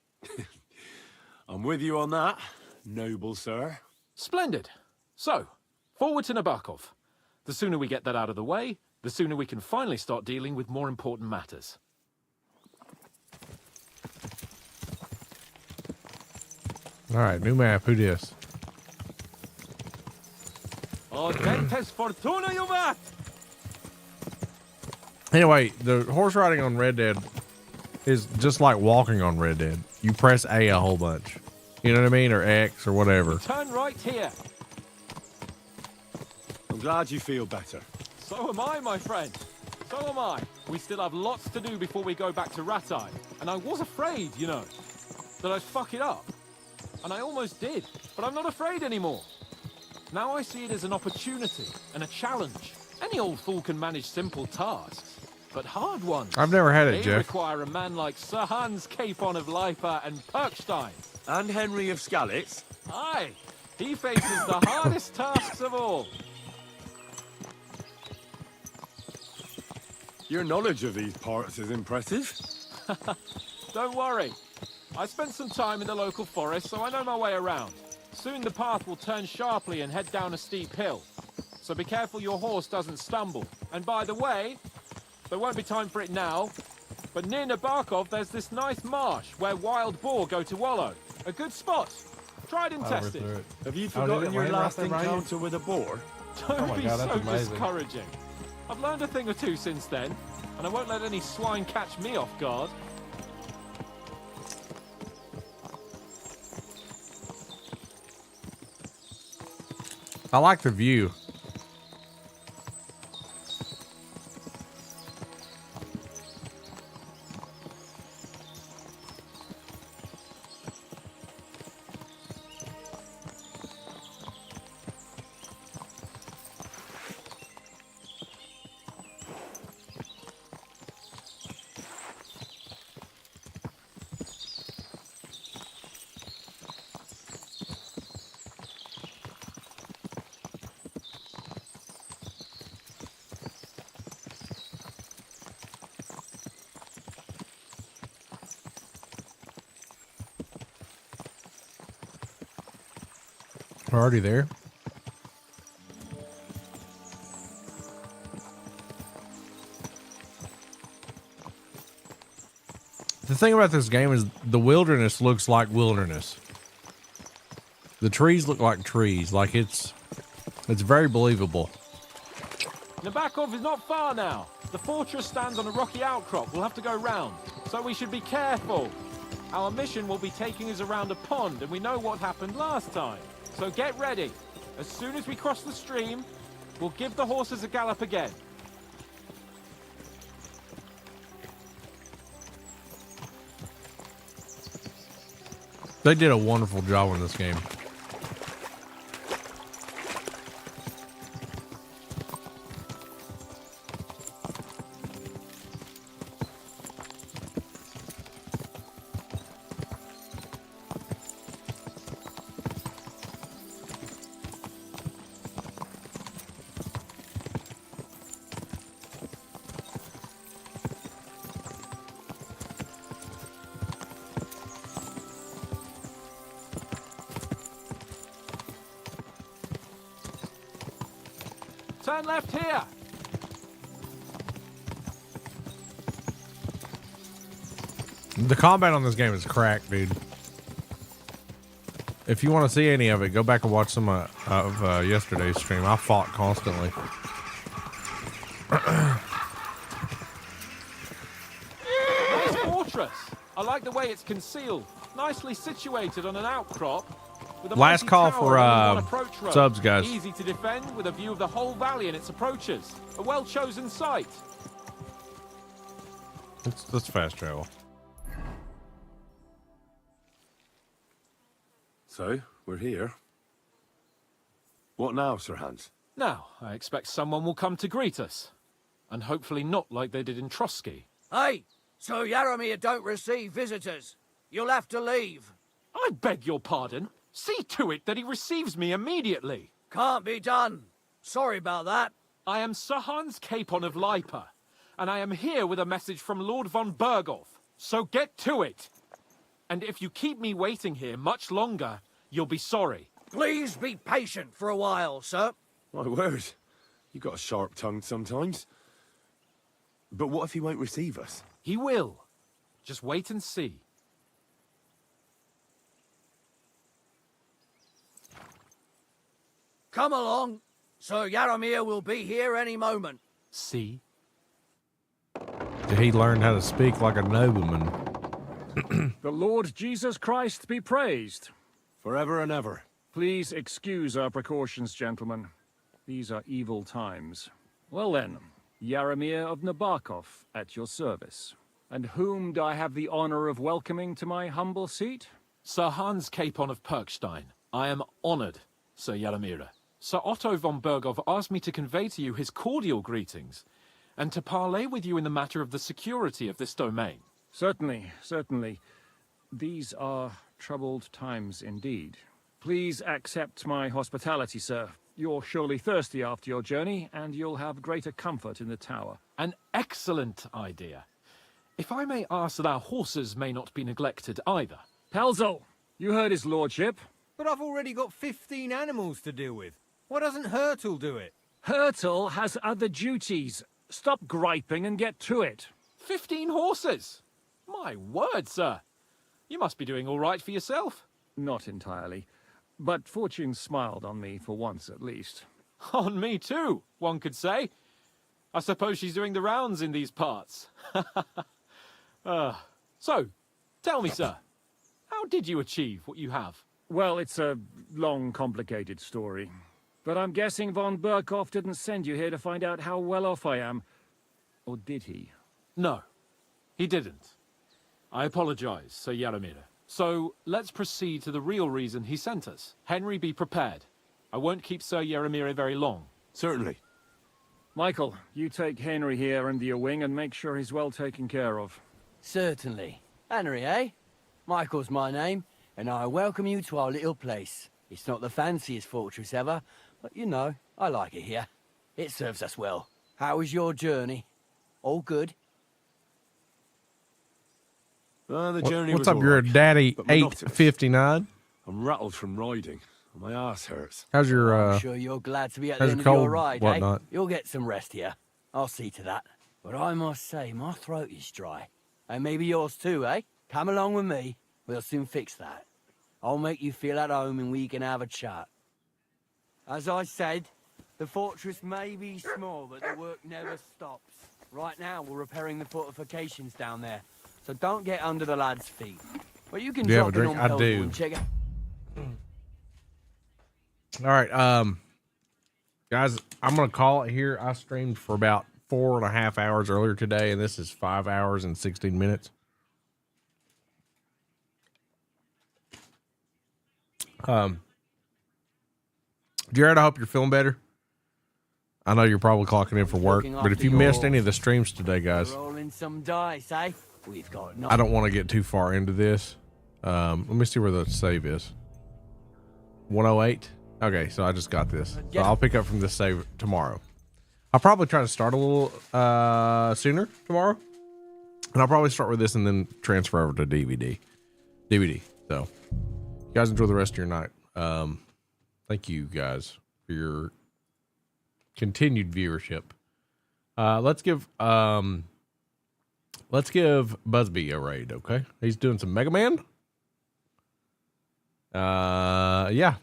I'm with you on that, noble sir. Splendid. So, forward to Nabokov. The sooner we get that out of the way, the sooner we can finally start dealing with more important matters. All right, new map. Who dis? Audentes fortuna juvat! Anyway, the horse riding on Red Dead is just like walking on Red Dead. You press A whole bunch. You know what I mean? Or X or whatever. Turn right here. I'm glad you feel better. So am I, my friend. So am I. We still have lots to do before we go back to Ratai. And I was afraid, you know, that I'd fuck it up. And I almost did. But I'm not afraid anymore. Now I see it as an opportunity and a challenge. Any old fool can manage simple tasks. But hard ones. I've never had it, they Jeff. require a man like Sir Hans Capon of Leipa and Perkstein. And Henry of Skalitz. Aye. He faces the hardest tasks of all. Your knowledge of these parts is impressive. Don't worry. I spent some time in the local forest, so I know my way around. Soon the path will turn sharply and head down a steep hill. So be careful your horse doesn't stumble. And by the way, there won't be time for it now, but near Nabokov there's this nice marsh where wild boar go to wallow. A good spot. Tried and tested. Have you forgotten your last encounter with a boar? Don't be so discouraging. I've learned a thing or two since then, and I won't let any swine catch me off guard. I like the view. We're already there. The thing about this game is the wilderness looks like wilderness. The trees look like trees. Like it's very believable. Nabokov is not far now. The fortress stands on a rocky outcrop. We'll have to go round, so we should be careful. Our mission will be taking us around a pond, and we know what happened last time. So get ready. As soon as we cross the stream, we'll give the horses a gallop again. They did a wonderful job in this game. Turn left here. The combat on this game is crack, dude. If you want to see any of it, go back and watch some of yesterday's stream. I fought constantly. Nice fortress. I like the way it's concealed. Nicely situated on an outcrop. With a Last mighty call tower for and one approach road. subs, guys. Easy to defend with a view of the whole valley and its approaches. A well-chosen site. Let's fast travel. So, we're here. What now, Sir Hans? Now, I expect someone will come to greet us. And hopefully not like they did in Trotsky. Hey, Sir Yaramir don't receive visitors. You'll have to leave. I beg your pardon. See to it that he receives me immediately. Can't be done. Sorry about that. I am Sir Hans Capon of Lipa, and I am here with a message from Lord von Berghoff. So get to it. And if you keep me waiting here much longer, you'll be sorry. Please be patient for a while, sir. My word. You got a sharp tongue sometimes. But what if he won't receive us? He will. Just wait and see. Come along. Sir Yaramir will be here any moment. See? He learned how to speak like a nobleman. The Lord Jesus Christ be praised. Forever and ever. Please excuse our precautions, gentlemen. These are evil times. Well then, Yaramir of Nabokov at your service. And whom do I have the honor of welcoming to my humble seat? Sir Hans Capon of Perkstein. I am honored, Sir Yaramir. Sir Otto von Berghoff asked me to convey to you his cordial greetings, and to parley with you in the matter of the security of this domain. Certainly, certainly. These are troubled times indeed. Please accept my hospitality, sir. You're surely thirsty after your journey, and you'll have greater comfort in the tower. An excellent idea. If I may ask that our horses may not be neglected either. Pelzel, you heard his lordship. But I've already got 15 animals to deal with. Why doesn't Hurtle do it? Hurtle has other duties. Stop griping and get to it. 15 horses? My word, sir. You must be doing all right for yourself. Not entirely. But fortune smiled on me for once at least. On me too, one could say. I suppose she's doing the rounds in these parts. So, tell me, sir, how did you achieve what you have? Well, it's a long, complicated story. But I'm guessing von Berghoff didn't send you here to find out how well off I am. Or did he? No, he didn't. I apologize, Sir Yaramir. So, let's proceed to the real reason he sent us. Henry, be prepared. I won't keep Sir Yaramir very long. Certainly. Michael, you take Henry here under your wing and make sure he's well taken care of. Certainly. Henry, eh? Michael's my name, and I welcome you to our little place. It's not the fanciest fortress ever, but you know, I like it here. It serves us well. How was your journey? All good? The journey What's was up, all you're a right, daddy but monotonous. 859? I'm rattled from riding. My ass hurts. How's your I'm sure you're glad to be at the how's end your of your cold, ride, whatnot? eh? You'll get some rest here. I'll see to that. But I must say, my throat is dry. And maybe yours too, eh? Come along with me. We'll soon fix that. I'll make you feel at home and we can have a chat. As I said, the fortress may be small, but the work never stops. Right now, we're repairing the fortifications down there, so don't get under the lad's feet. But you can Do you have a drop in drink? on I Pelzel do. and check out. All right, guys, I'm gonna call it here. I streamed for about 4.5 hours earlier today, and this is 5 hours and 16 minutes. Jared, I hope you're feeling better. I know you're probably clocking in for work, but if you missed any of the streams today, guys, Rolling some dice, eh? We've got I don't want to get too far into this. Let me see where the save is. 108. Okay, so I just got this. So I'll pick up from this save tomorrow. I'll probably try to start a little sooner tomorrow. And I'll probably start with this and then transfer over to DVD. So you guys enjoy the rest of your night. Thank you guys for your continued viewership. Let's give Busby a raid, okay? He's doing some Mega Man. Yeah.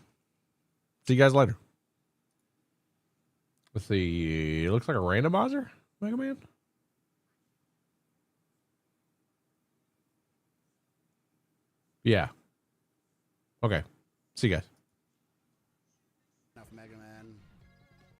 See you guys later. Let's see. It looks like a randomizer, Mega Man. Yeah. Okay. See you guys.